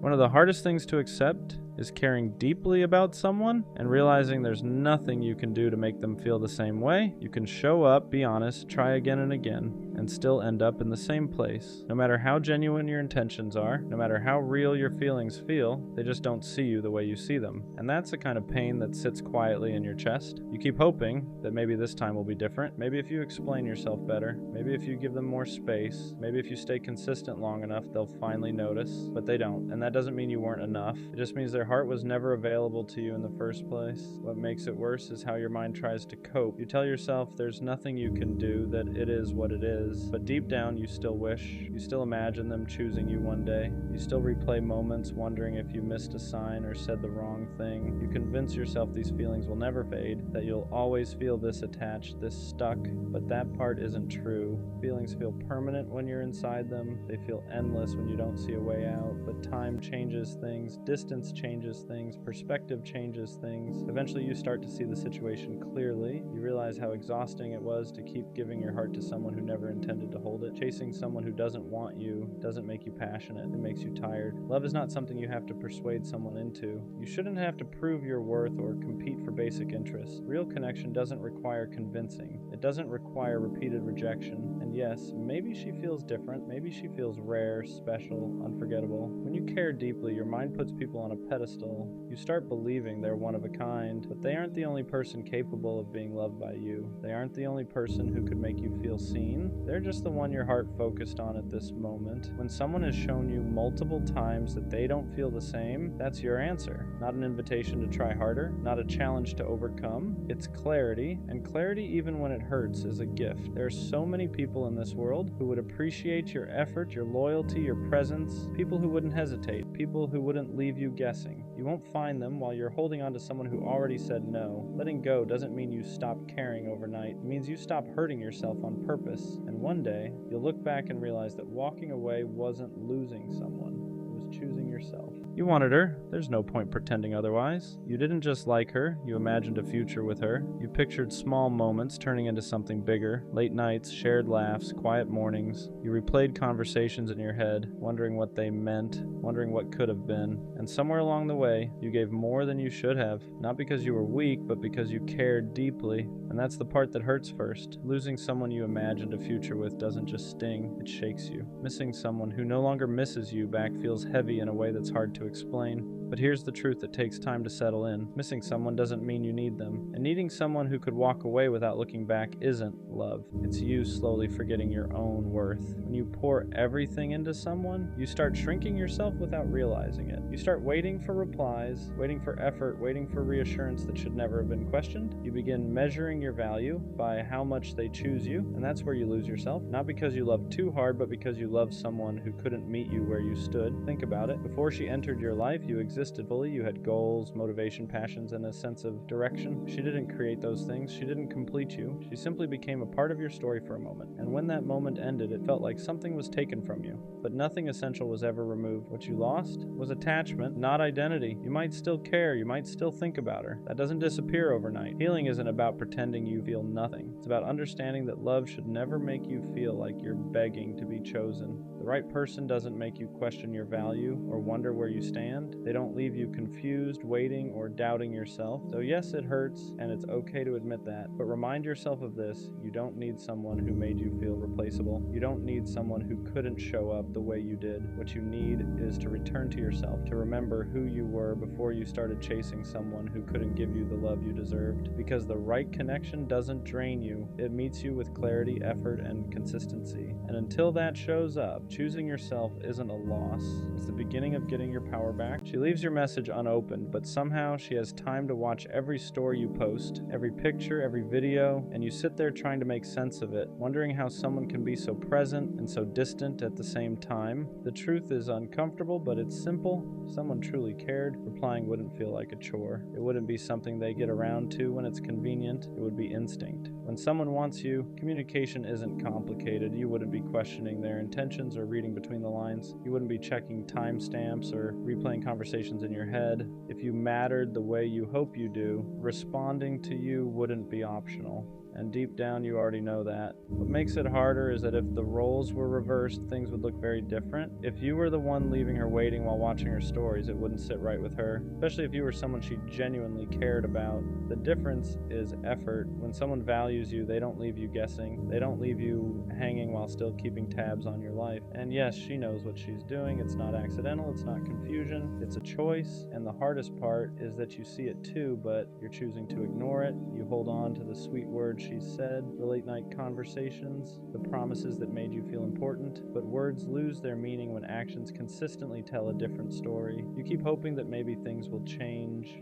One of the hardest things to accept is caring deeply about someone and realizing there's nothing you can do to make them feel the same way. You can show up, be honest, try again and again, and still end up in the same place. No matter how genuine your intentions are, no matter how real your feelings feel, they just don't see you the way you see them. And that's the kind of pain that sits quietly in your chest. You keep hoping that maybe this time will be different. Maybe if you explain yourself better, maybe if you give them more space, maybe if you stay consistent long enough, they'll finally notice. But they don't. And that doesn't mean you weren't enough. It just means their heart was never available to you in the first place. What makes it worse is how your mind tries to cope. You tell yourself there's nothing you can do, that it is what it is. But deep down, you still wish. You still imagine them choosing you one day. You still replay moments wondering if you missed a sign or said the wrong thing. You convince yourself these feelings will never fade, that you'll always feel this attached, this stuck. But that part isn't true. Feelings feel permanent when you're inside them. They feel endless when you don't see a way out. But time changes things. Distance changes things. Perspective changes things. Eventually you start to see the situation clearly. You realize how exhausting it was to keep giving your heart to someone who never intended to hold it. Chasing someone who doesn't want you doesn't make you passionate. It makes you tired. Love is not something you have to persuade someone into. You shouldn't have to prove your worth or compete for basic interests. Real connection doesn't require convincing. It doesn't require repeated rejection. And yes, maybe she feels different. Maybe she feels rare, special, unforgettable. When you care deeply, your mind puts people on a pedestal. You start believing they're one of a kind, but they aren't the only person capable of being loved by you. They aren't the only person who could make you feel seen. They're just the one your heart focused on at this moment. When someone has shown you multiple times that they don't feel the same, that's your answer. Not an invitation to try harder, not a challenge to overcome. It's clarity, and clarity, even when it hurts, is a gift. There are so many people in this world who would appreciate your effort, your loyalty, your presence, people who wouldn't hesitate, people who wouldn't leave you guessing. You won't find them while you're holding on to someone who already said no. Letting go doesn't mean you stop caring overnight. It means you stop hurting yourself on purpose. And one day, you'll look back and realize that walking away wasn't losing someone. It was choosing yourself. You wanted her. There's no point pretending otherwise. You didn't just like her. You imagined a future with her. You pictured small moments turning into something bigger. Late nights, shared laughs, quiet mornings. You replayed conversations in your head, wondering what they meant, wondering what could have been. And somewhere along the way, you gave more than you should have. Not because you were weak, but because you cared deeply. And that's the part that hurts first. Losing someone you imagined a future with doesn't just sting, it shakes you. Missing someone who no longer misses you back feels heavy in a way that's hard to explain. But here's the truth that takes time to settle in. Missing someone doesn't mean you need them. And needing someone who could walk away without looking back isn't love. It's you slowly forgetting your own worth. When you pour everything into someone, you start shrinking yourself without realizing it. You start waiting for replies, waiting for effort, waiting for reassurance that should never have been questioned. You begin measuring your value by how much they choose you, and that's where you lose yourself. Not because you love too hard, but because you love someone who couldn't meet you where you stood. Think about it. Before she entered your life, you existed fully. You had goals, motivation, passions, and a sense of direction. She didn't create those things. She didn't complete you. She simply became a part of your story for a moment. And when that moment ended, it felt like something was taken from you. But nothing essential was ever removed. What you lost was attachment, not identity. You might still care. You might still think about her. That doesn't disappear overnight. Healing isn't about pretending you feel nothing. It's about understanding that love should never make you feel like you're begging to be chosen. The right person doesn't make you question your value or wonder where you stand. They don't leave you confused, waiting, or doubting yourself. So yes, it hurts, and it's okay to admit that. But remind yourself of this. You don't need someone who made you feel replaceable. You don't need someone who couldn't show up the way you did. What you need is to return to yourself, to remember who you were before you started chasing someone who couldn't give you the love you deserved. Because the right connection doesn't drain you. It meets you with clarity, effort, and consistency. And until that shows up, choosing yourself isn't a loss. It's the beginning of getting your power back. She leaves your message unopened, but somehow she has time to watch every story you post, every picture, every video, and you sit there trying to make sense of it, wondering how someone can be so present and so distant at the same time. The truth is uncomfortable, but it's simple. If someone truly cared, replying wouldn't feel like a chore. It wouldn't be something they get around to when it's convenient. It would be instinct. When someone wants you, communication isn't complicated. You wouldn't be questioning their intentions or reading between the lines. You wouldn't be checking timestamps or replaying conversations in your head. If you mattered the way you hope you do, responding to you wouldn't be optional. and deep down you already know that. What makes it harder is that if the roles were reversed, things would look very different. If you were the one leaving her waiting while watching her stories, it wouldn't sit right with her, especially if you were someone she genuinely cared about. The difference is effort. When someone values you, they don't leave you guessing. They don't leave you hanging while still keeping tabs on your life. And yes, she knows what she's doing. It's not accidental, it's not confusion, it's a choice. And the hardest part is that you see it too, but you're choosing to ignore it. You hold on to the sweet words she said, the late night conversations, the promises that made you feel important. But words lose their meaning when actions consistently tell a different story. You keep hoping that maybe things will change,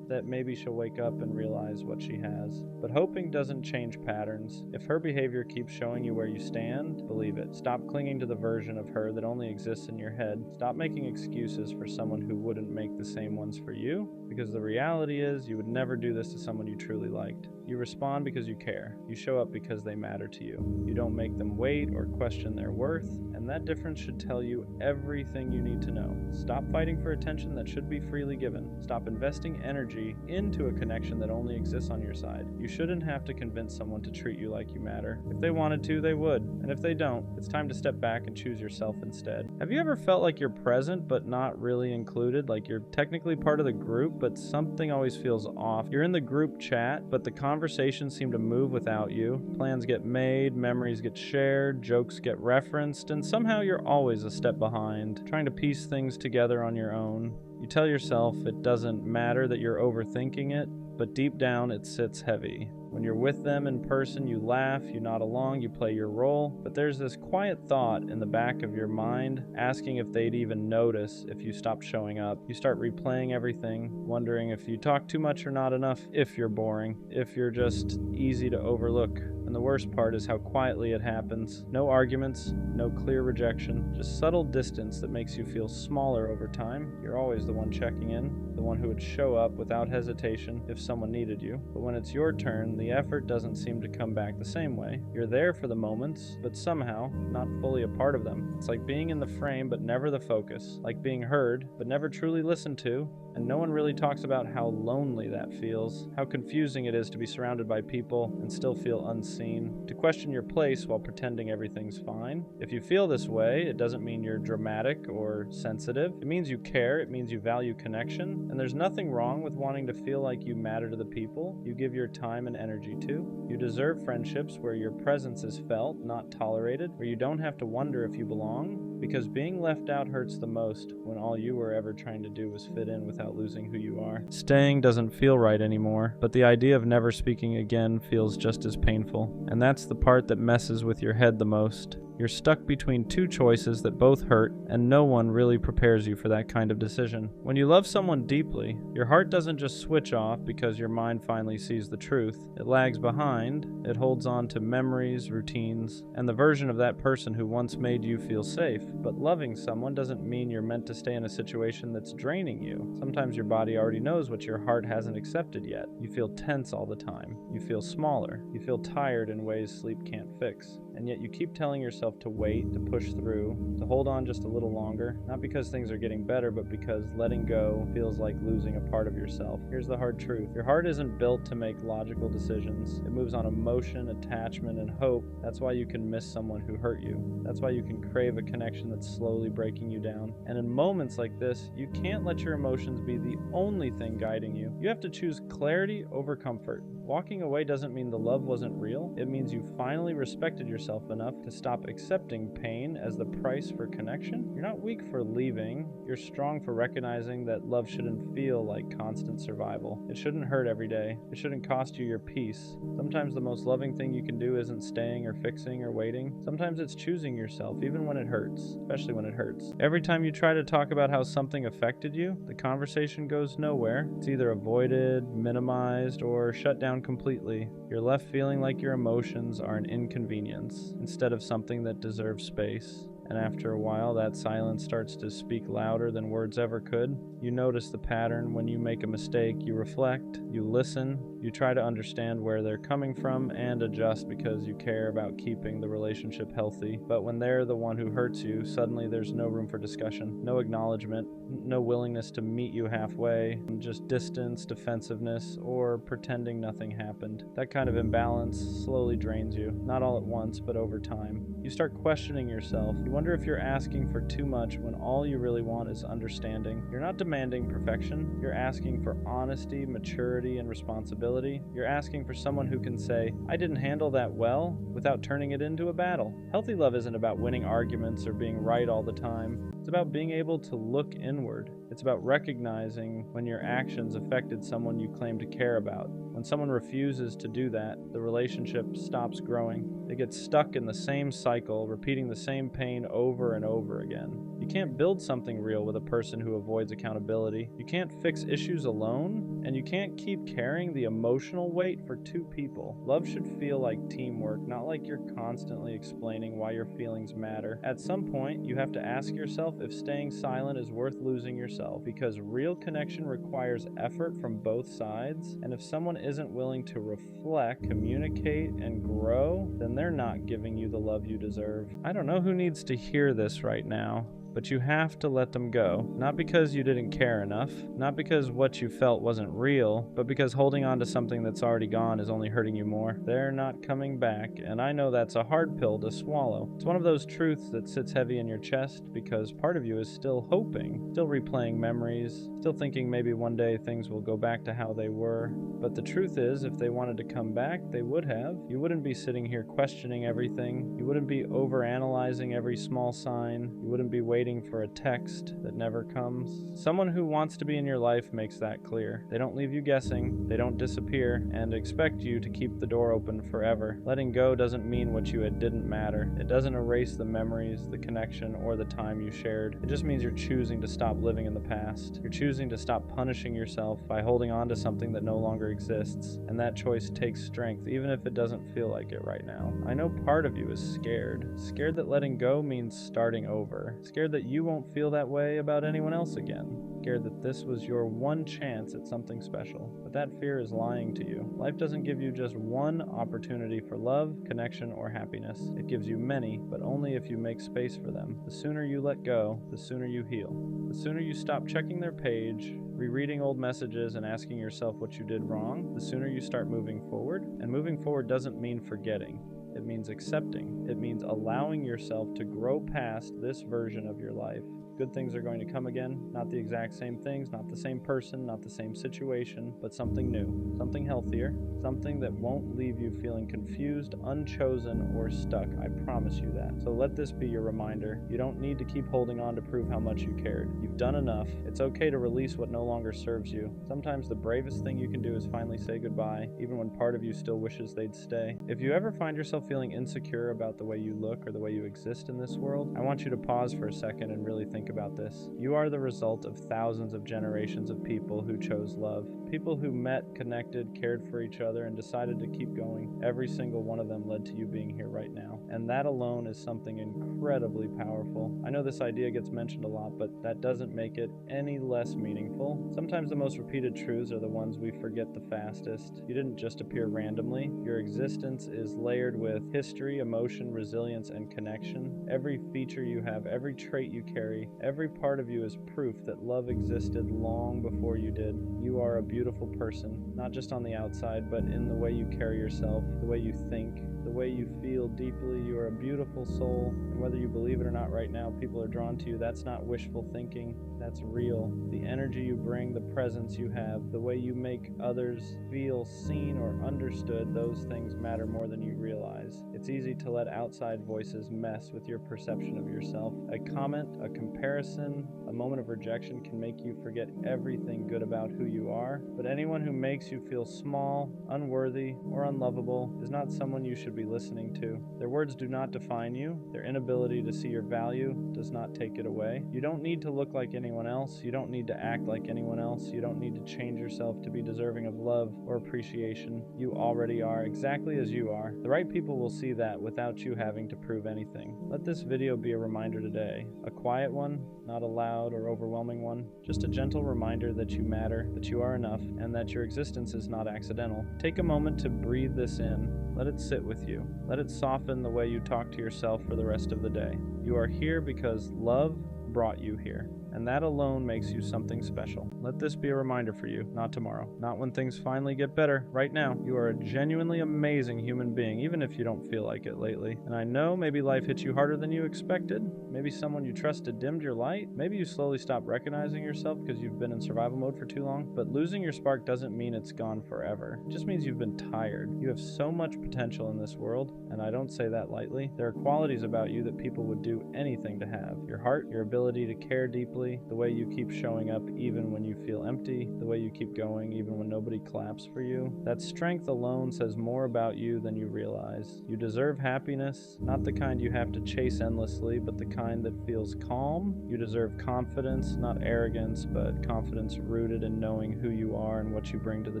that maybe she'll wake up and realize what she has. But hoping doesn't change patterns. If her behavior keeps showing you where you stand, believe it. Stop clinging to the version of her that only exists in your head. Stop making excuses for someone who wouldn't make the same ones for you, because the reality is you would never do this to someone you truly liked. You respond because you care. You show up because they matter to you. You don't make them wait or question their worth, and that difference should tell you everything you need to know. Stop fighting for attention that should be freely given. Stop investing energy into a connection that only exists on your side. You shouldn't have to convince someone to treat you like you matter. If they wanted to, they would. And if they don't, it's time to step back and choose yourself instead. Have you ever felt like you're present but not really included? Like you're technically part of the group, but something always feels off. You're in the group chat, but the conversations seem to move without you. Plans get made, memories get shared, jokes get referenced, and somehow you're always a step behind, trying to piece things together on your own. You tell yourself it doesn't matter that you're overthinking it, but deep down it sits heavy. When you're with them in person, you laugh, you nod along, you play your role, but there's this quiet thought in the back of your mind asking if they'd even notice if you stopped showing up. You start replaying everything, wondering if you talk too much or not enough, if you're boring, if you're just easy to overlook. And the worst part is how quietly it happens. No arguments, no clear rejection, just subtle distance that makes you feel smaller over time. You're always the one checking in, the one who would show up without hesitation if someone needed you. But when it's your turn, the effort doesn't seem to come back the same way. You're there for the moments, but somehow not fully a part of them. It's like being in the frame but never the focus, like being heard but never truly listened to. And no one really talks about how lonely that feels, how confusing it is to be surrounded by people and still feel unseen, to question your place while pretending everything's fine. If you feel this way, it doesn't mean you're dramatic or sensitive. It means you care, it means you value connection, and there's nothing wrong with wanting to feel like you matter to the people you give your time and energy to. You deserve friendships where your presence is felt, not tolerated, where you don't have to wonder if you belong, because being left out hurts the most when all you were ever trying to do was fit in without losing who you are. Staying doesn't feel right anymore, but the idea of never speaking again feels just as painful. And that's the part that messes with your head the most. You're stuck between two choices that both hurt, and no one really prepares you for that kind of decision. When you love someone deeply, your heart doesn't just switch off because your mind finally sees the truth. It lags behind, it holds on to memories, routines, and the version of that person who once made you feel safe. But loving someone doesn't mean you're meant to stay in a situation that's draining you. Sometimes your body already knows what your heart hasn't accepted yet. You feel tense all the time. You feel smaller. You feel tired in ways sleep can't fix. And yet you keep telling yourself to wait, to push through, to hold on just a little longer, not because things are getting better, but because letting go feels like losing a part of yourself. Here's the hard truth. Your heart isn't built to make logical decisions. It moves on emotion, attachment, and hope. That's why you can miss someone who hurt you. That's why you can crave a connection that's slowly breaking you down. And in moments like this, you can't let your emotions be the only thing guiding you. You have to choose clarity over comfort. Walking away doesn't mean the love wasn't real. It means you finally respected yourself enough to stop accepting pain as the price for connection. You're not weak for leaving. You're strong for recognizing that love shouldn't feel like constant survival. It shouldn't hurt every day. It shouldn't cost you your peace. Sometimes the most loving thing you can do isn't staying or fixing or waiting. Sometimes it's choosing yourself, even when it hurts, especially when it hurts. Every time you try to talk about how something affected you, the conversation goes nowhere. It's either avoided, minimized, or shut down completely. You're left feeling like your emotions are an inconvenience instead of something that deserves space. And after a while, that silence starts to speak louder than words ever could. You notice the pattern. When you make a mistake, you reflect, you listen, you try to understand where they're coming from and adjust because you care about keeping the relationship healthy. But when they're the one who hurts you, suddenly there's no room for discussion, no acknowledgement, no willingness to meet you halfway, just distance, defensiveness, or pretending nothing happened. That kind of imbalance slowly drains you, not all at once, but over time. You start questioning yourself. You wonder if you're asking for too much when all you really want is understanding. You're not demanding perfection. You're asking for honesty, maturity, and responsibility. You're asking for someone who can say, I didn't handle that well, without turning it into a battle. Healthy love isn't about winning arguments or being right all the time. It's about being able to look inward. It's about recognizing when your actions affected someone you claim to care about. When someone refuses to do that, the relationship stops growing. It gets stuck in the same cycle, repeating the same pain over and over again. You can't build something real with a person who avoids accountability. You can't fix issues alone, and you can't keep carrying the emotional weight for two people. Love should feel like teamwork, not like you're constantly explaining why your feelings matter. At some point, you have to ask yourself if staying silent is worth losing yourself, because real connection requires effort from both sides, and if someone isn't willing to reflect, communicate, and grow, then they're not giving you the love you deserve. I don't know who needs to hear this right now, but you have to let them go. Not because you didn't care enough, not because what you felt wasn't real, but because holding on to something that's already gone is only hurting you more. They're not coming back, and I know that's a hard pill to swallow. It's one of those truths that sits heavy in your chest because part of you is still hoping, still replaying memories, still thinking maybe one day things will go back to how they were. But the truth is, if they wanted to come back, they would have. You wouldn't be sitting here questioning everything. You wouldn't be overanalyzing every small sign. You wouldn't be waiting for a text that never comes. Someone who wants to be in your life makes that clear. They don't leave you guessing, they don't disappear, and expect you to keep the door open forever. Letting go doesn't mean what you had didn't matter. It doesn't erase the memories, the connection, or the time you shared. It just means you're choosing to stop living in the past. You're choosing to stop punishing yourself by holding on to something that no longer exists, and that choice takes strength, even if it doesn't feel like it right now. I know part of you is scared. Scared that letting go means starting over. Scared that you won't feel that way about anyone else again. Scared that this was your one chance at something special. But that fear is lying to you. Life doesn't give you just one opportunity for love, connection, or happiness. It gives you many, but only if you make space for them. The sooner you let go, the sooner you heal. The sooner you stop checking their page, rereading old messages, and asking yourself what you did wrong, the sooner you start moving forward. And moving forward doesn't mean forgetting. It means accepting. It means allowing yourself to grow past this version of your life. Good things are going to come again, not the exact same things, not the same person, not the same situation, but something new, something healthier, something that won't leave you feeling confused, unchosen, or stuck. I promise you that. So let this be your reminder. You don't need to keep holding on to prove how much you cared. You've done enough. It's okay to release what no longer serves you. Sometimes the bravest thing you can do is finally say goodbye, even when part of you still wishes they'd stay. If you ever find yourself feeling insecure about the way you look or the way you exist in this world, I want you to pause for a second and really think about this. You are the result of thousands of generations of people who chose love. People who met, connected, cared for each other, and decided to keep going. Every single one of them led to you being here right now. And that alone is something incredibly powerful. I know this idea gets mentioned a lot, but that doesn't make it any less meaningful. Sometimes the most repeated truths are the ones we forget the fastest. You didn't just appear randomly. Your existence is layered with history, emotion, resilience, and connection. Every feature you have, every trait you carry, every part of you is proof that love existed long before you did. You are a beautiful person, not just on the outside, but in the way you carry yourself, the way you think, the way you feel deeply. You are a beautiful soul, and whether you believe it or not right now, people are drawn to you. That's not wishful thinking. That's real. The energy you bring, the presence you have, the way you make others feel seen or understood, those things matter more than you realize. It's easy to let outside voices mess with your perception of yourself. A comment, a comparison, a A moment of rejection can make you forget everything good about who you are, but anyone who makes you feel small, unworthy, or unlovable is not someone you should be listening to. Their words do not define you. Their inability to see your value does not take it away. You don't need to look like anyone else. You don't need to act like anyone else. You don't need to change yourself to be deserving of love or appreciation. You already are exactly as you are. The right people will see that without you having to prove anything. Let this video be a reminder today. A quiet one, not a loud or overwhelming one. Just a gentle reminder that you matter, that you are enough, and that your existence is not accidental. Take a moment to breathe this in. Let it sit with you. Let it soften the way you talk to yourself for the rest of the day. You are here because love brought you here, and that alone makes you something special. Let this be a reminder for you, not tomorrow, not when things finally get better. Right now, you are a genuinely amazing human being, even if you don't feel like it lately. And I know maybe life hit you harder than you expected. Maybe someone you trusted dimmed your light. Maybe you slowly stopped recognizing yourself because you've been in survival mode for too long. But losing your spark doesn't mean it's gone forever. It just means you've been tired. You have so much potential in this world, and I don't say that lightly. There are qualities about you that people would do anything to have. Your heart, your ability to care deeply, the way you keep showing up even when you feel empty, the way you keep going even when nobody claps for you. That strength alone says more about you than you realize. You deserve happiness, not the kind you have to chase endlessly, but the kind that feels calm. You deserve confidence, not arrogance, but confidence rooted in knowing who you are and what you bring to the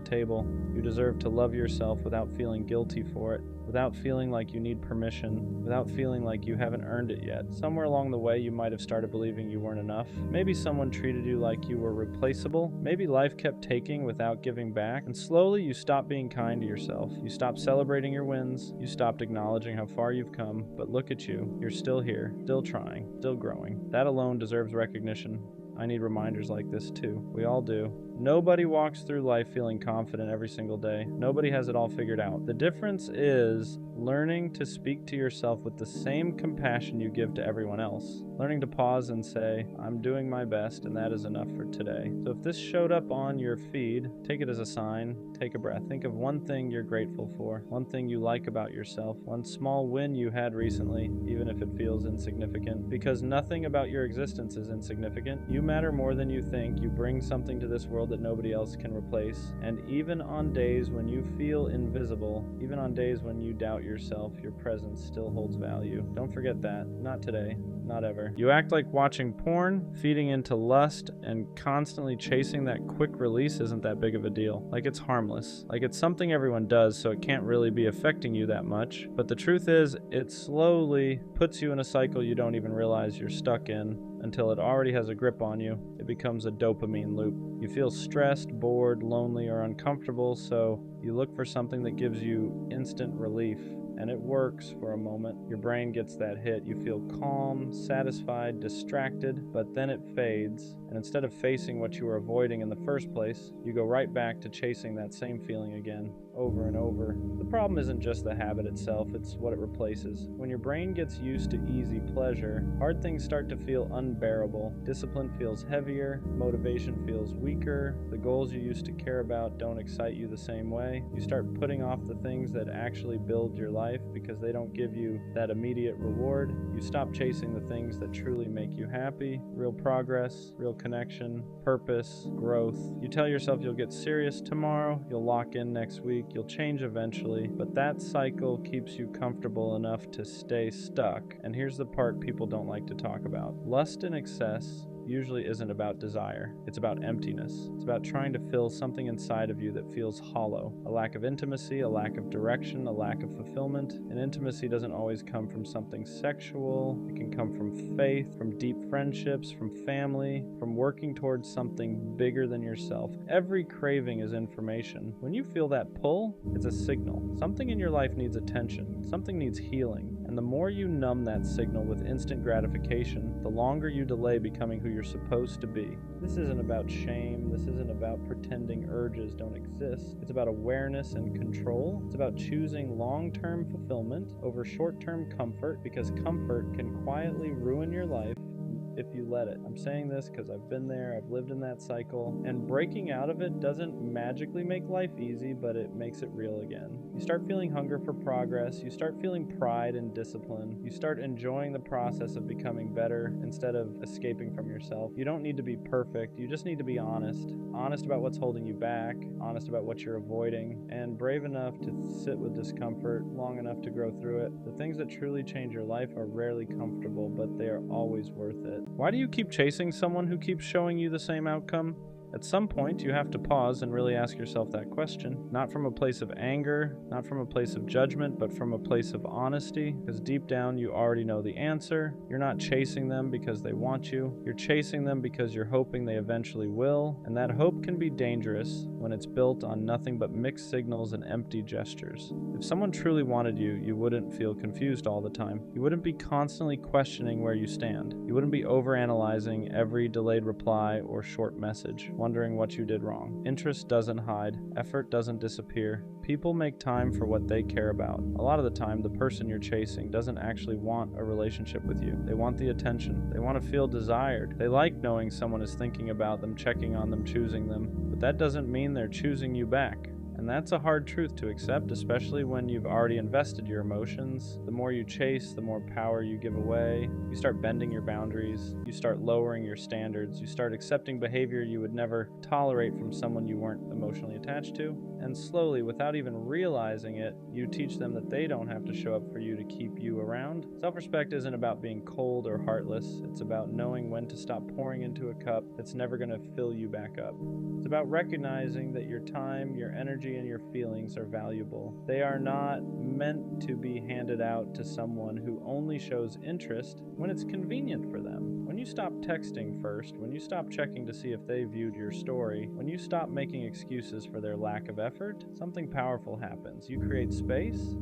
table. You deserve to love yourself without feeling guilty for it, without feeling like you need permission, without feeling like you haven't earned it yet. Somewhere along the way, you might have started believing you weren't enough. Maybe someone treated you like you were replaceable. Maybe life kept taking without giving back. And slowly, you stopped being kind to yourself. You stopped celebrating your wins. You stopped acknowledging how far you've come. But look at you. You're still here, still trying, still growing. That alone deserves recognition. I need reminders like this too. We all do. Nobody walks through life feeling confident every single day. Nobody has it all figured out. The difference is learning to speak to yourself with the same compassion you give to everyone else. Learning to pause and say, I'm doing my best and that is enough for today. So if this showed up on your feed, take it as a sign. Take a breath. Think of one thing you're grateful for, one thing you like about yourself, one small win you had recently, even if it feels insignificant. Because nothing about your existence is insignificant. You matter more than you think. You bring something to this world that nobody else can replace. And even on days when you feel invisible, even on days when you doubt yourself, your presence still holds value. Don't forget that. Not today. Not ever. You act like watching porn, feeding into lust, and constantly chasing that quick release isn't that big of a deal. Like it's harmless. Like it's something everyone does, so it can't really be affecting you that much. But the truth is, it slowly puts you in a cycle you don't even realize you're stuck in until it already has a grip on you. It becomes a dopamine loop. You feel stressed, bored, lonely, or uncomfortable, so you look for something that gives you instant relief. And it works for a moment. Your brain gets that hit. You feel calm, satisfied, distracted, but then it fades. And instead of facing what you were avoiding in the first place, you go right back to chasing that same feeling again, over and over. The problem isn't just the habit itself, it's what it replaces. When your brain gets used to easy pleasure, hard things start to feel unbearable. Discipline feels heavier, motivation feels weaker, the goals you used to care about don't excite you the same way. You start putting off the things that actually build your life because they don't give you that immediate reward. You stop chasing the things that truly make you happy, real progress, real connection, purpose, growth. You tell yourself you'll get serious tomorrow, you'll lock in next week, you'll change eventually, but that cycle keeps you comfortable enough to stay stuck. And here's the part people don't like to talk about. Lust in excess usually isn't about desire. It's about emptiness. It's about trying to fill something inside of you that feels hollow. A lack of intimacy, a lack of direction, a lack of fulfillment. And intimacy doesn't always come from something sexual. It can come from faith, from deep friendships, from family, from working towards something bigger than yourself. Every craving is information. When you feel that pull, it's a signal. Something in your life needs attention. Something needs healing. And the more you numb that signal with instant gratification, the longer you delay becoming who you're supposed to be. This isn't about shame. This isn't about pretending urges don't exist. It's about awareness and control. It's about choosing long-term fulfillment over short-term comfort, because comfort can quietly ruin your life if you let it. I'm saying this because I've been there, I've lived in that cycle, and breaking out of it doesn't magically make life easy, but it makes it real again. You start feeling hunger for progress, you start feeling pride and discipline, you start enjoying the process of becoming better instead of escaping from yourself. You don't need to be perfect, you just need to be honest. Honest about what's holding you back, honest about what you're avoiding, and brave enough to sit with discomfort long enough to grow through it. The things that truly change your life are rarely comfortable, but they are always worth it. Why do you keep chasing someone who keeps showing you the same outcome? At some point, you have to pause and really ask yourself that question, not from a place of anger, not from a place of judgment, but from a place of honesty, because deep down you already know the answer. You're not chasing them because they want you. You're chasing them because you're hoping they eventually will, and that hope can be dangerous when it's built on nothing but mixed signals and empty gestures. If someone truly wanted you, you wouldn't feel confused all the time. You wouldn't be constantly questioning where you stand. You wouldn't be overanalyzing every delayed reply or short message, wondering what you did wrong. Interest doesn't hide. Effort doesn't disappear. People make time for what they care about. A lot of the time, the person you're chasing doesn't actually want a relationship with you. They want the attention. They want to feel desired. They like knowing someone is thinking about them, checking on them, choosing them. But that doesn't mean they're choosing you back. And that's a hard truth to accept, especially when you've already invested your emotions. The more you chase, the more power you give away. You start bending your boundaries. You start lowering your standards. You start accepting behavior you would never tolerate from someone you weren't emotionally attached to. And slowly, without even realizing it, you teach them that they don't have to show up for you to keep you around. Self-respect isn't about being cold or heartless. It's about knowing when to stop pouring into a cup that's never going to fill you back up. It's about recognizing that your time, your energy, and your feelings are valuable. They are not meant to be handed out to someone who only shows interest when it's convenient for them. When you stop texting first, when you stop checking to see if they viewed your story, when you stop making excuses for their lack of effort, something powerful happens. You create space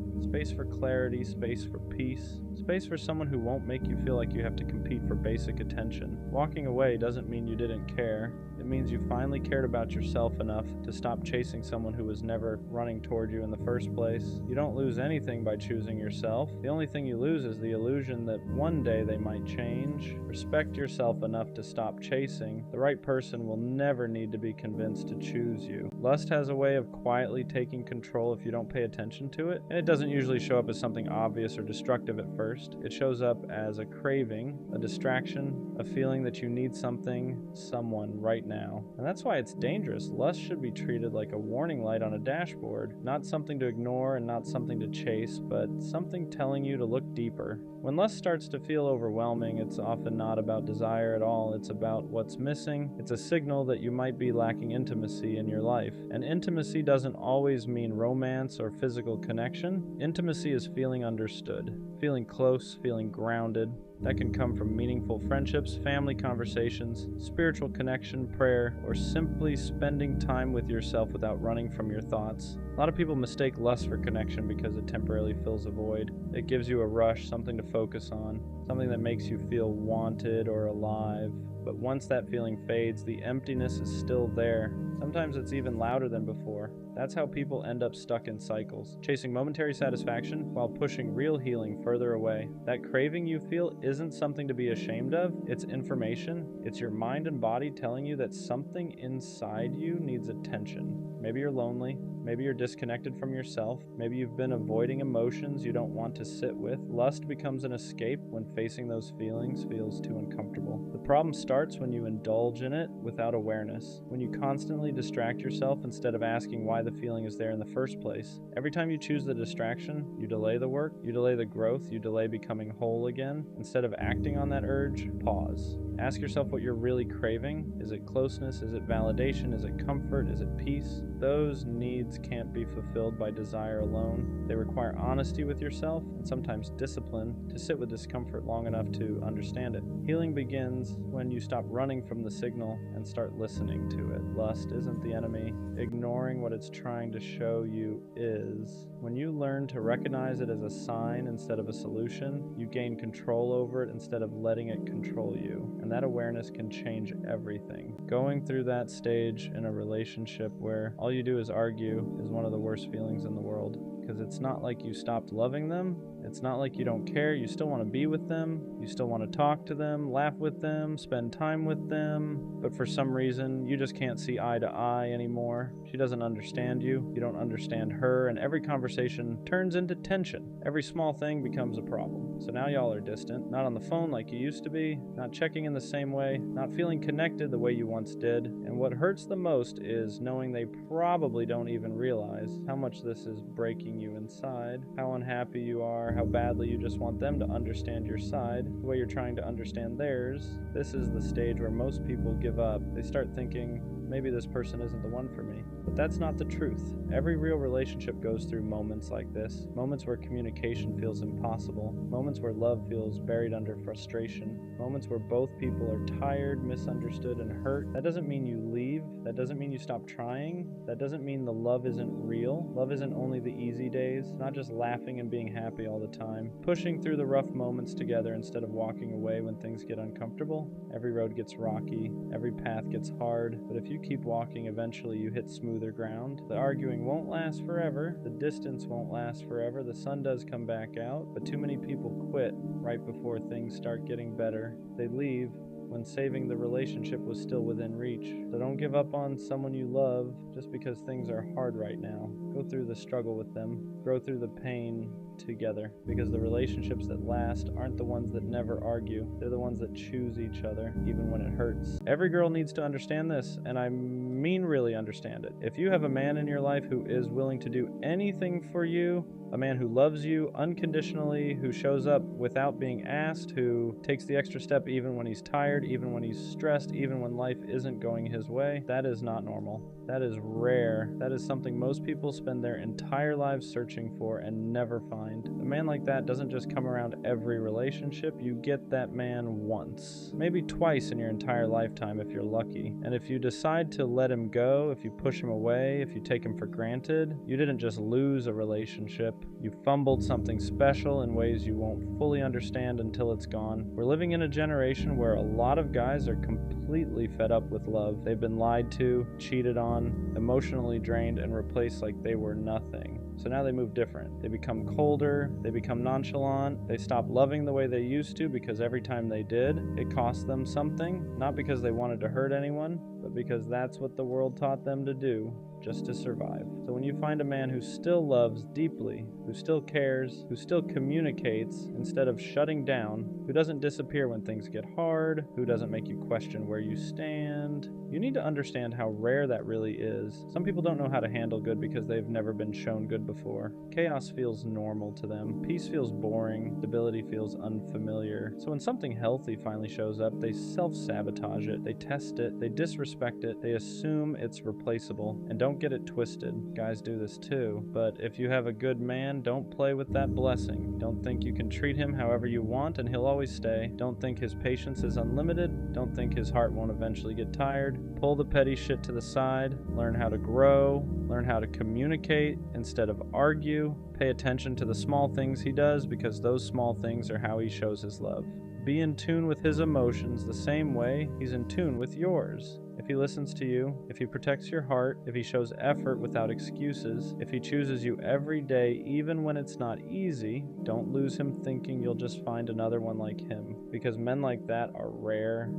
for clarity, space for peace, space for someone who won't make you feel like you have to compete for basic attention. Walking away doesn't mean you didn't care. It means you finally cared about yourself enough to stop chasing someone who was never running toward you in the first place. You don't lose anything by choosing yourself. The only thing you lose is the illusion that one day they might change. Respect yourself enough to stop chasing. The right person will never need to be convinced to choose you. Lust has a way of quietly taking control if you don't pay attention to it, and it doesn't usually show up as something obvious or destructive at first. It shows up as a craving, a distraction, a feeling that you need something, someone right now. And that's why it's dangerous. Lust should be treated like a warning light on a dashboard, not something to ignore and not something to chase, but something telling you to look deeper. When lust starts to feel overwhelming, it's often not about desire at all. It's about what's missing. It's a signal that you might be lacking intimacy in your life. And intimacy doesn't always mean romance or physical connection. Intimacy is feeling understood, feeling close, feeling grounded. That can come from meaningful friendships, family conversations, spiritual connection, prayer, or simply spending time with yourself without running from your thoughts. A lot of people mistake lust for connection because it temporarily fills a void. It gives you a rush, something to focus on, something that makes you feel wanted or alive. But once that feeling fades, the emptiness is still there. Sometimes it's even louder than before. That's how people end up stuck in cycles, chasing momentary satisfaction while pushing real healing further away. That craving you feel isn't something to be ashamed of. It's information. It's your mind and body telling you that something inside you needs attention. Maybe you're lonely. Maybe you're disconnected from yourself. Maybe you've been avoiding emotions you don't want to sit with. Lust becomes an escape when facing those feelings feels too uncomfortable. The problem starts when you indulge in it without awareness, when you constantly distract yourself instead of asking why the feeling is there in the first place. Every time you choose the distraction, you delay the work, you delay the growth, you delay becoming whole again. Instead of acting on that urge, pause. Ask yourself what you're really craving. Is it closeness? Is it validation? Is it comfort? Is it peace? Those needs can't be fulfilled by desire alone. They require honesty with yourself and sometimes discipline to sit with discomfort long enough to understand it. Healing begins when you stop running from the signal and start listening to it. Lust isn't the enemy. Ignoring what it's trying to show you is. When you learn to recognize it as a sign instead of a solution, you gain control over it instead of letting it control you. And that awareness can change everything. Going through that stage in a relationship where all you do is argue is one of the worst feelings in the world, because it's not like you stopped loving them, It's not like you don't care. You still want to be with them. You still want to talk to them, laugh with them, spend time with them. But for some reason, you just can't see eye to eye anymore. She doesn't understand you. You don't understand her. And every conversation turns into tension. Every small thing becomes a problem. So now y'all are distant, not on the phone like you used to be, not checking in the same way, not feeling connected the way you once did. And what hurts the most is knowing they probably don't even realize how much this is breaking you inside, how unhappy you are, how badly you just want them to understand your side, the way you're trying to understand theirs. This is the stage where most people give up. They start thinking, maybe this person isn't the one for me. But that's not the truth. Every real relationship goes through moments like this, moments where communication feels impossible, moments where love feels buried under frustration, moments where both people are tired, misunderstood, and hurt. That doesn't mean you leave. That doesn't mean you stop trying. That doesn't mean the love isn't real. Love isn't only the easy days, not just laughing and being happy all the time. Pushing through the rough moments together instead of walking away when things get uncomfortable. Every road gets rocky, every path gets hard, but if you keep walking, eventually you hit smoother ground. The arguing won't last forever, the distance won't last forever, the sun does come back out, but too many people quit right before things start getting better. They leave when saving the relationship was still within reach. So don't give up on someone you love just because things are hard right now. Go through the struggle with them, grow through the pain together, because the relationships that last aren't the ones that never argue. They're the ones that choose each other, even when it hurts. Every girl needs to understand this, and I mean really understand it. If you have a man in your life who is willing to do anything for you, a man who loves you unconditionally, who shows up without being asked, who takes the extra step even when he's tired, even when he's stressed, even when life isn't going his way, that is not normal. That is rare. That is something most people spend their entire lives searching for and never find. A man like that doesn't just come around every relationship. You get that man once, maybe twice in your entire lifetime if you're lucky. And if you decide to let him go, if you push him away, if you take him for granted, you didn't just lose a relationship. You fumbled something special in ways you won't fully understand until it's gone. We're living in a generation where a lot of guys are completely fed up with love. They've been lied to, cheated on, emotionally drained, and replaced like they were nothing. So now they move different. They become colder, they become nonchalant, they stop loving the way they used to because every time they did, it cost them something, not because they wanted to hurt anyone, but because that's what the world taught them to do, just to survive. So when you find a man who still loves deeply, who still cares, who still communicates instead of shutting down, who doesn't disappear when things get hard, who doesn't make you question where you stand, you need to understand how rare that really is. Some people don't know how to handle good because they've never been shown good before. Chaos feels normal to them. Peace feels boring. Stability feels unfamiliar. So when something healthy finally shows up, they self-sabotage it, they test it, they disrespect it, they assume it's replaceable. And don't get it twisted. Guys do this too. But if you have a good man, don't play with that blessing. Don't think you can treat him however you want and he'll always stay. Don't think his patience is unlimited. Don't think his heart won't eventually get tired. Pull the petty shit to the side. Learn how to grow. Learn how to communicate instead of argue. Pay attention to the small things he does because those small things are how he shows his love. Be in tune with his emotions the same way he's in tune with yours. If he listens to you, if he protects your heart, if he shows effort without excuses, if he chooses you every day even when it's not easy, don't lose him thinking you'll just find another one like him. Because men like that are rare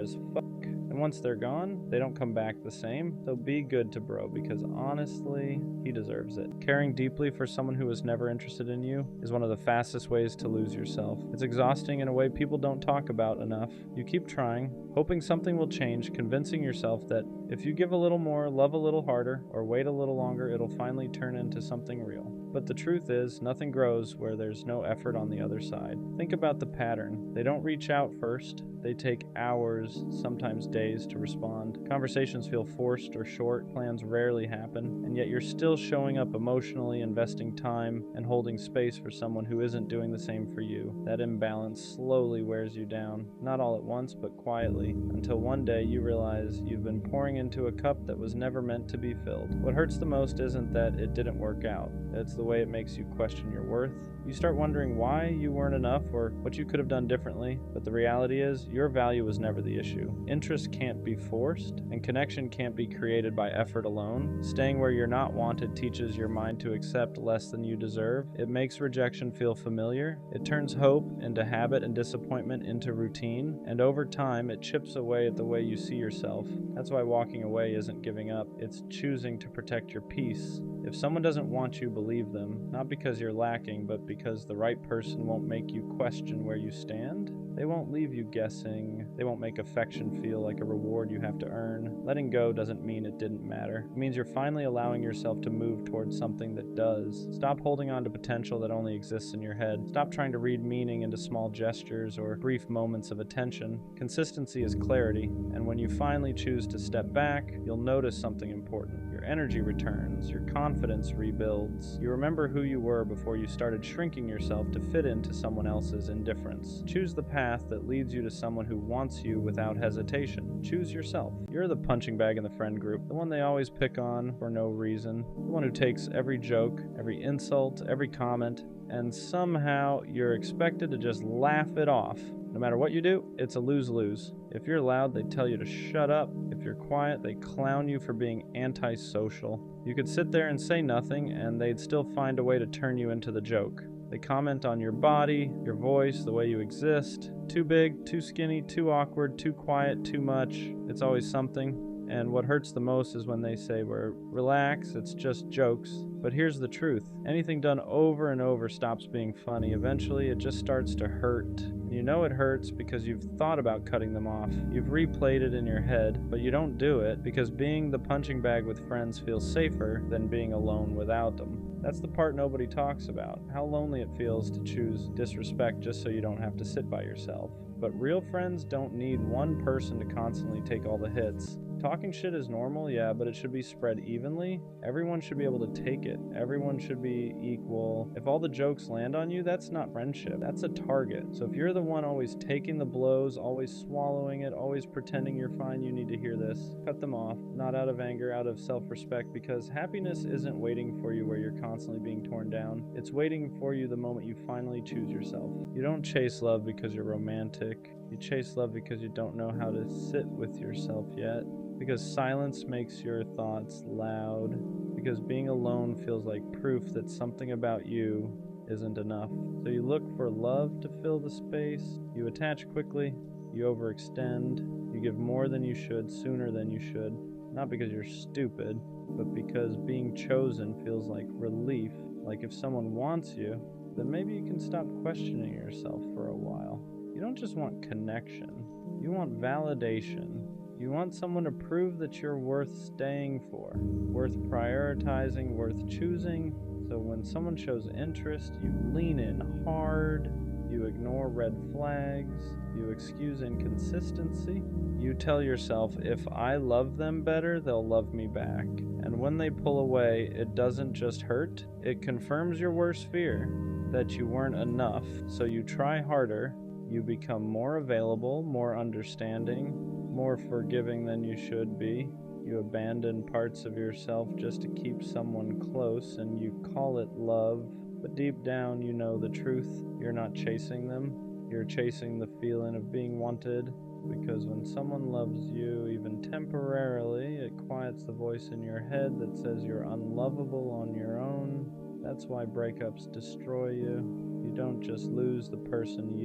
as fuck. And once they're gone, they don't come back the same. So be good to bro because honestly, he deserves it. Caring deeply for someone who was never interested in you is one of the fastest ways to lose yourself. It's exhausting in a way people don't talk about enough. You keep trying, hoping something will change, convincing yourself that if you give a little more, love a little harder, or wait a little longer, it'll finally turn into something real. But the truth is, nothing grows where there's no effort on the other side. Think about the pattern. They don't reach out first. They take hours, sometimes days, to respond. Conversations feel forced or short. Plans rarely happen. And yet you're still showing up emotionally, investing time, and holding space for someone who isn't doing the same for you. That imbalance slowly wears you down. Not all at once, but quietly. Until one day you realize you've been pouring into a cup that was never meant to be filled. What hurts the most isn't that it didn't work out. It's the way it makes you question your worth. You start wondering why you weren't enough or what you could have done differently, but the reality is your value was never the issue. Interest can't be forced, and connection can't be created by effort alone. Staying where you're not wanted teaches your mind to accept less than you deserve. It makes rejection feel familiar. It turns hope into habit and disappointment into routine, and over time it chips away at the way you see yourself. That's why walking away isn't giving up, it's choosing to protect your peace. If someone doesn't want you, believe them, not because you're lacking, but because the right person won't make you question where you stand. They won't leave you guessing. They won't make affection feel like a reward you have to earn. Letting go doesn't mean it didn't matter. It means you're finally allowing yourself to move towards something that does. Stop holding on to potential that only exists in your head. Stop trying to read meaning into small gestures or brief moments of attention. Consistency is clarity, and when you finally choose to step back, you'll notice something important. Your energy returns, your confidence rebuilds. You remember who you were before you started shrinking yourself to fit into someone else's indifference. Choose the path that leads you to someone who wants you without hesitation. Choose yourself. You're the punching bag in the friend group, the one they always pick on for no reason, the one who takes every joke, every insult, every comment, and somehow you're expected to just laugh it off. No matter what you do, it's a lose-lose. If you're loud, they tell you to shut up. If you're quiet, they clown you for being antisocial. You could sit there and say nothing, and they'd still find a way to turn you into the joke. They comment on your body, your voice, the way you exist. Too big, too skinny, too awkward, too quiet, too much. It's always something. And what hurts the most is when they say, relax, it's just jokes. But here's the truth. Anything done over and over stops being funny. Eventually, it just starts to hurt. And you know it hurts because you've thought about cutting them off. You've replayed it in your head, but you don't do it because being the punching bag with friends feels safer than being alone without them. That's the part nobody talks about. How lonely it feels to choose disrespect just so you don't have to sit by yourself. But real friends don't need one person to constantly take all the hits. Talking shit is normal, yeah, but it should be spread evenly. Everyone should be able to take it. Everyone should be equal. If all the jokes land on you, that's not friendship. That's a target. So if you're the one always taking the blows, always swallowing it, always pretending you're fine, you need to hear this. Cut them off, not out of anger, out of self-respect, because happiness isn't waiting for you where you're constantly being torn down. It's waiting for you the moment you finally choose yourself. You don't chase love because you're romantic. You chase love because you don't know how to sit with yourself yet. Because silence makes your thoughts loud. Because being alone feels like proof that something about you isn't enough. So you look for love to fill the space. You attach quickly. You overextend. You give more than you should, sooner than you should. Not because you're stupid, but because being chosen feels like relief. Like if someone wants you, then maybe you can stop questioning yourself for a while. You don't just want connection. You want validation. You want someone to prove that you're worth staying for, worth prioritizing, worth choosing. So when someone shows interest, you lean in hard, you ignore red flags, you excuse inconsistency. You tell yourself, if I love them better, they'll love me back. And when they pull away, it doesn't just hurt, it confirms your worst fear, that you weren't enough. So you try harder, you become more available, more understanding, more forgiving than you should be. You abandon parts of yourself just to keep someone close, and you call it love. But deep down, you know the truth. You're not chasing them. You're chasing the feeling of being wanted. Because when someone loves you, even temporarily, it quiets the voice in your head that says you're unlovable on your own. That's why breakups destroy you. You don't just lose the person,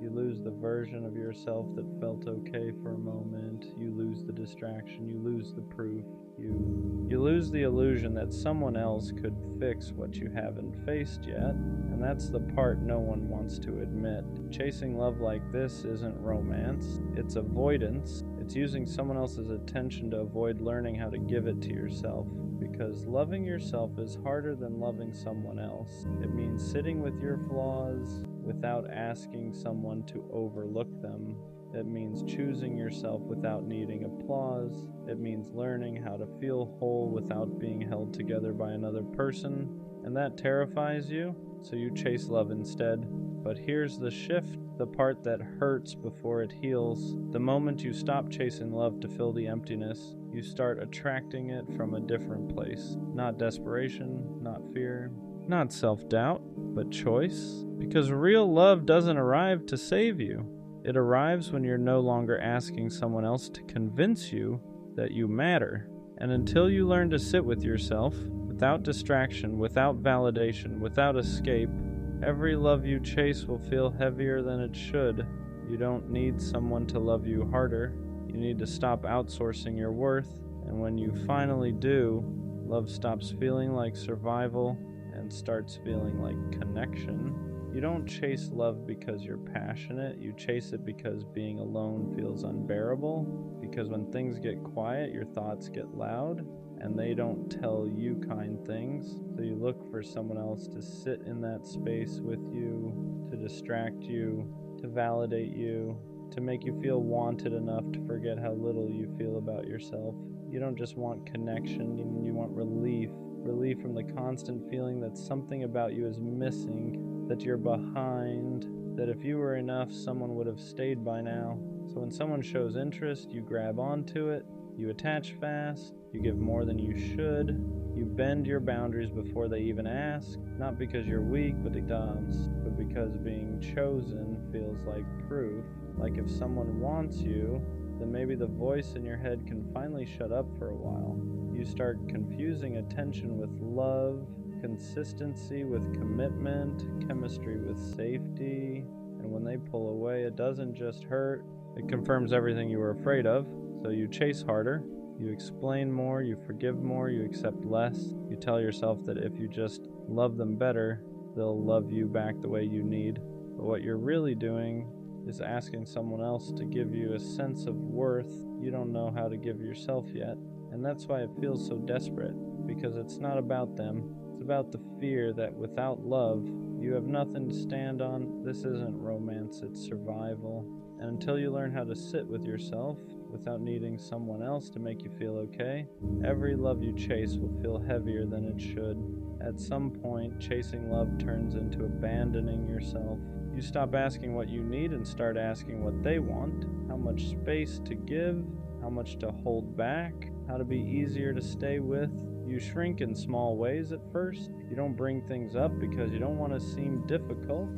you lose the version of yourself that felt okay for a moment. You lose the distraction. You lose the proof. You lose the illusion that someone else could fix what you haven't faced yet. And that's the part no one wants to admit. Chasing love like this isn't romance. It's avoidance. It's using someone else's attention to avoid learning how to give it to yourself. Because loving yourself is harder than loving someone else. It means sitting with your flaws without asking someone to overlook them. It means choosing yourself without needing applause. It means learning how to feel whole without being held together by another person. And that terrifies you, so you chase love instead. But here's the shift, the part that hurts before it heals. The moment you stop chasing love to fill the emptiness, you start attracting it from a different place. Not desperation, not fear, not self-doubt, but choice. Because real love doesn't arrive to save you. It arrives when you're no longer asking someone else to convince you that you matter. And until you learn to sit with yourself, without distraction, without validation, without escape, every love you chase will feel heavier than it should. You don't need someone to love you harder. You need to stop outsourcing your worth. And when you finally do, love stops feeling like survival and starts feeling like connection. You don't chase love because you're passionate. You chase it because being alone feels unbearable. Because when things get quiet, your thoughts get loud, and they don't tell you kind things. So you look for someone else to sit in that space with you, to distract you, to validate you, to make you feel wanted enough to forget how little you feel about yourself. You don't just want connection, you want relief. Relief from the constant feeling that something about you is missing, that you're behind, that if you were enough, someone would have stayed by now. So when someone shows interest, you grab onto it, you attach fast, you give more than you should, you bend your boundaries before they even ask, not because you're weak, but because being chosen feels like proof. Like if someone wants you, then maybe the voice in your head can finally shut up for a while. You start confusing attention with love, consistency with commitment, chemistry with safety, and when they pull away, it doesn't just hurt, it confirms everything you were afraid of. So you chase harder, you explain more, you forgive more, you accept less. You tell yourself that if you just love them better, they'll love you back the way you need. But what you're really doing is asking someone else to give you a sense of worth you don't know how to give yourself yet. And that's why it feels so desperate, because it's not about them. It's about the fear that without love, you have nothing to stand on. This isn't romance, it's survival. And until you learn how to sit with yourself without needing someone else to make you feel okay, every love you chase will feel heavier than it should. At some point, chasing love turns into abandoning yourself. You stop asking what you need and start asking what they want, how much space to give, how much to hold back, how to be easier to stay with. You shrink in small ways at first. You don't bring things up because you don't want to seem difficult.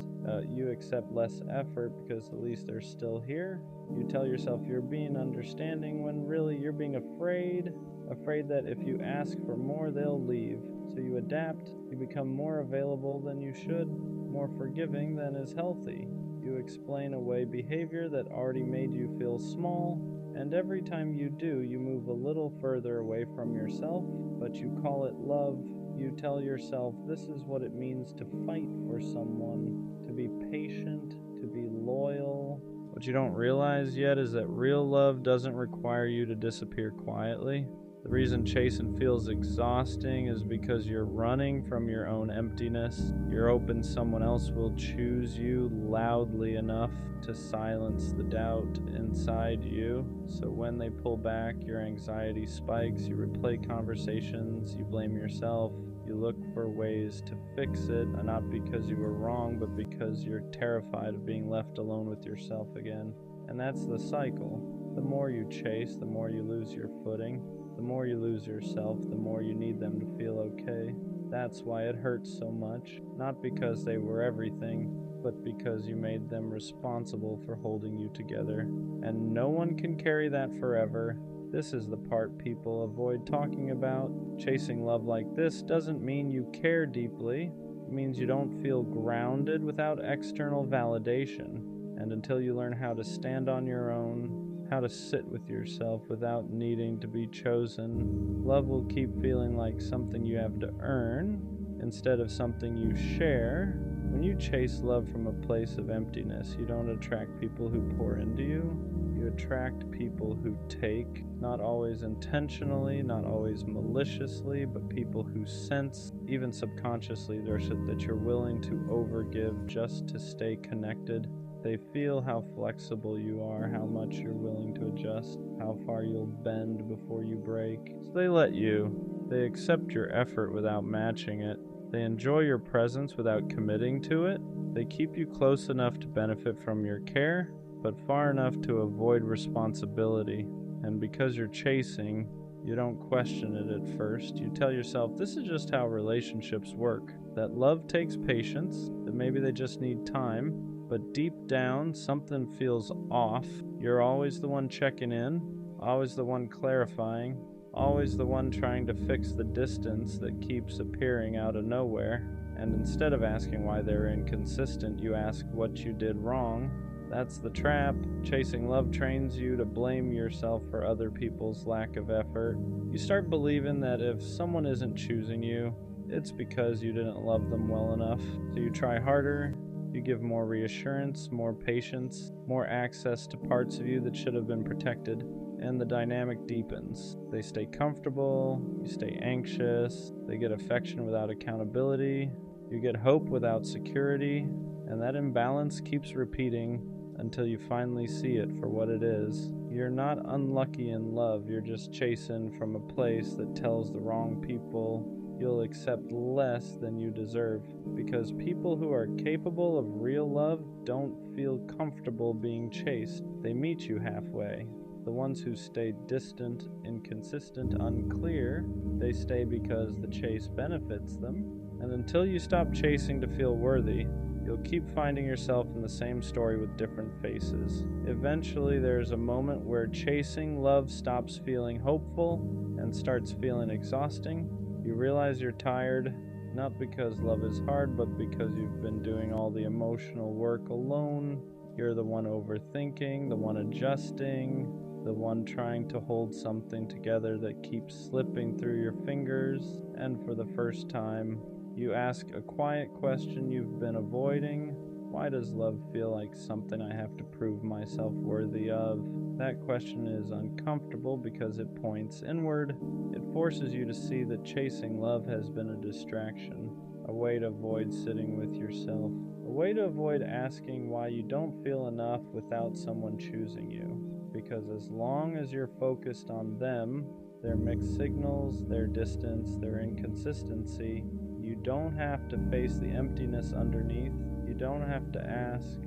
You accept less effort because at least they're still here. You tell yourself you're being understanding when really you're being afraid that if you ask for more, they'll leave. So you adapt. You become more available than you should, more forgiving than is healthy. You explain away behavior that already made you feel small, and every time you do, you move a little further away from yourself, but you call it love. You tell yourself this is what it means to fight for someone, to be patient, to be loyal. What you don't realize yet is that real love doesn't require you to disappear quietly. The reason chasing feels exhausting is because you're running from your own emptiness. You're hoping someone else will choose you loudly enough to silence the doubt inside you. So when they pull back, your anxiety spikes, you replay conversations, you blame yourself, you look for ways to fix it, and not because you were wrong, but because you're terrified of being left alone with yourself again. And that's the cycle. The more you chase, the more you lose your footing. The more you lose yourself, the more you need them to feel okay. That's why it hurts so much. Not because they were everything, but because you made them responsible for holding you together. And no one can carry that forever. This is the part people avoid talking about. Chasing love like this doesn't mean you care deeply. It means you don't feel grounded without external validation. And until you learn how to stand on your own, how to sit with yourself without needing to be chosen, love will keep feeling like something you have to earn instead of something you share. When you chase love from a place of emptiness, you don't attract people who pour into you. You attract people who take, not always intentionally, not always maliciously, but people who sense, even subconsciously, that you're willing to overgive just to stay connected. They feel how flexible you are, how much you're willing to adjust, how far you'll bend before you break. So they let you. They accept your effort without matching it. They enjoy your presence without committing to it. They keep you close enough to benefit from your care, but far enough to avoid responsibility. And because you're chasing, You don't question it at first. You tell yourself this is just how relationships work, that love takes patience, that maybe they just need time, but deep down something feels off. You're always the one checking in, always the one clarifying, always the one trying to fix the distance that keeps appearing out of nowhere. And instead of asking why they're inconsistent, you ask what you did wrong. That's the trap. Chasing love trains you to blame yourself for other people's lack of effort. You start believing that if someone isn't choosing you, it's because you didn't love them well enough. So you try harder, you give more reassurance, more patience, more access to parts of you that should have been protected, and the dynamic deepens. They stay comfortable, you stay anxious, they get affection without accountability, you get hope without security, and that imbalance keeps repeating until you finally see it for what it is. You're not unlucky in love, you're just chasing from a place that tells the wrong people you'll accept less than you deserve. Because people who are capable of real love don't feel comfortable being chased. They meet you halfway. The ones who stay distant, inconsistent, unclear, they stay because the chase benefits them. And until you stop chasing to feel worthy, you'll keep finding yourself in the same story with different faces. Eventually, there's a moment where chasing love stops feeling hopeful and starts feeling exhausting. You realize you're tired, not because love is hard, but because you've been doing all the emotional work alone. You're the one overthinking, the one adjusting, the one trying to hold something together that keeps slipping through your fingers. And for the first time, you ask a quiet question you've been avoiding. Why does love feel like something I have to prove myself worthy of? That question is uncomfortable because it points inward. It forces you to see that chasing love has been a distraction, a way to avoid sitting with yourself, a way to avoid asking why you don't feel enough without someone choosing you. Because as long as you're focused on them, their mixed signals, their distance, their inconsistency, you don't have to face the emptiness underneath. You don't have to ask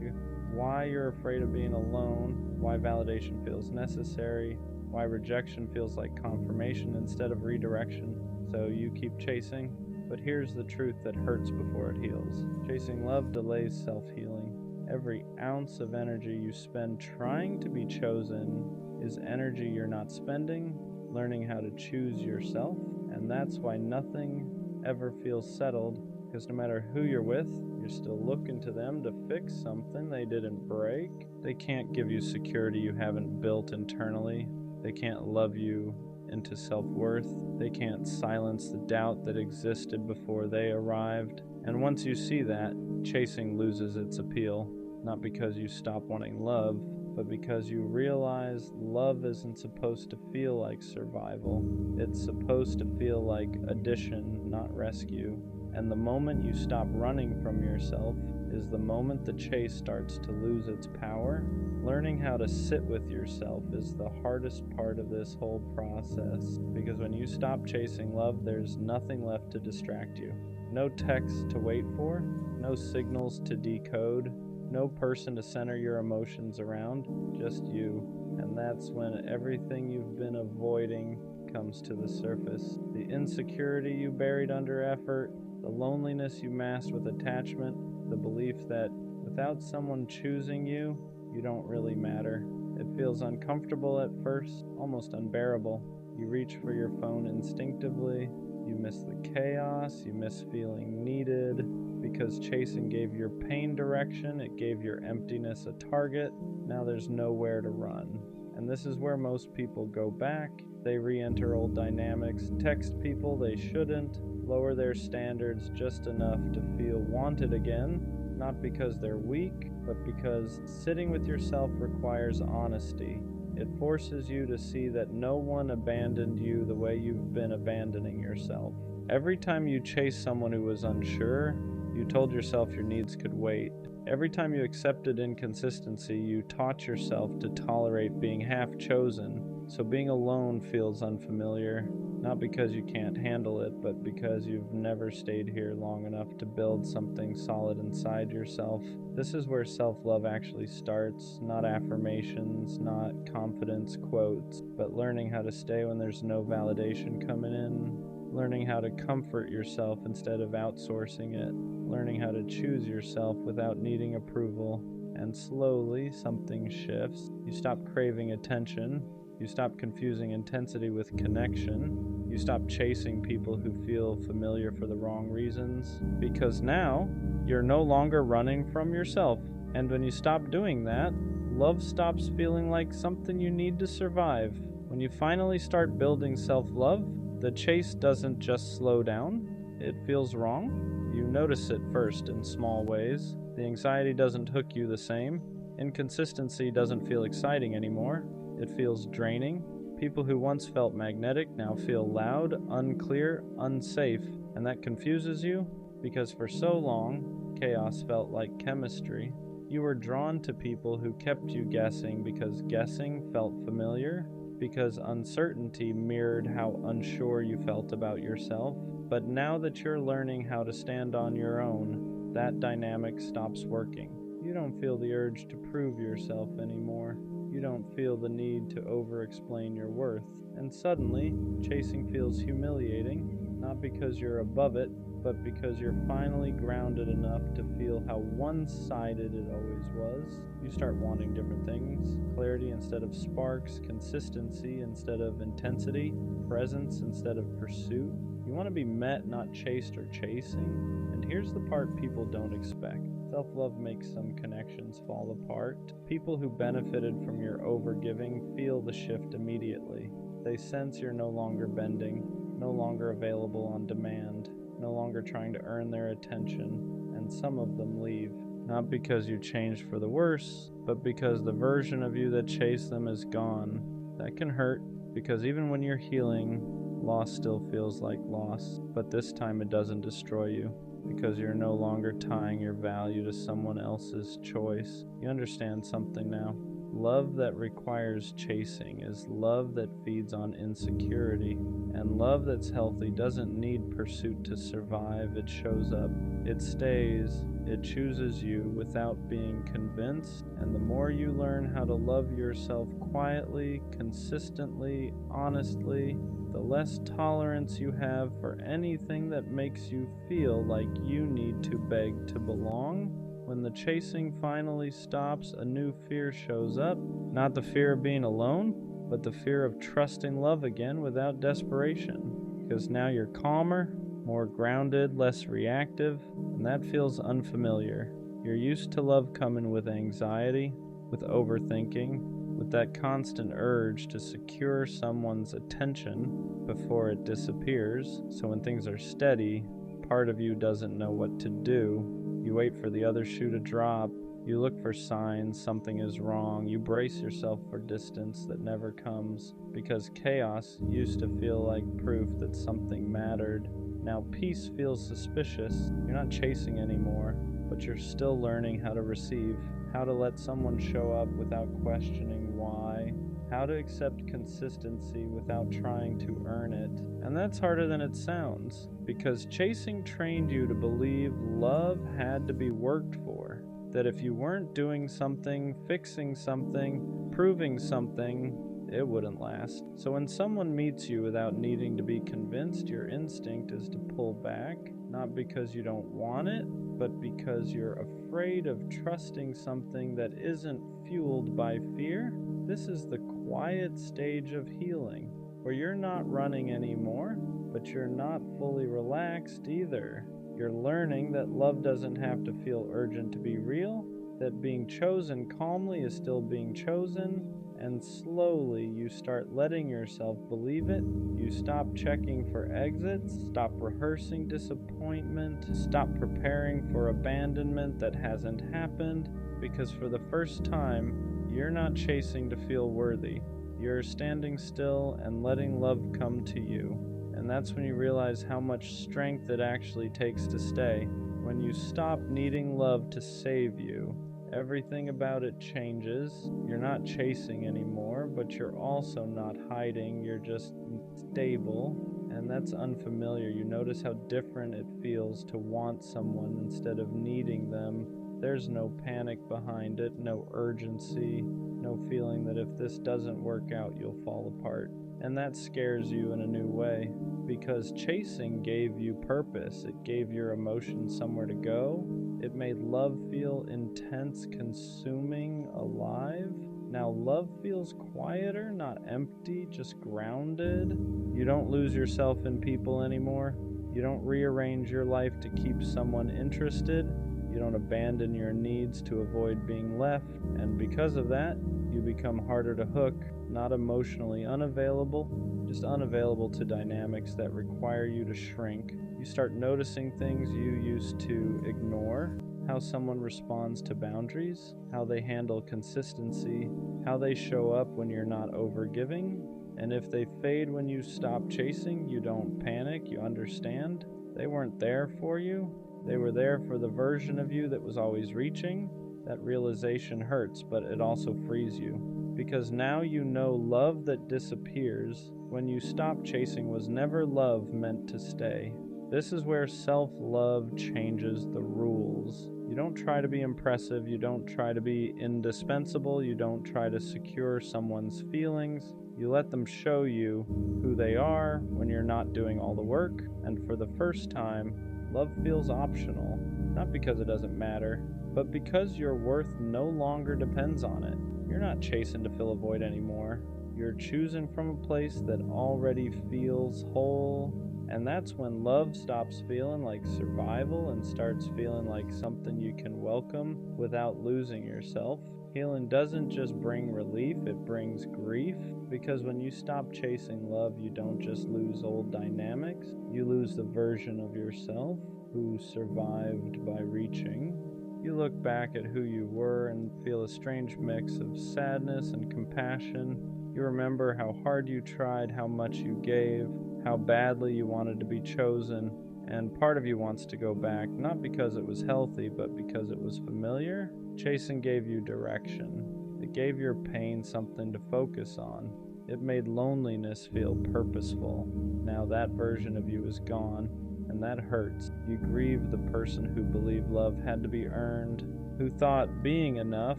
why you're afraid of being alone, why validation feels necessary, why rejection feels like confirmation instead of redirection. So you keep chasing, but here's the truth that hurts before it heals. Chasing love delays self-healing. Every ounce of energy you spend trying to be chosen is energy you're not spending, learning how to choose yourself, and that's why nothing ever feels settled, because no matter who you're with, you're still looking to them to fix something they didn't break. They can't give you security you haven't built internally. They can't love you into self-worth. They can't silence the doubt that existed before they arrived. And once you see that, chasing loses its appeal, not because you stop wanting love, but because you realize love isn't supposed to feel like survival. It's supposed to feel like addition, not rescue. And the moment you stop running from yourself is the moment the chase starts to lose its power. Learning how to sit with yourself is the hardest part of this whole process, because when you stop chasing love, there's nothing left to distract you. No text to wait for, no signals to decode, no person to center your emotions around, just you. And that's when everything you've been avoiding comes to the surface. The insecurity you buried under effort, the loneliness you masked with attachment, the belief that without someone choosing you, you don't really matter. It feels uncomfortable at first, almost unbearable. You reach for your phone instinctively. You miss the chaos, you miss feeling needed, because chasing gave your pain direction, it gave your emptiness a target. Now there's nowhere to run. And this is where most people go back. They re-enter old dynamics, text people they shouldn't, lower their standards just enough to feel wanted again, not because they're weak, but because sitting with yourself requires honesty. It forces you to see that no one abandoned you the way you've been abandoning yourself. Every time you chased someone who was unsure, you told yourself your needs could wait. Every time you accepted inconsistency, you taught yourself to tolerate being half chosen. So being alone feels unfamiliar, not because you can't handle it, but because you've never stayed here long enough to build something solid inside yourself. This is where self-love actually starts, not affirmations, not confidence quotes, but learning how to stay when there's no validation coming in, learning how to comfort yourself instead of outsourcing it, learning how to choose yourself without needing approval. And slowly, something shifts. You stop craving attention. You stop confusing intensity with connection. You stop chasing people who feel familiar for the wrong reasons. Because now, you're no longer running from yourself. And when you stop doing that, love stops feeling like something you need to survive. When you finally start building self-love, the chase doesn't just slow down. It feels wrong. You notice it first in small ways. The anxiety doesn't hook you the same. Inconsistency doesn't feel exciting anymore. It feels draining. People who once felt magnetic now feel loud, unclear, unsafe, and that confuses you because for so long, chaos felt like chemistry. You were drawn to people who kept you guessing because guessing felt familiar, because uncertainty mirrored how unsure you felt about yourself. But now that you're learning how to stand on your own, that dynamic stops working. You don't feel the urge to prove yourself anymore. You don't feel the need to over-explain your worth. And suddenly, chasing feels humiliating, not because you're above it, but because you're finally grounded enough to feel how one-sided it always was. You start wanting different things: clarity instead of sparks, consistency instead of intensity, presence instead of pursuit. You want to be met, not chased or chasing. And here's the part people don't expect. Self-love makes some connections fall apart. People who benefited from your overgiving feel the shift immediately. They sense you're no longer bending, no longer available on demand, no longer trying to earn their attention, and some of them leave. Not because you changed for the worse, but because the version of you that chased them is gone. That can hurt, because even when you're healing, loss still feels like loss, but this time it doesn't destroy you, because you're no longer tying your value to someone else's choice. You understand something now. Love that requires chasing is love that feeds on insecurity, and love that's healthy doesn't need pursuit to survive. It shows up, it stays, it chooses you without being convinced, and the more you learn how to love yourself quietly, consistently, honestly, the less tolerance you have for anything that makes you feel like you need to beg to belong. When the chasing finally stops, a new fear shows up. Not the fear of being alone, but the fear of trusting love again without desperation. Because now you're calmer, more grounded, less reactive, and that feels unfamiliar. You're used to love coming with anxiety, with overthinking, with that constant urge to secure someone's attention before it disappears. So when things are steady, part of you doesn't know what to do. You wait for the other shoe to drop. You look for signs something is wrong. You brace yourself for distance that never comes, because chaos used to feel like proof that something mattered. Now peace feels suspicious. You're not chasing anymore, but you're still learning how to receive, how to let someone show up without questioning why, how to accept consistency without trying to earn it. And that's harder than it sounds, because chasing trained you to believe love had to be worked for, that if you weren't doing something, fixing something, proving something, it wouldn't last. So when someone meets you without needing to be convinced, your instinct is to pull back, not because you don't want it, but because you're afraid of trusting something that isn't fueled by fear. This is the quiet stage of healing, where you're not running anymore, but you're not fully relaxed either. You're learning that love doesn't have to feel urgent to be real, that being chosen calmly is still being chosen, and slowly you start letting yourself believe it. You stop checking for exits, stop rehearsing disappointment, stop preparing for abandonment that hasn't happened, because for the first time, you're not chasing to feel worthy. You're standing still and letting love come to you. And that's when you realize how much strength it actually takes to stay. When you stop needing love to save you, everything about it changes. You're not chasing anymore, but you're also not hiding. You're just stable, and that's unfamiliar. You notice how different it feels to want someone instead of needing them. There's no panic behind it, no urgency, no feeling that if this doesn't work out, you'll fall apart. And that scares you in a new way, because chasing gave you purpose. It gave your emotions somewhere to go. It made love feel intense, consuming, alive. Now love feels quieter, not empty, just grounded. You don't lose yourself in people anymore. You don't rearrange your life to keep someone interested. You don't abandon your needs to avoid being left. And because of that, you become harder to hook, not emotionally unavailable, just unavailable to dynamics that require you to shrink. You start noticing things you used to ignore, how someone responds to boundaries, how they handle consistency, how they show up when you're not overgiving. And if they fade when you stop chasing, you don't panic, you understand. They weren't there for you. They were there for the version of you that was always reaching. That realization hurts, but it also frees you. Because now you know love that disappears when you stop chasing was never love meant to stay. This is where self-love changes the rules. You don't try to be impressive, you don't try to be indispensable, you don't try to secure someone's feelings. You let them show you who they are when you're not doing all the work, and for the first time, love feels optional, not because it doesn't matter, but because your worth no longer depends on it. You're not chasing to fill a void anymore. You're choosing from a place that already feels whole, and that's when love stops feeling like survival and starts feeling like something you can welcome without losing yourself. Healing doesn't just bring relief, it brings grief, because when you stop chasing love, you don't just lose old dynamics, you lose the version of yourself who survived by reaching. You look back at who you were and feel a strange mix of sadness and compassion. You remember how hard you tried, how much you gave, how badly you wanted to be chosen, and part of you wants to go back, not because it was healthy, but because it was familiar. Chasing gave you direction. It gave your pain something to focus on. It made loneliness feel purposeful. Now that version of you is gone, and that hurts. You grieve the person who believed love had to be earned, who thought being enough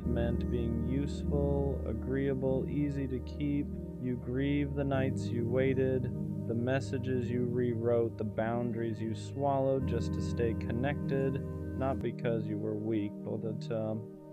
meant being useful, agreeable, easy to keep. You grieve the nights you waited, the messages you rewrote, the boundaries you swallowed just to stay connected, not because you were weak,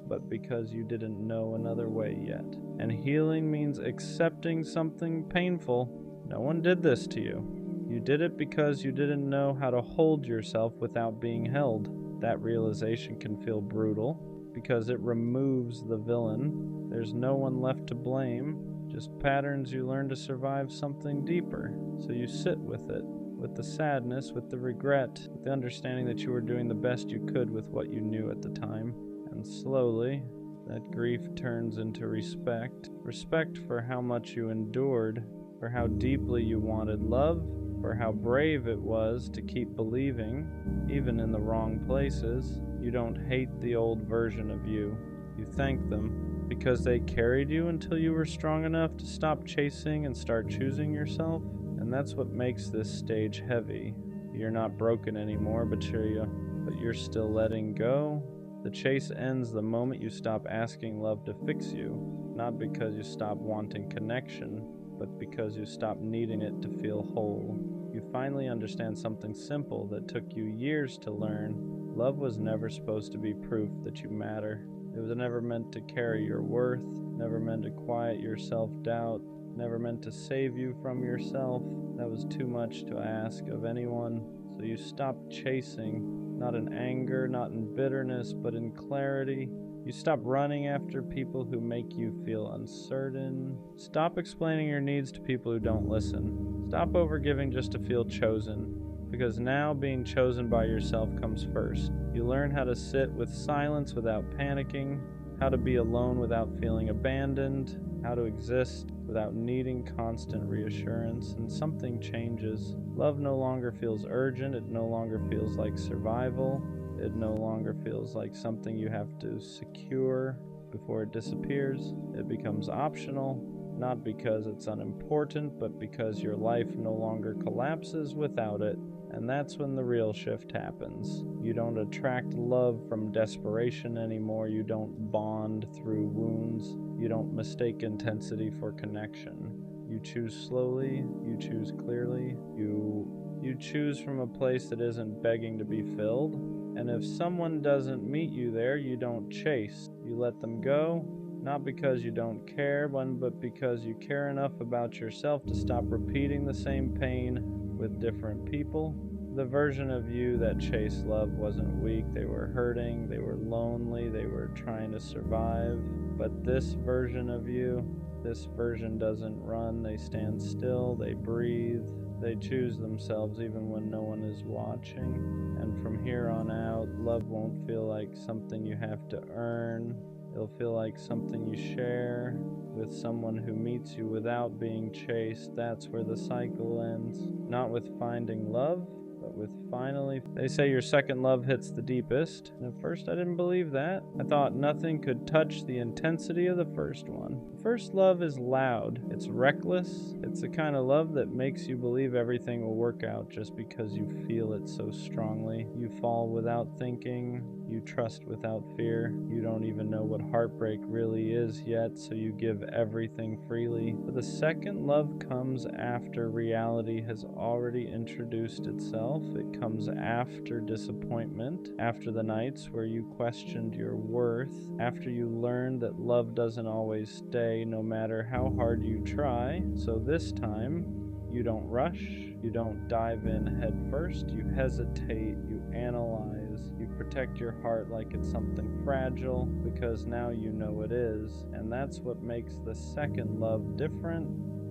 but because you didn't know another way yet. And healing means accepting something painful. No one did this to you. You did it because you didn't know how to hold yourself without being held. That realization can feel brutal because it removes the villain. There's no one left to blame, just patterns you learn to survive something deeper. So you sit with it, with the sadness, with the regret, with the understanding that you were doing the best you could with what you knew at the time. And slowly, that grief turns into respect. Respect for how much you endured, for how deeply you wanted love, for how brave it was to keep believing, even in the wrong places. You don't hate the old version of you. You thank them because they carried you until you were strong enough to stop chasing and start choosing yourself. And that's what makes this stage heavy. You're not broken anymore, but you're still letting go. The chase ends the moment you stop asking love to fix you, not because you stop wanting connection, but because you stop needing it to feel whole. You finally understand something simple that took you years to learn. Love was never supposed to be proof that you matter. It was never meant to carry your worth, never meant to quiet your self-doubt, never meant to save you from yourself. That was too much to ask of anyone. So you stopped chasing, not in anger, not in bitterness, but in clarity. You stop running after people who make you feel uncertain. Stop explaining your needs to people who don't listen. Stop overgiving just to feel chosen, because now being chosen by yourself comes first. You learn how to sit with silence without panicking, how to be alone without feeling abandoned, how to exist without needing constant reassurance, and something changes. Love no longer feels urgent, it no longer feels like survival. It no longer feels like something you have to secure before it disappears. It becomes optional. not because it's unimportant, but because your life no longer collapses without it. And that's when the real shift happens. You don't attract love from desperation anymore. You don't bond through wounds. You don't mistake intensity for connection. You choose slowly. You choose clearly. You choose from a place that isn't begging to be filled. And if someone doesn't meet you there, you don't chase. You let them go, not because you don't care, but because you care enough about yourself to stop repeating the same pain with different people. The version of you that chased love wasn't weak. They were hurting, they were lonely, they were trying to survive. But this version of you, this version doesn't run. They stand still, they breathe, they choose themselves even when no one is watching. And from here on out, love won't feel like something you have to earn. It'll feel like something you share with someone who meets you without being chased. That's where the cycle ends. Not with finding love, but with finally. They say your second love hits the deepest. And at first I didn't believe that. I thought nothing could touch the intensity of the first one. First love is loud. It's reckless. It's the kind of love that makes you believe everything will work out just because you feel it so strongly. You fall without thinking. You trust without fear. You don't even know what heartbreak really is yet, so you give everything freely. But the second love comes after reality has already introduced itself. It comes after disappointment, after the nights where you questioned your worth, after you learned that love doesn't always stay no matter how hard you try. So this time, you don't rush, you don't dive in head first, you hesitate, you analyze, you protect your heart like it's something fragile because now you know it is. And that's what makes the second love different.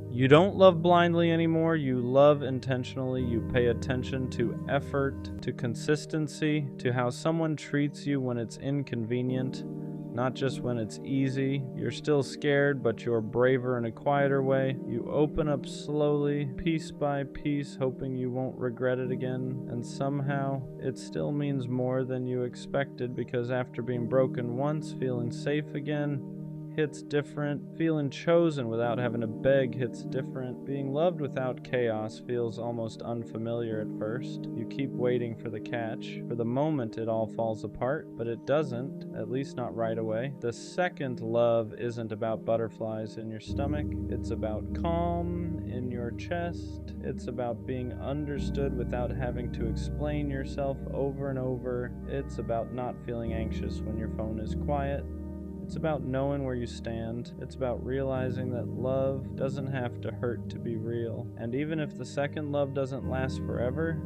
You don't love blindly anymore, you love intentionally. You pay attention to effort, to consistency, to how someone treats you when it's inconvenient, not just when it's easy. You're still scared, but you're braver in a quieter way. You open up slowly, piece by piece, hoping you won't regret it again. And somehow, it still means more than you expected, because after being broken once, feeling safe again hits different. Feeling chosen without having to beg hits different. Being loved without chaos feels almost unfamiliar at first. You keep waiting for the catch. For the moment it all falls apart, but it doesn't, at least not right away. The second love isn't about butterflies in your stomach. It's about calm in your chest. It's about being understood without having to explain yourself over and over. It's about not feeling anxious when your phone is quiet. It's about knowing where you stand. It's about realizing that love doesn't have to hurt to be real. And even if the second love doesn't last forever,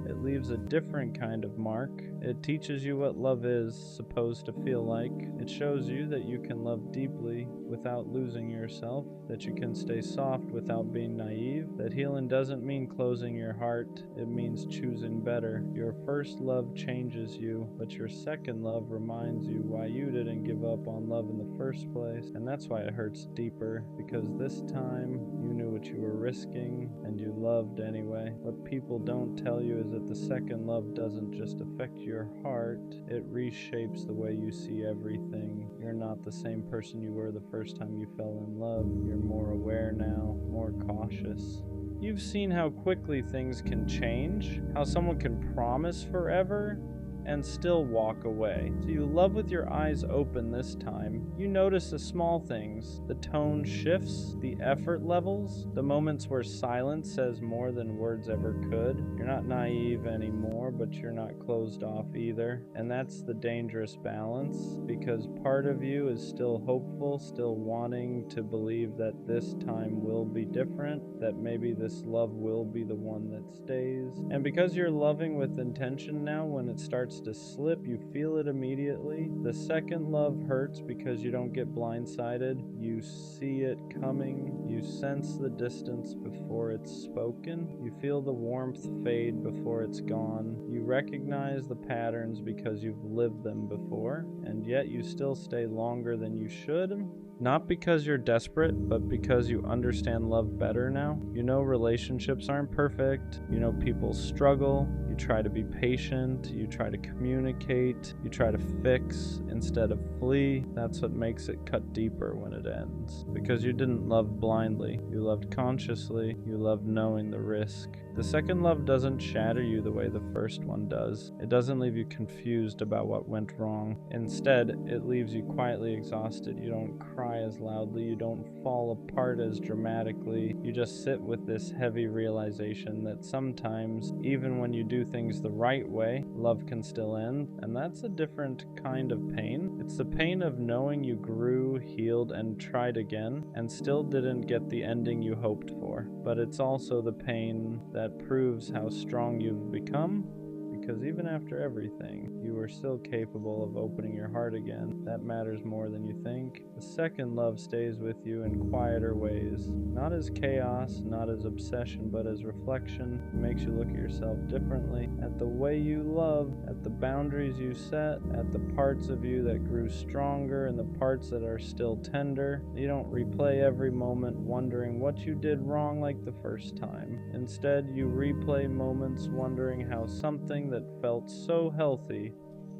it leaves a different kind of mark. It teaches you what love is supposed to feel like. It shows you that you can love deeply without losing yourself, that you can stay soft without being naive, that healing doesn't mean closing your heart, it means choosing better. Your first love changes you, but your second love reminds you why you didn't give up on love in the first place. And that's why it hurts deeper, because this time you knew what you were risking and you loved anyway. What people don't tell you is that the second love doesn't just affect your heart, it reshapes the way you see everything. You're not the same person you were the first time you fell in love. You're more aware now, more cautious. You've seen how quickly things can change, how someone can promise forever and still walk away. So you love with your eyes open this time. You notice the small things. The tone shifts, the effort levels, the moments where silence says more than words ever could. You're not naive anymore, but you're not closed off either. And that's the dangerous balance, because part of you is still hopeful, still wanting to believe that this time will be different, that maybe this love will be the one that stays. And because you're loving with intention now, when it starts to slip, you feel it immediately. The second love hurts because you don't get blindsided. You see it coming. You sense the distance before it's spoken. You feel the warmth fade before it's gone. You recognize the patterns because you've lived them before, and yet you still stay longer than you should. Not because you're desperate, but because you understand love better now. You know relationships aren't perfect. You know people struggle. You try to be patient. You try to communicate. You try to fix instead of flee. That's what makes it cut deeper when it ends. Because you didn't love blindly. You loved consciously. You loved knowing the risk. The second love doesn't shatter you the way the first one does. It doesn't leave you confused about what went wrong. Instead, it leaves you quietly exhausted. You don't cry as loudly. You don't fall apart as dramatically. You just sit with this heavy realization that sometimes, even when you do things the right way, love can still end. And that's a different kind of pain. It's the pain of knowing you grew, healed, and tried again, and still didn't get the ending you hoped for. But it's also the pain that proves how strong you've become, because even after everything, you are still capable of opening your heart again. That matters more than you think. The second love stays with you in quieter ways, not as chaos, not as obsession, but as reflection. It makes you look at yourself differently, at the way you love, at the boundaries you set, at the parts of you that grew stronger and the parts that are still tender. You don't replay every moment wondering what you did wrong like the first time. Instead, you replay moments wondering how something that felt so healthy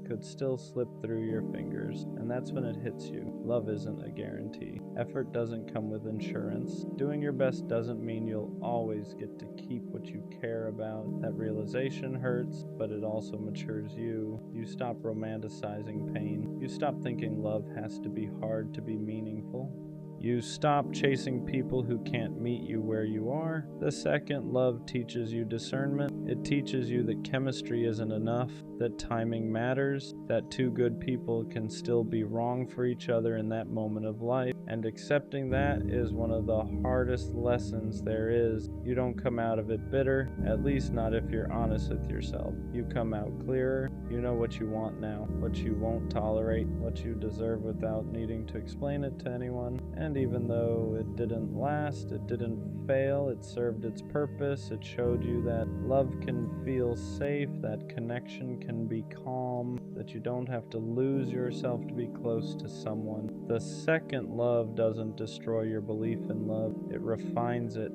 could still slip through your fingers. And that's when it hits you. Love isn't a guarantee. Effort doesn't come with insurance. Doing your best doesn't mean you'll always get to keep what you care about. That realization hurts, but it also matures you. You stop romanticizing pain. You stop thinking love has to be hard to be meaningful. You stop chasing people who can't meet you where you are. The second love teaches you discernment. It teaches you that chemistry isn't enough, that timing matters, that two good people can still be wrong for each other in that moment of life. And accepting that is one of the hardest lessons there is. You don't come out of it bitter, at least not if you're honest with yourself. You come out clearer. You know what you want now, what you won't tolerate, what you deserve without needing to explain it to anyone. And even though it didn't last, it didn't fail, it served its purpose. It showed you that love can feel safe, that connection can be calm, that you don't have to lose yourself to be close to someone. The second love doesn't destroy your belief in love, it refines it.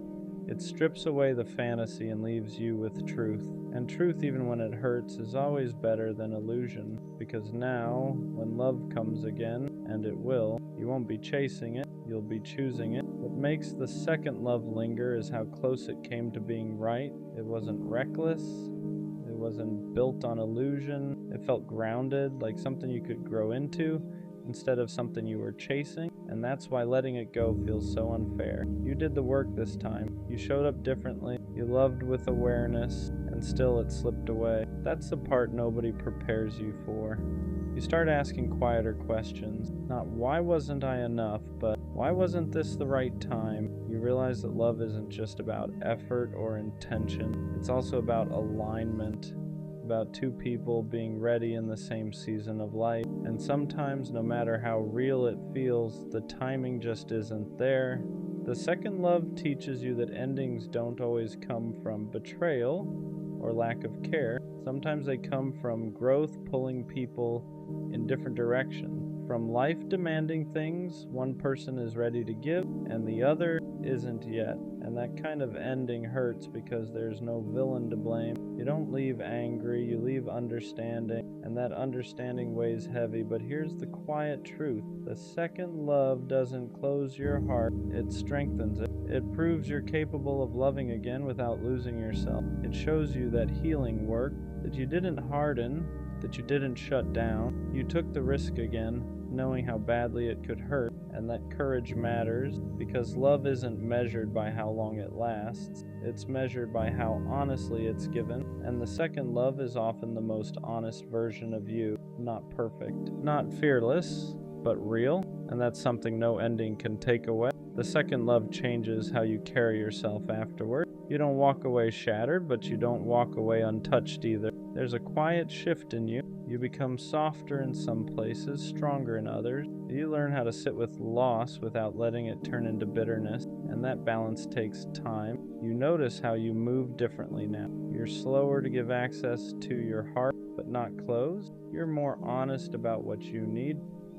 It strips away the fantasy and leaves you with truth. And truth, even when it hurts, is always better than illusion. Because now, when love comes again, and it will, you won't be chasing it, you'll be choosing it. What makes the second love linger is how close it came to being right. It wasn't reckless. It wasn't built on illusion. It felt grounded, like something you could grow into, instead of something you were chasing. And that's why letting it go feels so unfair. You did the work this time. You showed up differently. You loved with awareness, and still it slipped away. That's the part nobody prepares you for. You start asking quieter questions. Not why wasn't I enough, but why wasn't this the right time? You realize that love isn't just about effort or intention. It's also about alignment. About two people being ready in the same season of life. And sometimes, no matter how real it feels, the timing just isn't there. The second love teaches you that endings don't always come from betrayal or lack of care. Sometimes they come from growth pulling people in different directions. From life demanding things one person is ready to give and the other isn't yet. And that kind of ending hurts because there's no villain to blame. You don't leave angry, you leave understanding, and that understanding weighs heavy. But here's the quiet truth. The second love doesn't close your heart, it strengthens it. It proves you're capable of loving again without losing yourself. It shows you that healing worked, that you didn't harden, that you didn't shut down. You took the risk again, knowing how badly it could hurt, and that courage matters because love isn't measured by how long it lasts. It's measured by how honestly it's given, and the second love is often the most honest version of you. Not perfect, not fearless, but real, and that's something no ending can take away. The second love changes how you carry yourself afterward. You don't walk away shattered, but you don't walk away untouched either. There's a quiet shift in you. You become softer in some places, stronger in others. You learn how to sit with loss without letting it turn into bitterness, and that balance takes time. You notice how you move differently now. You're slower to give access to your heart, but not closed. You're more honest about what you need,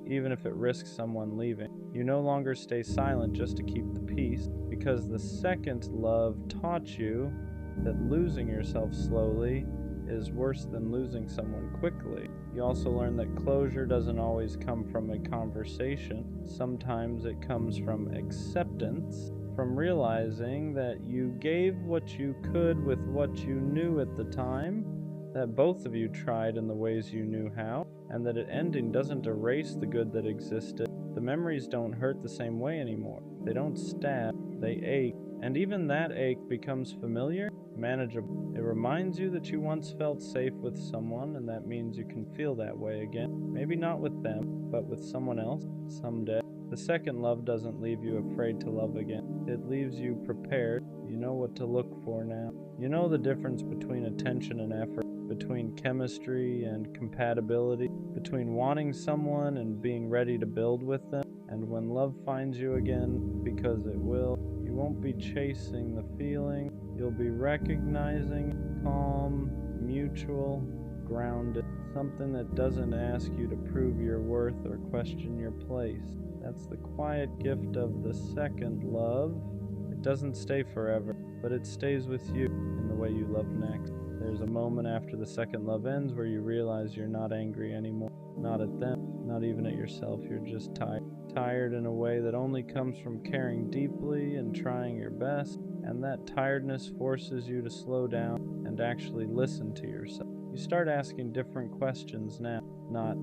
even if it risks someone leaving. You no longer stay silent just to keep the peace, because the second love taught you that losing yourself slowly is worse than losing someone quickly. You also learn that closure doesn't always come from a conversation. Sometimes it comes from acceptance, from realizing that you gave what you could with what you knew at the time, that both of you tried in the ways you knew how, and that an ending doesn't erase the good that existed. The memories don't hurt the same way anymore. They don't stab, they ache, and even that ache becomes familiar, manageable. It reminds you that you once felt safe with someone, and that means you can feel that way again. Maybe not with them, but with someone else someday. The second love doesn't leave you afraid to love again. It leaves you prepared. You know what to look for now. You know the difference between attention and effort, between chemistry and compatibility, between wanting someone and being ready to build with them. And when love finds you again, because it will, you won't be chasing the feeling. You'll be recognizing calm, mutual, grounded, something that doesn't ask you to prove your worth or question your place. That's the quiet gift of the second love. It doesn't stay forever, but it stays with you in the way you love next. There's a moment after the second love ends where you realize you're not angry anymore. Not at them, not even at yourself. You're just tired. Tired in a way that only comes from caring deeply and trying your best. And that tiredness forces you to slow down and actually listen to yourself. You start asking different questions now. Not,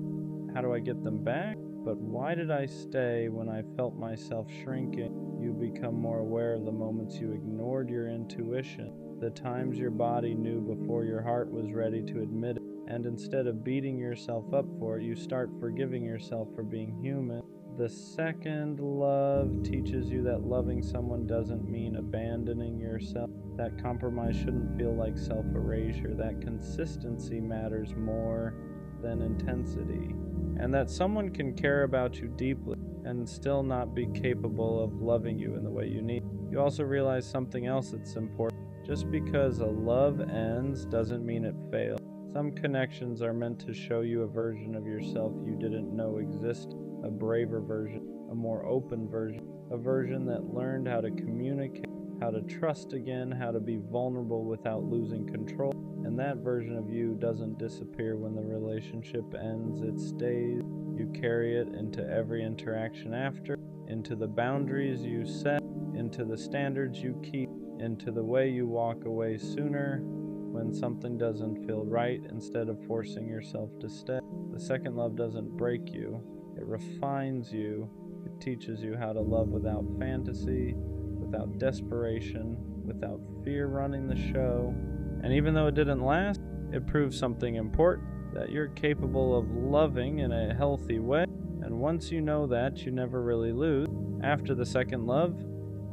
how do I get them back? But why did I stay when I felt myself shrinking? You become more aware of the moments you ignored your intuition, the times your body knew before your heart was ready to admit it. And instead of beating yourself up for it, you start forgiving yourself for being human. The second love teaches you that loving someone doesn't mean abandoning yourself. That compromise shouldn't feel like self-erasure. That consistency matters more than intensity. And that someone can care about you deeply and still not be capable of loving you in the way you need. You also realize something else that's important. Just because a love ends doesn't mean it failed. Some connections are meant to show you a version of yourself you didn't know existed, a braver version, a more open version, a version that learned how to communicate, how to trust again, how to be vulnerable without losing control. And that version of you doesn't disappear when the relationship ends. It stays. You carry it into every interaction after, into the boundaries you set, into the standards you keep, into the way you walk away sooner when something doesn't feel right instead of forcing yourself to stay. The second love doesn't break you. It refines you. It teaches you how to love without fantasy, without desperation, without fear running the show. And even though it didn't last, it proves something important, that you're capable of loving in a healthy way. And once you know that, you never really lose. After the second love,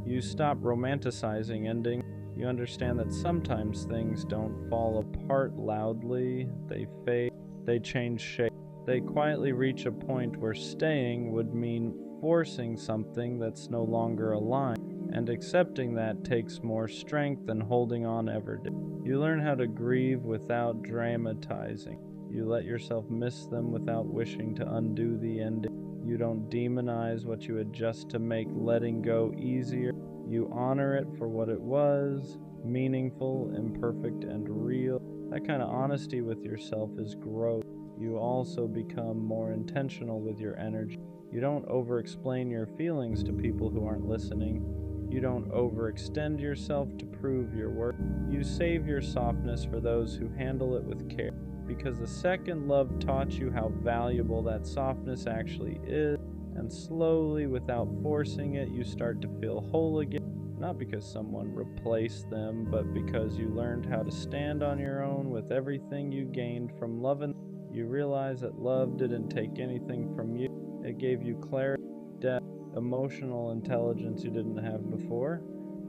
you stop romanticizing ending. You understand that sometimes things don't fall apart loudly. They fade, they change shape. They quietly reach a point where staying would mean forcing something that's no longer aligned. And accepting that takes more strength than holding on ever did. You learn how to grieve without dramatizing. You let yourself miss them without wishing to undo the ending. You don't demonize what you adjust to make letting go easier. You honor it for what it was, meaningful, imperfect, and real. That kind of honesty with yourself is growth. You also become more intentional with your energy. You don't over-explain your feelings to people who aren't listening. You don't overextend yourself to prove your worth. You save your softness for those who handle it with care, because the second love taught you how valuable that softness actually is, and slowly, without forcing it, you start to feel whole again, not because someone replaced them, but because you learned how to stand on your own with everything you gained from loving. You realize that love didn't take anything from you. It gave you clarity, depth, emotional intelligence you didn't have before.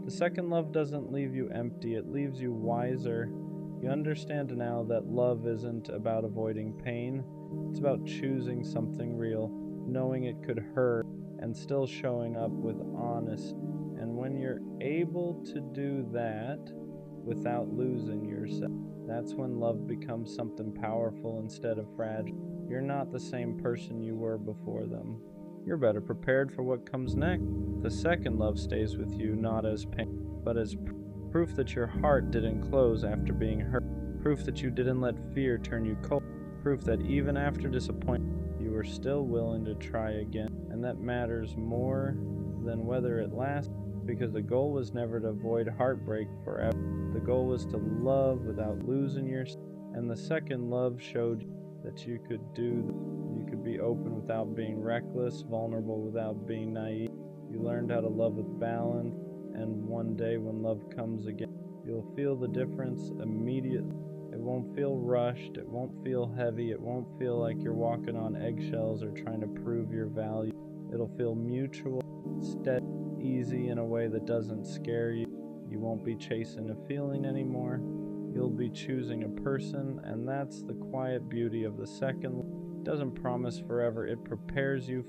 The second love doesn't leave you empty, it leaves you wiser. You understand now that love isn't about avoiding pain, it's about choosing something real, knowing it could hurt, and still showing up with honesty. And when you're able to do that without losing yourself, that's when love becomes something powerful instead of fragile. You're not the same person you were before them. You're better prepared for what comes next. The second love stays with you not as pain, but as proof that your heart didn't close after being hurt. Proof that you didn't let fear turn you cold. Proof that even after disappointment, you were still willing to try again. And that matters more than whether it lasts, because the goal was never to avoid heartbreak forever. The goal was to love without losing yourself. And the second love showed you that you could be open without being reckless, vulnerable without being naive. You learned how to love with balance, and one day when love comes again, you'll feel the difference immediately. It won't feel rushed, it won't feel heavy, it won't feel like you're walking on eggshells or trying to prove your value. It'll feel mutual, steady, easy in a way that doesn't scare you. You won't be chasing a feeling anymore. You'll be choosing a person, and that's the quiet beauty of the second. It doesn't promise forever, it prepares you.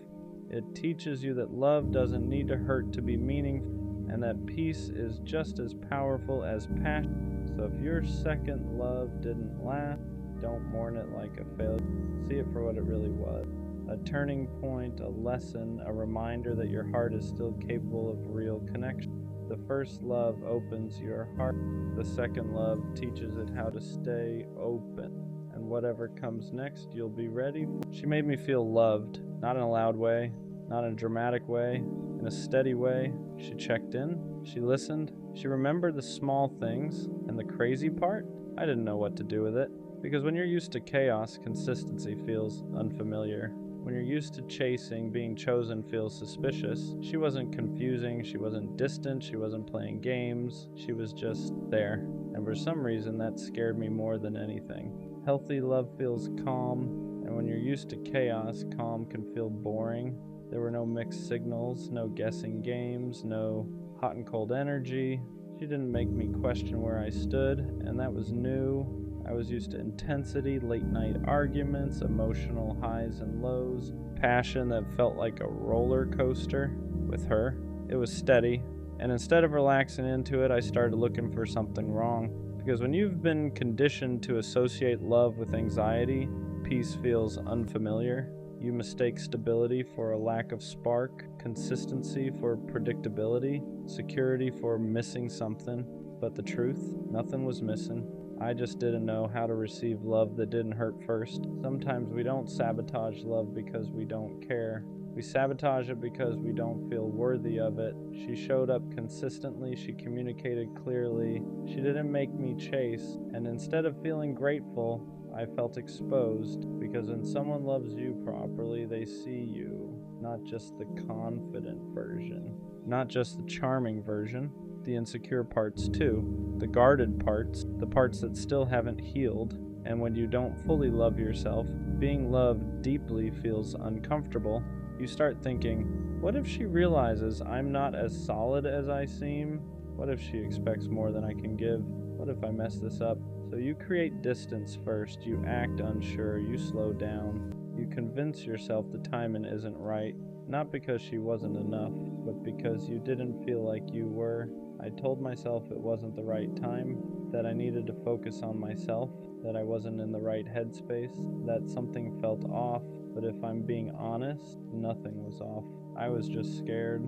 It teaches you that love doesn't need to hurt to be meaningful, and that peace is just as powerful as passion. So if your second love didn't last, don't mourn it like a failure. See it for what it really was. A turning point, a lesson, a reminder that your heart is still capable of real connection. The first love opens your heart. The second love teaches it how to stay open. And whatever comes next, you'll be ready. She made me feel loved, not in a loud way, not in a dramatic way, in a steady way. She checked in, she listened, she remembered the small things, and the crazy part, I didn't know what to do with it. Because when you're used to chaos, consistency feels unfamiliar. When you're used to chasing, being chosen feels suspicious. She wasn't confusing, she wasn't distant, she wasn't playing games, she was just there. And for some reason, that scared me more than anything. Healthy love feels calm, and when you're used to chaos, calm can feel boring. There were no mixed signals, no guessing games, no hot and cold energy. She didn't make me question where I stood, and that was new. I was used to intensity, late night arguments, emotional highs and lows, passion that felt like a roller coaster. With her, it was steady, and instead of relaxing into it, I started looking for something wrong. Because when you've been conditioned to associate love with anxiety, peace feels unfamiliar. You mistake stability for a lack of spark, consistency for predictability, security for missing something. But the truth, nothing was missing. I just didn't know how to receive love that didn't hurt first. Sometimes we don't sabotage love because we don't care. We sabotage it because we don't feel worthy of it. She showed up consistently, she communicated clearly, she didn't make me chase, and instead of feeling grateful, I felt exposed, because when someone loves you properly, they see you, not just the confident version, not just the charming version, the insecure parts too, the guarded parts, the parts that still haven't healed. And when you don't fully love yourself, being loved deeply feels uncomfortable. You start thinking, what if she realizes I'm not as solid as I seem? What if she expects more than I can give? What if I mess this up? So you create distance first, you act unsure, you slow down, you convince yourself the timing isn't right, not because she wasn't enough, but because you didn't feel like you were. I told myself it wasn't the right time, that I needed to focus on myself, that I wasn't in the right headspace, that something felt off, but if I'm being honest, nothing was off. I was just scared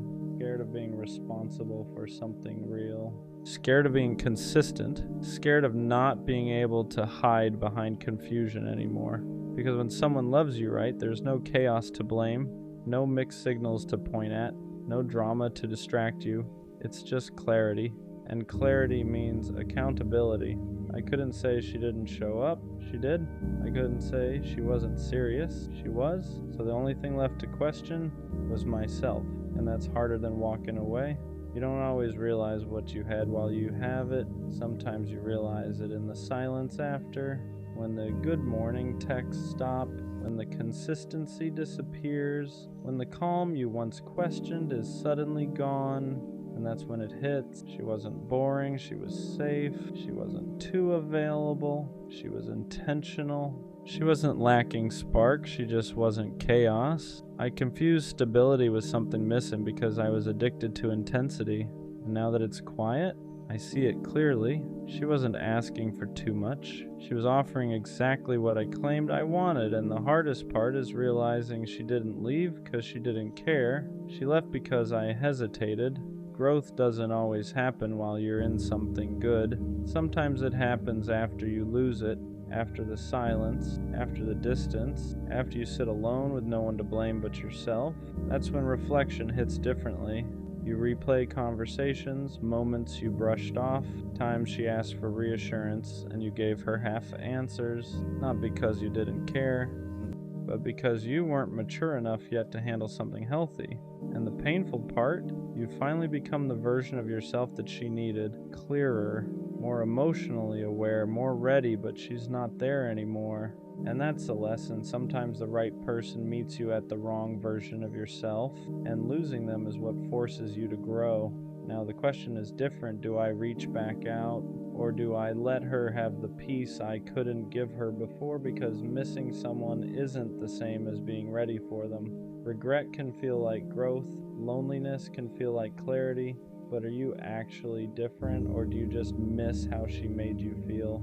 of being responsible for something real. Scared of being consistent, scared of not being able to hide behind confusion anymore. Because when someone loves you right, there's no chaos to blame, no mixed signals to point at, no drama to distract you. It's just clarity, and clarity means accountability. I couldn't say she didn't show up, she did. I couldn't say she wasn't serious, she was. So the only thing left to question was myself, and that's harder than walking away. You don't always realize what you had while you have it. Sometimes you realize it in the silence after, when the good morning texts stop, when the consistency disappears, when the calm you once questioned is suddenly gone. And that's when it hits. She wasn't boring, she was safe, she wasn't too available, she was intentional. She wasn't lacking spark, she just wasn't chaos. I confused stability with something missing because I was addicted to intensity. And now that it's quiet, I see it clearly. She wasn't asking for too much. She was offering exactly what I claimed I wanted, and the hardest part is realizing she didn't leave because she didn't care. She left because I hesitated. Growth doesn't always happen while you're in something good. Sometimes it happens after you lose it, after the silence, after the distance, after you sit alone with no one to blame but yourself. That's when reflection hits differently. You replay conversations, moments you brushed off, times she asked for reassurance and you gave her half answers, not because you didn't care, but because you weren't mature enough yet to handle something healthy. And the painful part, you finally become the version of yourself that she needed, clearer, more emotionally aware, more ready, but she's not there anymore. And that's the lesson. Sometimes the right person meets you at the wrong version of yourself, and losing them is what forces you to grow. Now the question is different. Do I reach back out, or do I let her have the peace I couldn't give her before because missing someone isn't the same as being ready for them? Regret can feel like growth, loneliness can feel like clarity, but are you actually different, or do you just miss how she made you feel?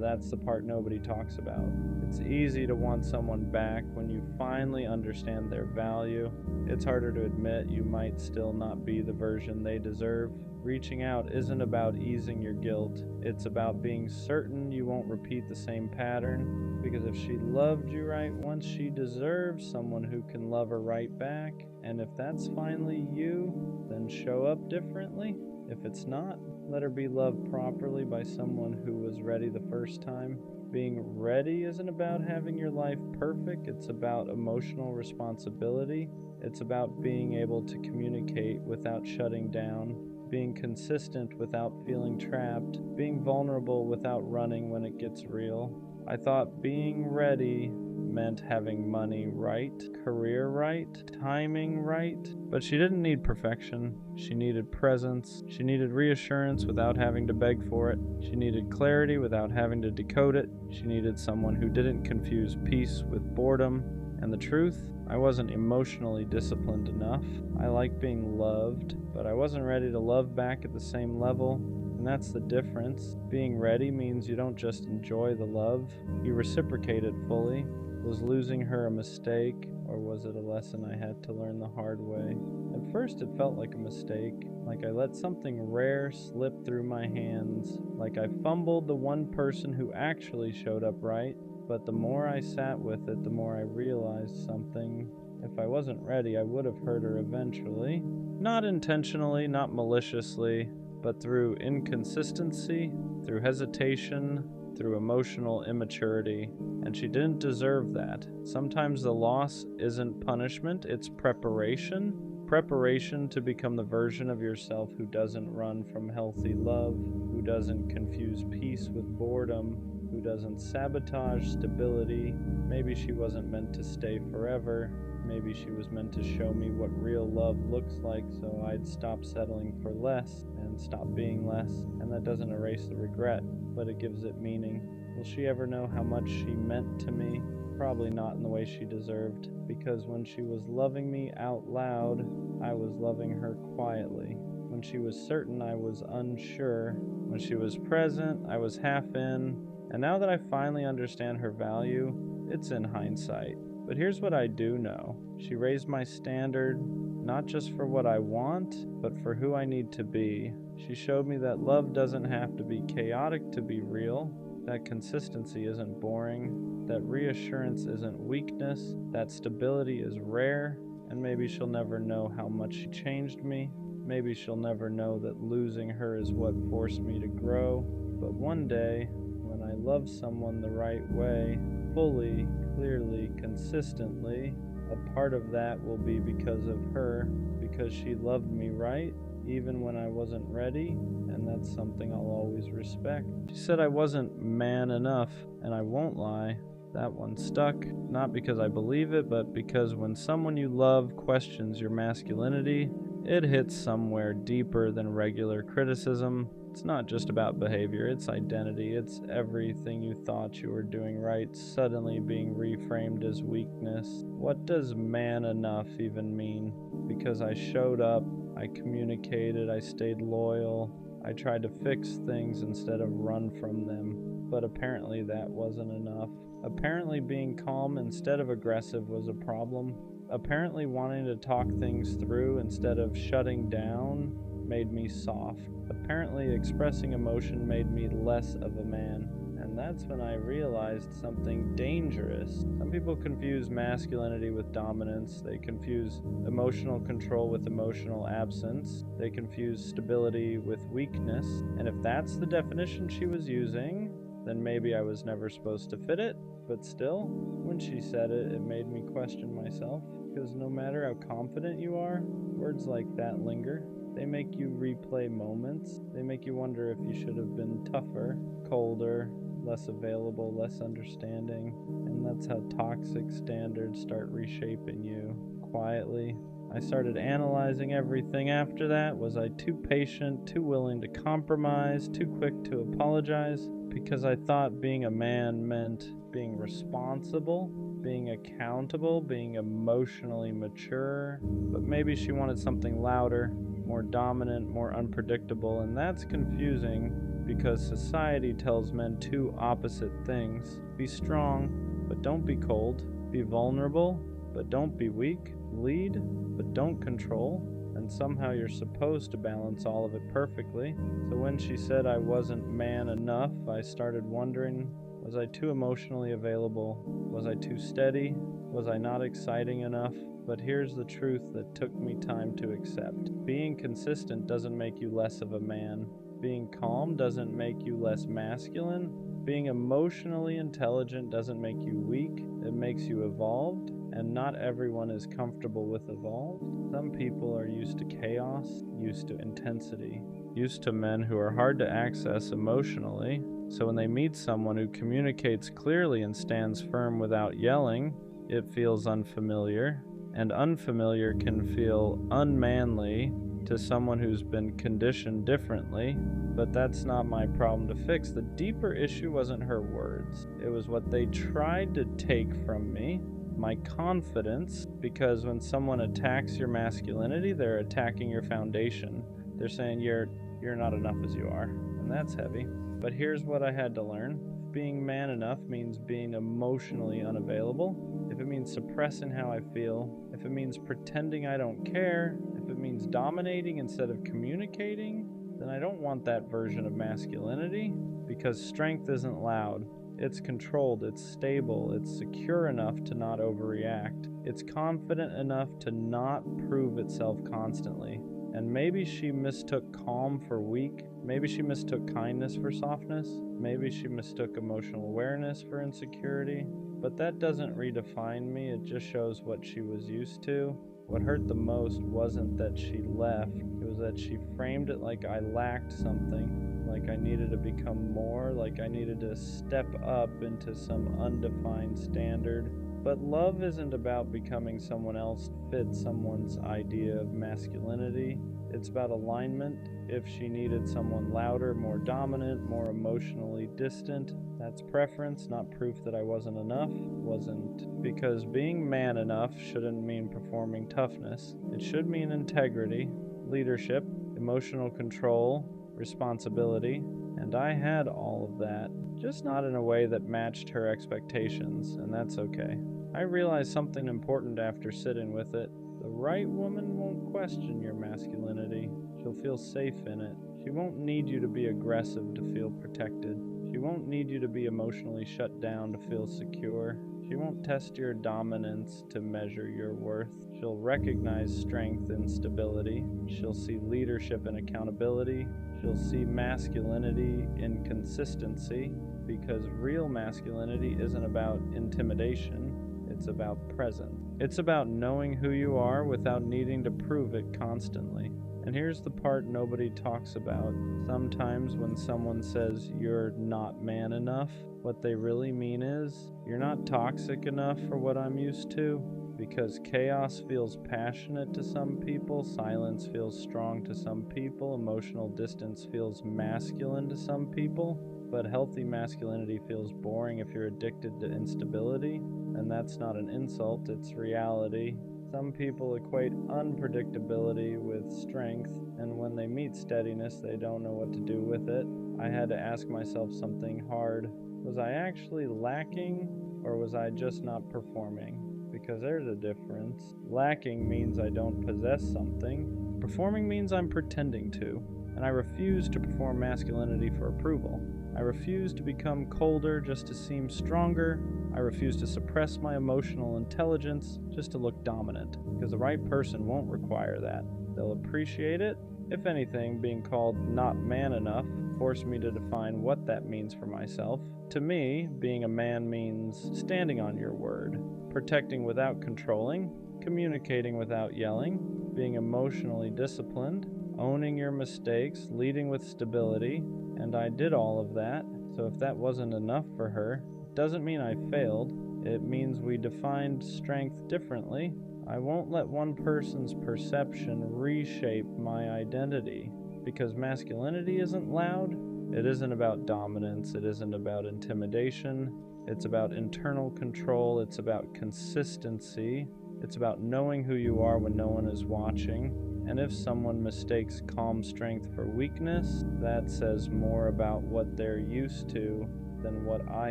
That's the part nobody talks about. It's easy to want someone back when you finally understand their value. It's harder to admit you might still not be the version they deserve. Reaching out isn't about easing your guilt. It's about being certain you won't repeat the same pattern. Because if she loved you right once, she deserves someone who can love her right back. And if that's finally you, then show up differently. If it's not, let her be loved properly by someone who was ready the first time. Being ready isn't about having your life perfect. It's about emotional responsibility. It's about being able to communicate without shutting down, being consistent without feeling trapped, being vulnerable without running when it gets real. I thought being ready meant having money right, career right, timing right, but she didn't need perfection. She needed presence. She needed reassurance without having to beg for it. She needed clarity without having to decode it. She needed someone who didn't confuse peace with boredom. And the truth, I wasn't emotionally disciplined enough. I like being loved, but I wasn't ready to love back at the same level. And that's the difference. Being ready means you don't just enjoy the love, you reciprocate it fully. Was losing her a mistake, or was it a lesson I had to learn the hard way? At first it felt like a mistake, like I let something rare slip through my hands, like I fumbled the one person who actually showed up right. But the more I sat with it, the more I realized something. If I wasn't ready, I would have hurt her eventually. Not intentionally, not maliciously, but through inconsistency, through hesitation, through emotional immaturity. And she didn't deserve that. Sometimes the loss isn't punishment, it's preparation. Preparation to become the version of yourself who doesn't run from healthy love, who doesn't confuse peace with boredom, who doesn't sabotage stability. Maybe she wasn't meant to stay forever. Maybe she was meant to show me what real love looks like, so I'd stop settling for less and stop being less. And that doesn't erase the regret, but it gives it meaning. Will she ever know how much she meant to me? Probably not in the way she deserved, because when she was loving me out loud, I was loving her quietly. When she was certain, I was unsure. When she was present, I was half in. And now that I finally understand her value, it's in hindsight. But here's what I do know. She raised my standard, not just for what I want, but for who I need to be. She showed me that love doesn't have to be chaotic to be real, that consistency isn't boring, that reassurance isn't weakness, that stability is rare, and maybe she'll never know how much she changed me. Maybe she'll never know that losing her is what forced me to grow. But one day, when I love someone the right way, fully, clearly, consistently, a part of that will be because of her, because she loved me right, even when I wasn't ready, and that's something I'll always respect. She said I wasn't man enough, and I won't lie, that one stuck, not because I believe it, but because when someone you love questions your masculinity, it hits somewhere deeper than regular criticism. It's not just about behavior, it's identity. It's everything you thought you were doing right suddenly being reframed as weakness. What does man enough even mean? Because I showed up, I communicated, I stayed loyal, I tried to fix things instead of run from them, but apparently that wasn't enough. Apparently being calm instead of aggressive was a problem. Apparently wanting to talk things through instead of shutting down made me soft. Apparently expressing emotion made me less of a man. And that's when I realized something dangerous. Some people confuse masculinity with dominance. They confuse emotional control with emotional absence. They confuse stability with weakness. And if that's the definition she was using, then maybe I was never supposed to fit it. But still, when she said it, it made me question myself. Because no matter how confident you are, words like that linger. They make you replay moments. They make you wonder if you should have been tougher, colder, less available, less understanding. And that's how toxic standards start reshaping you quietly. I started analyzing everything after that. Was I too patient, too willing to compromise, too quick to apologize? Because I thought being a man meant being responsible, being accountable, being emotionally mature. But maybe she wanted something louder, more dominant, more unpredictable, and that's confusing because society tells men two opposite things. Be strong, but don't be cold. Be vulnerable, but don't be weak. Lead, but don't control. And somehow you're supposed to balance all of it perfectly. So when she said I wasn't man enough, I started wondering, was I too emotionally available? Was I too steady? Was I not exciting enough? But here's the truth that took me time to accept. Being consistent doesn't make you less of a man. Being calm doesn't make you less masculine. Being emotionally intelligent doesn't make you weak. It makes you evolved. And not everyone is comfortable with evolved. Some people are used to chaos, used to intensity, used to men who are hard to access emotionally. So when they meet someone who communicates clearly and stands firm without yelling, it feels unfamiliar. And unfamiliar can feel unmanly to someone who's been conditioned differently. But that's not my problem to fix. The deeper issue wasn't her words. It was what they tried to take from me. My confidence, because when someone attacks your masculinity, they're attacking your foundation. They're saying you're not enough as you are, and that's heavy. But here's what I had to learn. If being man enough means being emotionally unavailable, if it means suppressing how I feel, if it means pretending I don't care, if it means dominating instead of communicating, then I don't want that version of masculinity, because strength isn't loud. It's controlled, it's stable, it's secure enough to not overreact. It's confident enough to not prove itself constantly. And maybe she mistook calm for weak. Maybe she mistook kindness for softness. Maybe she mistook emotional awareness for insecurity. But that doesn't redefine me, it just shows what she was used to. What hurt the most wasn't that she left, it was that she framed it like I lacked something. Like I needed to become more, like I needed to step up into some undefined standard. But love isn't about becoming someone else to fit someone's idea of masculinity. It's about alignment. If she needed someone louder, more dominant, more emotionally distant, that's preference, not proof that I wasn't enough. Wasn't. Because being man enough shouldn't mean performing toughness. It should mean integrity, leadership, emotional control, responsibility, and I had all of that, just not in a way that matched her expectations, and that's okay. I realized something important after sitting with it. The right woman won't question your masculinity. She'll feel safe in it. She won't need you to be aggressive to feel protected. She won't need you to be emotionally shut down to feel secure. She won't test your dominance to measure your worth. She'll recognize strength and stability. She'll see leadership and accountability. She'll see masculinity in consistency, because real masculinity isn't about intimidation, it's about presence. It's about knowing who you are without needing to prove it constantly. And here's the part nobody talks about. Sometimes when someone says you're not man enough, what they really mean is you're not toxic enough for what I'm used to. Because chaos feels passionate to some people, silence feels strong to some people, emotional distance feels masculine to some people, but healthy masculinity feels boring if you're addicted to instability, and that's not an insult, it's reality. Some people equate unpredictability with strength, and when they meet steadiness, they don't know what to do with it. I had to ask myself something hard. Was I actually lacking, or was I just not performing? Because there's a difference. Lacking means I don't possess something. Performing means I'm pretending to, and I refuse to perform masculinity for approval. I refuse to become colder just to seem stronger. I refuse to suppress my emotional intelligence just to look dominant, because the right person won't require that. They'll appreciate it. If anything, being called not man enough forced me to define what that means for myself. To me, being a man means standing on your word, protecting without controlling, communicating without yelling, being emotionally disciplined, owning your mistakes, leading with stability, and I did all of that. So if that wasn't enough for her, it doesn't mean I failed. It means we defined strength differently. I won't let one person's perception reshape my identity, because masculinity isn't loud. It isn't about dominance. It isn't about intimidation. It's about internal control. It's about consistency. It's about knowing who you are when no one is watching. And if someone mistakes calm strength for weakness, that says more about what they're used to than what I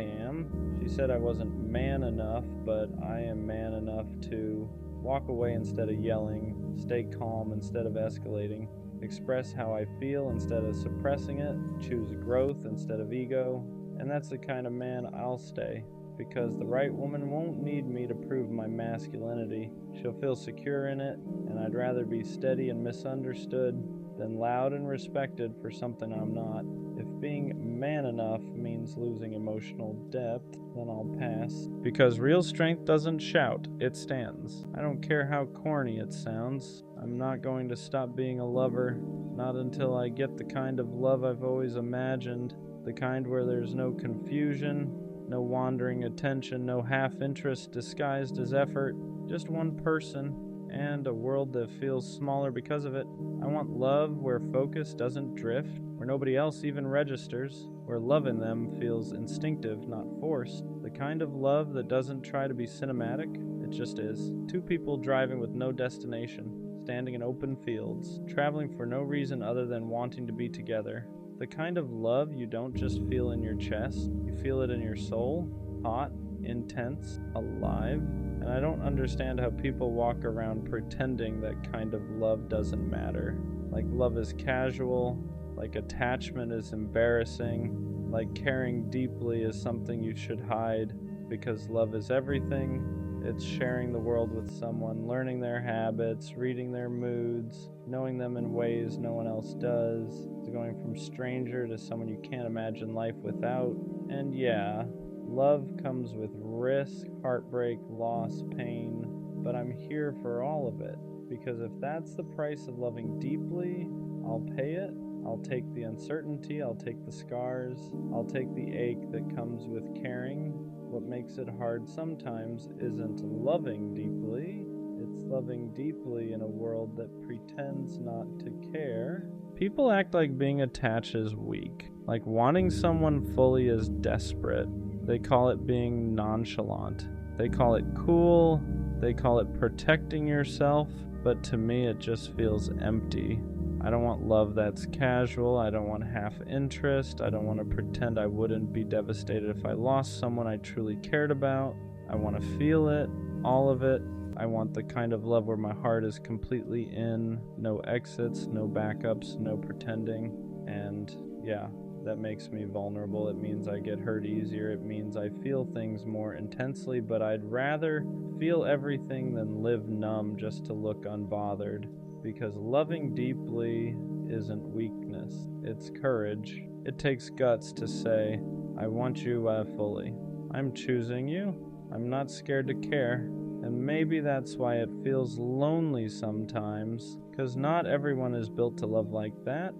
am. She said I wasn't man enough, but I am man enough to walk away instead of yelling, stay calm instead of escalating, express how I feel instead of suppressing it, choose growth instead of ego. And that's the kind of man I'll stay, because the right woman won't need me to prove my masculinity. She'll feel secure in it, and I'd rather be steady and misunderstood than loud and respected for something I'm not. If being man enough means losing emotional depth, then I'll pass. Because real strength doesn't shout, it stands. I don't care how corny it sounds. I'm not going to stop being a lover, not until I get the kind of love I've always imagined, the kind where there's no confusion, no wandering attention, no half-interest disguised as effort, just one person, and a world that feels smaller because of it. I want love where focus doesn't drift, where nobody else even registers, where love in them feels instinctive, not forced. The kind of love that doesn't try to be cinematic, it just is. Two people driving with no destination, standing in open fields, traveling for no reason other than wanting to be together. The kind of love you don't just feel in your chest, you feel it in your soul, hot, intense, alive. And I don't understand how people walk around pretending that kind of love doesn't matter. Like love is casual, like attachment is embarrassing, like caring deeply is something you should hide, because love is everything. It's sharing the world with someone, learning their habits, reading their moods, knowing them in ways no one else does. It's going from stranger to someone you can't imagine life without. And yeah, love comes with risk, heartbreak, loss, pain, but I'm here for all of it. Because if that's the price of loving deeply, I'll pay it. I'll take the uncertainty, I'll take the scars, I'll take the ache that comes with caring. What makes it hard sometimes isn't loving deeply, it's loving deeply in a world that pretends not to care. People act like being attached is weak, like wanting someone fully is desperate. They call it being nonchalant. They call it cool. They call it protecting yourself, but to me it just feels empty. I don't want love that's casual. I don't want half interest. I don't want to pretend I wouldn't be devastated if I lost someone I truly cared about. I want to feel it, all of it. I want the kind of love where my heart is completely in, no exits, no backups, no pretending. And yeah, that makes me vulnerable. It means I get hurt easier. It means I feel things more intensely, but I'd rather feel everything than live numb just to look unbothered. Because loving deeply isn't weakness, it's courage. It takes guts to say, I want you fully. I'm choosing you. I'm not scared to care. And maybe that's why it feels lonely sometimes, because not everyone is built to love like that.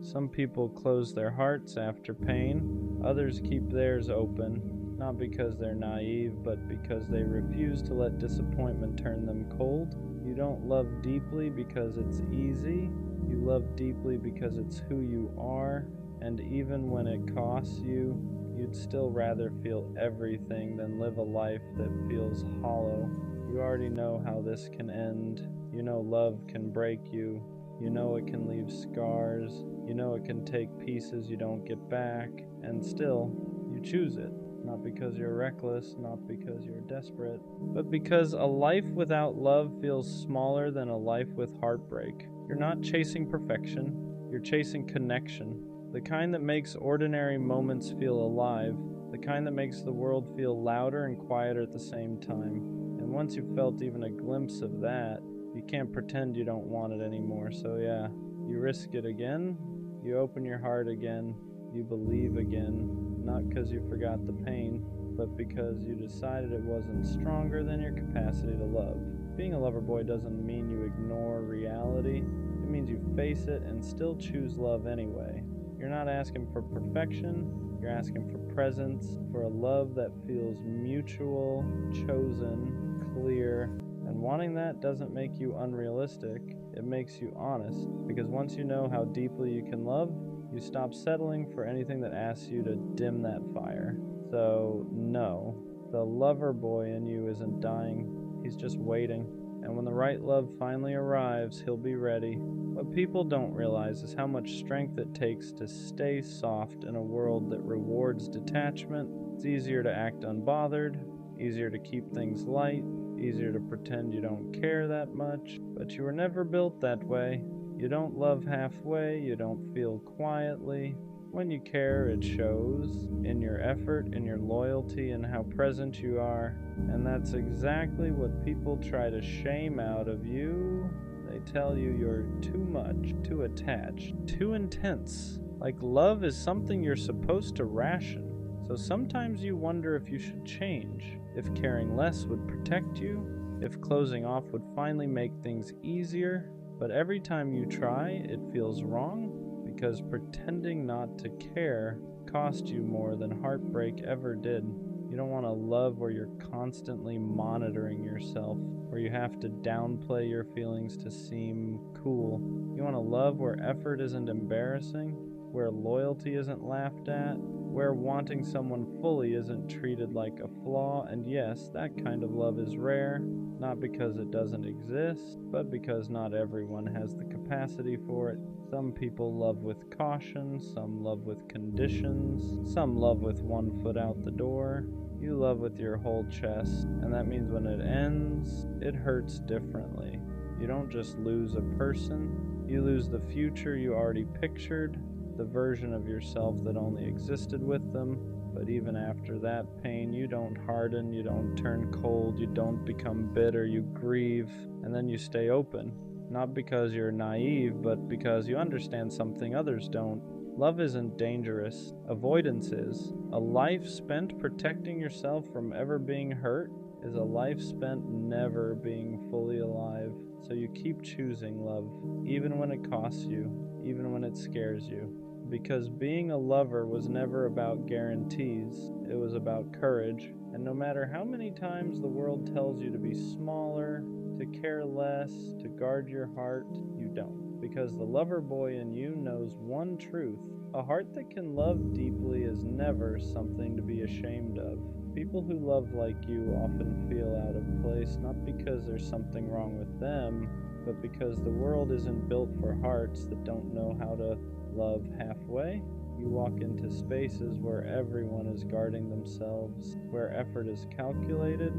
Some people close their hearts after pain. Others keep theirs open, not because they're naive, but because they refuse to let disappointment turn them cold. You don't love deeply because it's easy. You love deeply because it's who you are. And even when it costs you, you'd still rather feel everything than live a life that feels hollow. You already know how this can end. You know love can break you. You know it can leave scars. You know it can take pieces you don't get back. And still, you choose it. Not because you're reckless, not because you're desperate, but because a life without love feels smaller than a life with heartbreak. You're not chasing perfection, you're chasing connection. The kind that makes ordinary moments feel alive, the kind that makes the world feel louder and quieter at the same time. And once you've felt even a glimpse of that, you can't pretend you don't want it anymore. So yeah, you risk it again, you open your heart again, you believe again. Not because you forgot the pain, but because you decided it wasn't stronger than your capacity to love. Being a lover boy doesn't mean you ignore reality. It means you face it and still choose love anyway. You're not asking for perfection, you're asking for presence, for a love that feels mutual, chosen, clear. And wanting that doesn't make you unrealistic, it makes you honest. Because once you know how deeply you can love, you stop settling for anything that asks you to dim that fire. So, no, the lover boy in you isn't dying. He's just waiting. And when the right love finally arrives, he'll be ready. What people don't realize is how much strength it takes to stay soft in a world that rewards detachment. It's easier to act unbothered, easier to keep things light, easier to pretend you don't care that much. But you were never built that way. You don't love halfway, you don't feel quietly. When you care, it shows in your effort, in your loyalty, and how present you are. And that's exactly what people try to shame out of you. They tell you you're too much, too attached, too intense. Like love is something you're supposed to ration. So sometimes you wonder if you should change, if caring less would protect you, if closing off would finally make things easier. But every time you try, it feels wrong, because pretending not to care cost you more than heartbreak ever did. You don't want a love where you're constantly monitoring yourself, where you have to downplay your feelings to seem cool. You want a love where effort isn't embarrassing, where loyalty isn't laughed at, where wanting someone fully isn't treated like a flaw. And yes, that kind of love is rare, not because it doesn't exist, but because not everyone has the capacity for it. Some people love with caution, some love with conditions, some love with one foot out the door. You love with your whole chest, and that means when it ends, it hurts differently. You don't just lose a person, you lose the future you already pictured, the version of yourself that only existed with them. But even after that pain, you don't harden, you don't turn cold, you don't become bitter, you grieve, and then you stay open. Not because you're naive, but because you understand something others don't. Love isn't dangerous, avoidance is. A life spent protecting yourself from ever being hurt is a life spent never being fully alive. So you keep choosing love, even when it costs you, even when it scares you. Because being a lover was never about guarantees, it was about courage. And no matter how many times the world tells you to be smaller, to care less, to guard your heart, you don't. Because the lover boy in you knows one truth: a heart that can love deeply is never something to be ashamed of. People who love like you often feel out of place, not because there's something wrong with them, but because the world isn't built for hearts that don't know how to love halfway. You walk into spaces where everyone is guarding themselves, where effort is calculated,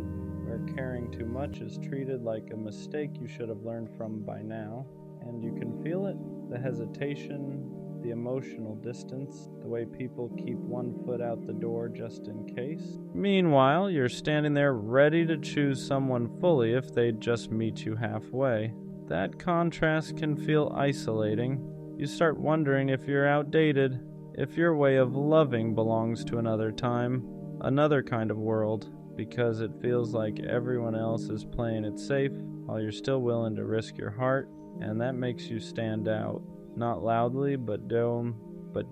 where caring too much is treated like a mistake you should have learned from by now. And you can feel it, the hesitation, the emotional distance, the way people keep one foot out the door just in case. Meanwhile, you're standing there ready to choose someone fully if they'd just meet you halfway. That contrast can feel isolating. You start wondering if you're outdated, if your way of loving belongs to another time, another kind of world, because it feels like everyone else is playing it safe while you're still willing to risk your heart, and that makes you stand out. Not loudly, but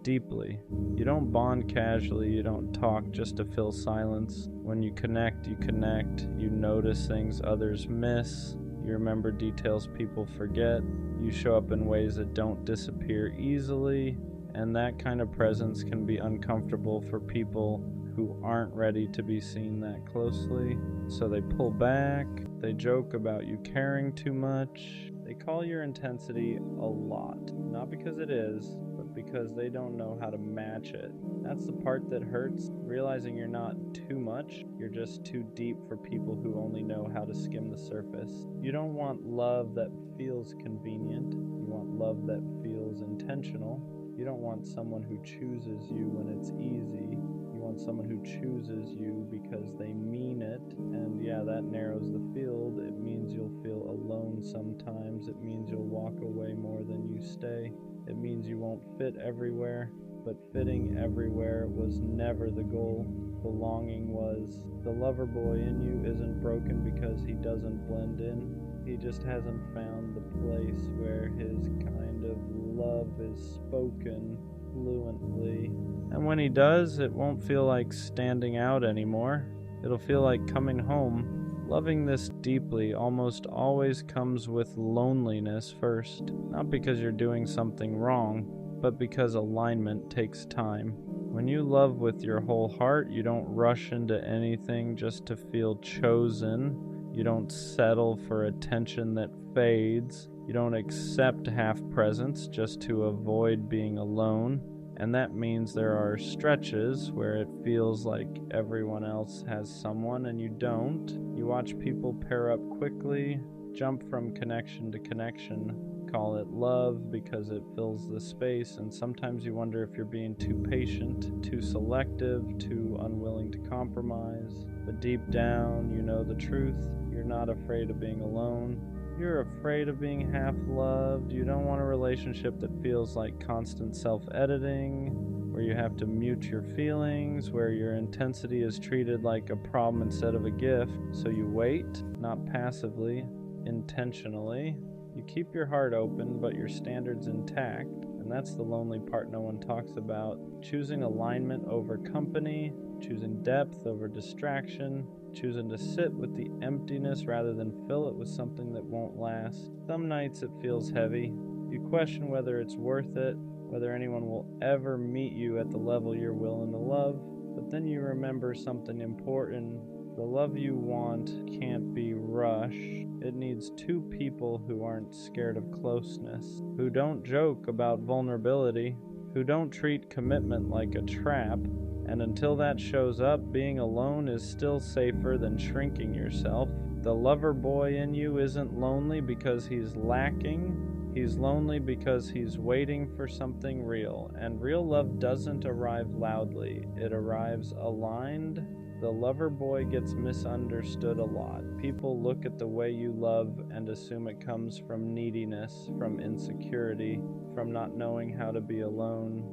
deeply. You don't bond casually, you don't talk just to fill silence. When you connect, you notice things others miss, you remember details people forget, you show up in ways that don't disappear easily, and that kind of presence can be uncomfortable for people who aren't ready to be seen that closely. So they pull back, they joke about you caring too much. They call your intensity a lot, not because it is, but because they don't know how to match it. That's the part that hurts, realizing you're not too much, you're just too deep for people who only know how to skim the surface. You don't want love that feels convenient, you want love that feels intentional. You don't want someone who chooses you when it's easy. You want someone who chooses you because they mean it. And yeah, that narrows the field. It means you'll feel alone sometimes. It means you'll walk away more than you stay. It means you won't fit everywhere. But fitting everywhere was never the goal. Belonging was. The lover boy in you isn't broken because he doesn't blend in. He just hasn't found the place where his kind of love is spoken fluently. And when he does, it won't feel like standing out anymore. It'll feel like coming home. Loving this deeply almost always comes with loneliness first. Not because you're doing something wrong, but because alignment takes time. When you love with your whole heart, you don't rush into anything just to feel chosen. You don't settle for attention that fades. You don't accept half presence just to avoid being alone. And that means there are stretches where it feels like everyone else has someone and you don't. You watch people pair up quickly, jump from connection to connection, call it love because it fills the space, and sometimes you wonder if you're being too patient, too selective, too unwilling to compromise. But deep down, you know the truth. You're not afraid of being alone. You're afraid of being half-loved. You don't want a relationship that feels like constant self-editing, where you have to mute your feelings, where your intensity is treated like a problem instead of a gift. So you wait, not passively, intentionally. You keep your heart open, but your standards intact. And that's the lonely part no one talks about. Choosing alignment over company, choosing depth over distraction, choosing to sit with the emptiness rather than fill it with something that won't last. Some nights it feels heavy. You question whether it's worth it, whether anyone will ever meet you at the level you're willing to love. But then you remember something important. The love you want can't be rushed. It needs two people who aren't scared of closeness, who don't joke about vulnerability, who don't treat commitment like a trap. And until that shows up, being alone is still safer than shrinking yourself. The lover boy in you isn't lonely because he's lacking. He's lonely because he's waiting for something real. And real love doesn't arrive loudly. It arrives aligned. The lover boy gets misunderstood a lot. People look at the way you love and assume it comes from neediness, from insecurity, from not knowing how to be alone.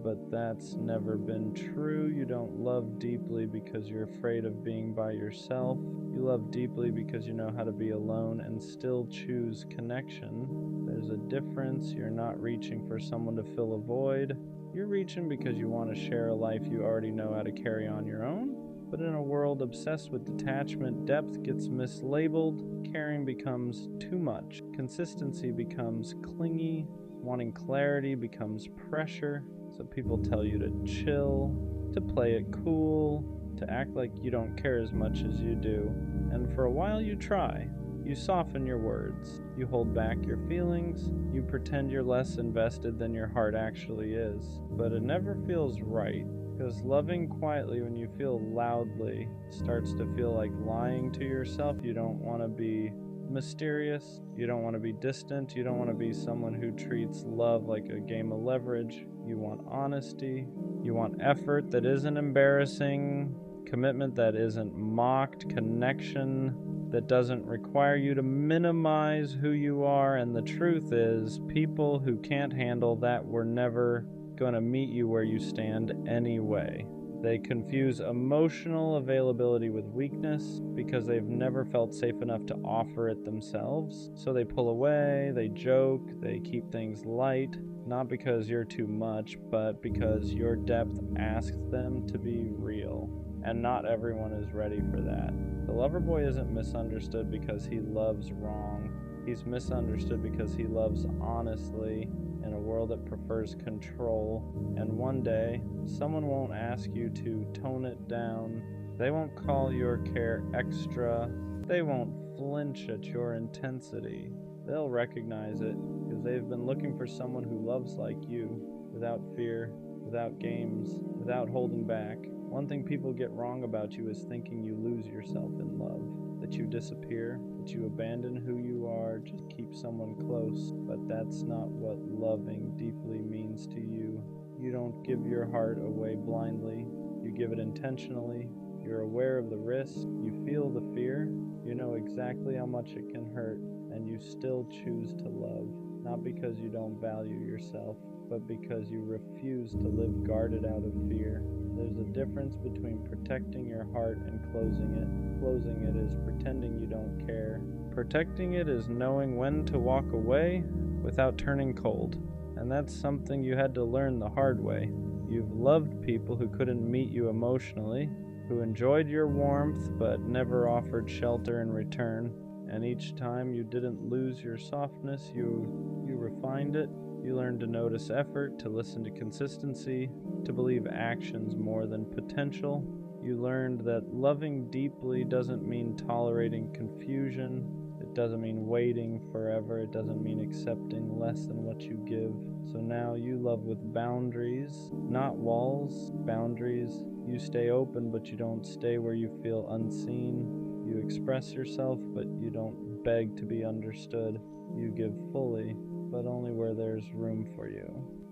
But that's never been true. You don't love deeply because you're afraid of being by yourself. You love deeply because you know how to be alone and still choose connection. There's a difference. You're not reaching for someone to fill a void. You're reaching because you want to share a life you already know how to carry on your own. But in a world obsessed with detachment, depth gets mislabeled, caring becomes too much, consistency becomes clingy, wanting clarity becomes pressure. So people tell you to chill, to play it cool, to act like you don't care as much as you do. And for a while you try. You soften your words. You hold back your feelings. You pretend you're less invested than your heart actually is. But it never feels right. Because loving quietly when you feel loudly starts to feel like lying to yourself. You don't want to be mysterious. You don't want to be distant. You don't want to be someone who treats love like a game of leverage. You want honesty. You want effort that isn't embarrassing, commitment that isn't mocked, connection that doesn't require you to minimize who you are. And the truth is, people who can't handle that were never going to meet you where you stand anyway. They confuse emotional availability with weakness because they've never felt safe enough to offer it themselves. So they pull away, they joke, they keep things light, not because you're too much, but because your depth asks them to be real. And not everyone is ready for that. The lover boy isn't misunderstood because he loves wrong. He's misunderstood because he loves honestly. in a world that prefers control. And one day, someone won't ask you to tone it down. They won't call your care extra. They won't flinch at your intensity. They'll recognize it because they've been looking for someone who loves like you, without fear, without games, without holding back. One thing people get wrong about you is thinking you lose yourself in love, that you disappear, that you abandon who you are, just keep someone close. But that's not what loving deeply means to you. You don't give your heart away blindly. You give it intentionally. You're aware of the risk. You feel the fear. You know exactly how much it can hurt, and you still choose to love, not because you don't value yourself, but because you refuse to live guarded out of fear. There's a difference between protecting your heart and closing it. Closing it is pretending you don't care. Protecting it is knowing when to walk away without turning cold. And that's something you had to learn the hard way. You've loved people who couldn't meet you emotionally, who enjoyed your warmth but never offered shelter in return. And each time you didn't lose your softness, you refined it. You learned to notice effort, to listen to consistency, to believe actions more than potential. You learned that loving deeply doesn't mean tolerating confusion. It doesn't mean waiting forever. It doesn't mean accepting less than what you give. So now you love with boundaries, not walls, boundaries. You stay open, but you don't stay where you feel unseen. You express yourself, but you don't beg to be understood. You give fully, but only where there's room for you.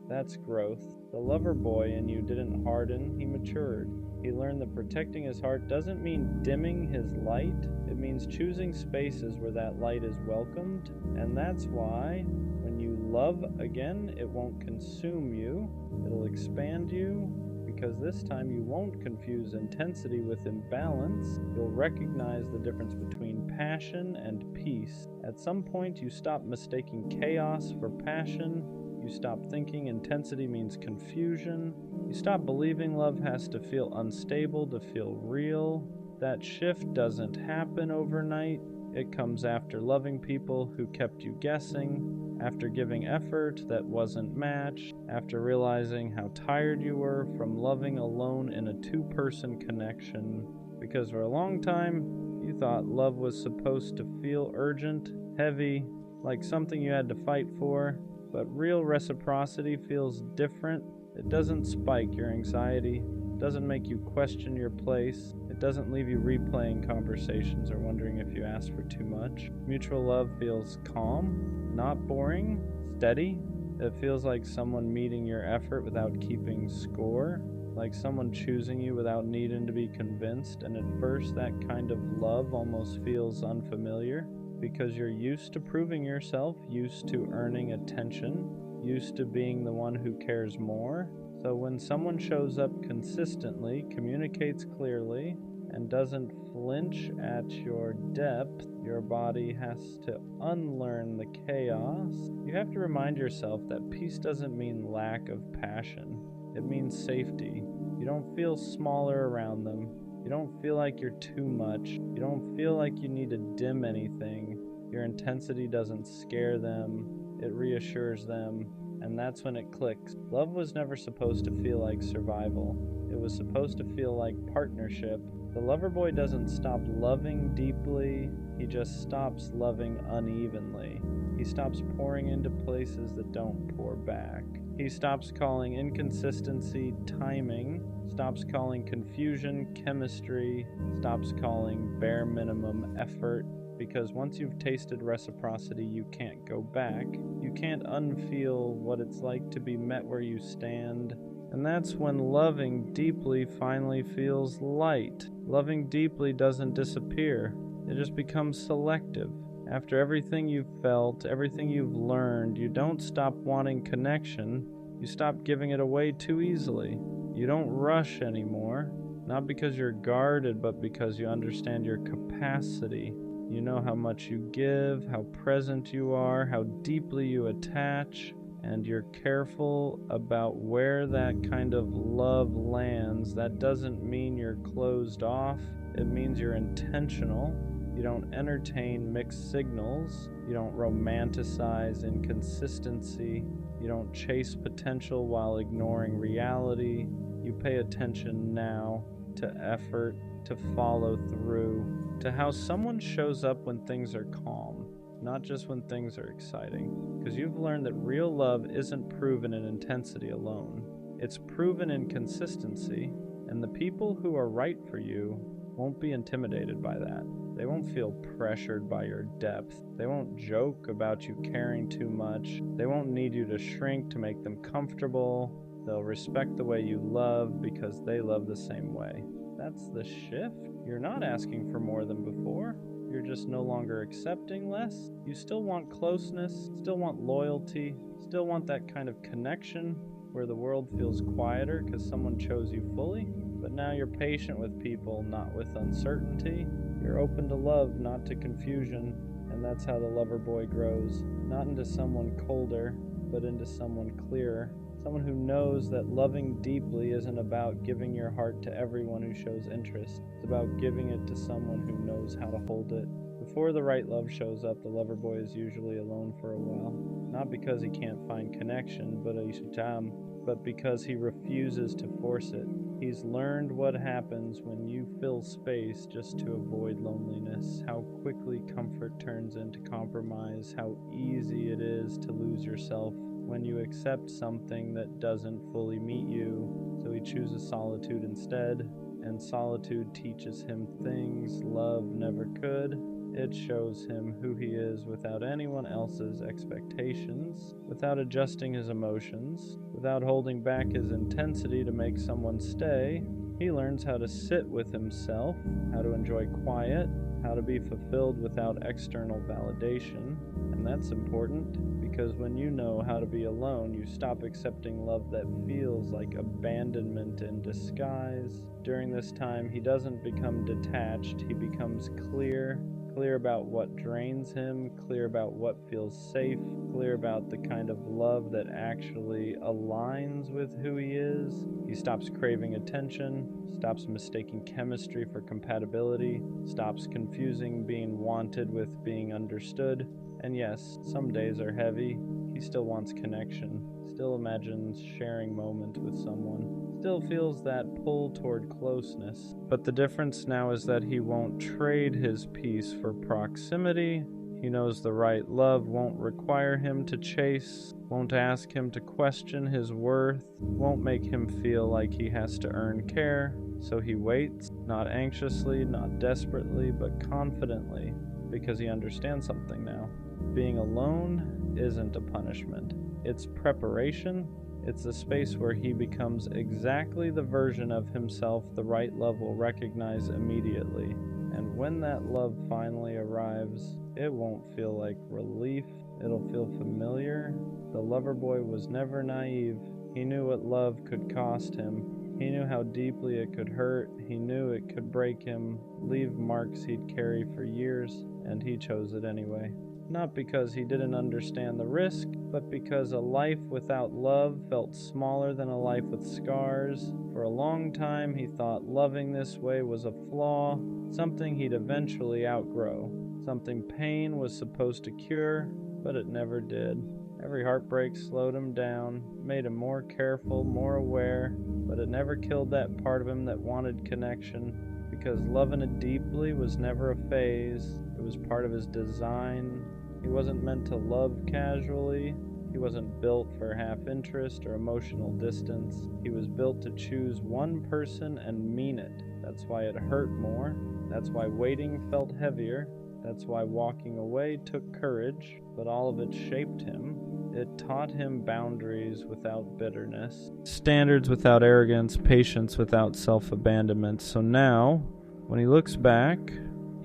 That's growth. The lover boy in you didn't harden, he matured. He learned that protecting his heart doesn't mean dimming his light. It means choosing spaces where that light is welcomed. And that's why when you love again, it won't consume you. It'll expand you. Because this time you won't confuse intensity with imbalance. You'll recognize the difference between passion and peace. At some point, you stop mistaking chaos for passion. You stop thinking intensity means confusion. You stop believing love has to feel unstable to feel real. That shift doesn't happen overnight. It comes after loving people who kept you guessing, after giving effort that wasn't matched, after realizing how tired you were from loving alone in a two-person connection. Because for a long time, you thought love was supposed to feel urgent, heavy, like something you had to fight for. But real reciprocity feels different. It doesn't spike your anxiety. It doesn't make you question your place. It doesn't leave you replaying conversations or wondering if you asked for too much. Mutual love feels calm, not boring, steady. It feels like someone meeting your effort without keeping score, like someone choosing you without needing to be convinced. And at first, that kind of love almost feels unfamiliar because you're used to proving yourself, used to earning attention, used to being the one who cares more. So when someone shows up consistently, communicates clearly, and doesn't flinch at your depth, your body has to unlearn the chaos. You have to remind yourself that peace doesn't mean lack of passion. It means safety. You don't feel smaller around them. You don't feel like you're too much. You don't feel like you need to dim anything. Your intensity doesn't scare them. It reassures them. And that's when it clicks. Love was never supposed to feel like survival. It was supposed to feel like partnership. The lover boy doesn't stop loving deeply. He just stops loving unevenly. He stops pouring into places that don't pour back. He stops calling inconsistency timing, stops calling confusion chemistry, stops calling bare minimum effort. Because once you've tasted reciprocity, you can't go back. You can't unfeel what it's like to be met where you stand. And that's when loving deeply finally feels light. Loving deeply doesn't disappear. It just becomes selective. After everything you've felt, everything you've learned, you don't stop wanting connection. You stop giving it away too easily. You don't rush anymore. Not because you're guarded, but because you understand your capacity. You know how much you give, how present you are, how deeply you attach, and you're careful about where that kind of love lands. That doesn't mean you're closed off. It means you're intentional. You don't entertain mixed signals. You don't romanticize inconsistency. You don't chase potential while ignoring reality. You pay attention now to effort, to follow through, to how someone shows up when things are calm, not just when things are exciting. Because you've learned that real love isn't proven in intensity alone. It's proven in consistency, and the people who are right for you won't be intimidated by that. They won't feel pressured by your depth. They won't joke about you caring too much. They won't need you to shrink to make them comfortable. They'll respect the way you love because they love the same way. That's the shift. You're not asking for more than before. You're just no longer accepting less. You still want closeness, still want loyalty, still want that kind of connection where the world feels quieter because someone chose you fully. But now you're patient with people, not with uncertainty. You're open to love, not to confusion. And that's how the lover boy grows. Not into someone colder, but into someone clearer. Someone who knows that loving deeply isn't about giving your heart to everyone who shows interest. It's about giving it to someone who knows how to hold it. Before the right love shows up, the lover boy is usually alone for a while. Not because he can't find connection, but because he refuses to force it. He's learned what happens when you fill space just to avoid loneliness, how quickly comfort turns into compromise, how easy it is to lose yourself when you accept something that doesn't fully meet you. So he chooses solitude instead, and solitude teaches him things love never could. It shows him who he is without anyone else's expectations, without adjusting his emotions, without holding back his intensity to make someone stay. He learns how to sit with himself, how to enjoy quiet, how to be fulfilled without external validation. And that's important because when you know how to be alone, you stop accepting love that feels like abandonment in disguise. During this time, he doesn't become detached, he becomes clear about what drains him, clear about what feels safe, clear about the kind of love that actually aligns with who he is. He stops craving attention, stops mistaking chemistry for compatibility, stops confusing being wanted with being understood. And yes, some days are heavy. He still wants connection, still imagines sharing moments with someone, still feels that pull toward closeness. But the difference now is that he won't trade his peace for proximity. He knows the right love won't require him to chase, won't ask him to question his worth, won't make him feel like he has to earn care. So he waits, not anxiously, not desperately, but confidently, because he understands something now. Being alone isn't a punishment. It's preparation. It's a space where he becomes exactly the version of himself the right love will recognize immediately. And when that love finally arrives, it won't feel like relief. It'll feel familiar. The lover boy was never naive. He knew what love could cost him. He knew how deeply it could hurt. He knew it could break him, leave marks he'd carry for years, and he chose it anyway. Not because he didn't understand the risk, but because a life without love felt smaller than a life with scars. For a long time, he thought loving this way was a flaw, something he'd eventually outgrow, something pain was supposed to cure, but it never did. Every heartbreak slowed him down, made him more careful, more aware, but it never killed that part of him that wanted connection, because loving it deeply was never a phase. It was part of his design. He wasn't meant to love casually. He wasn't built for half interest or emotional distance. He was built to choose one person and mean it. That's why it hurt more. That's why waiting felt heavier. That's why walking away took courage. But all of it shaped him. It taught him boundaries without bitterness, standards without arrogance, patience without self-abandonment. So now, when he looks back,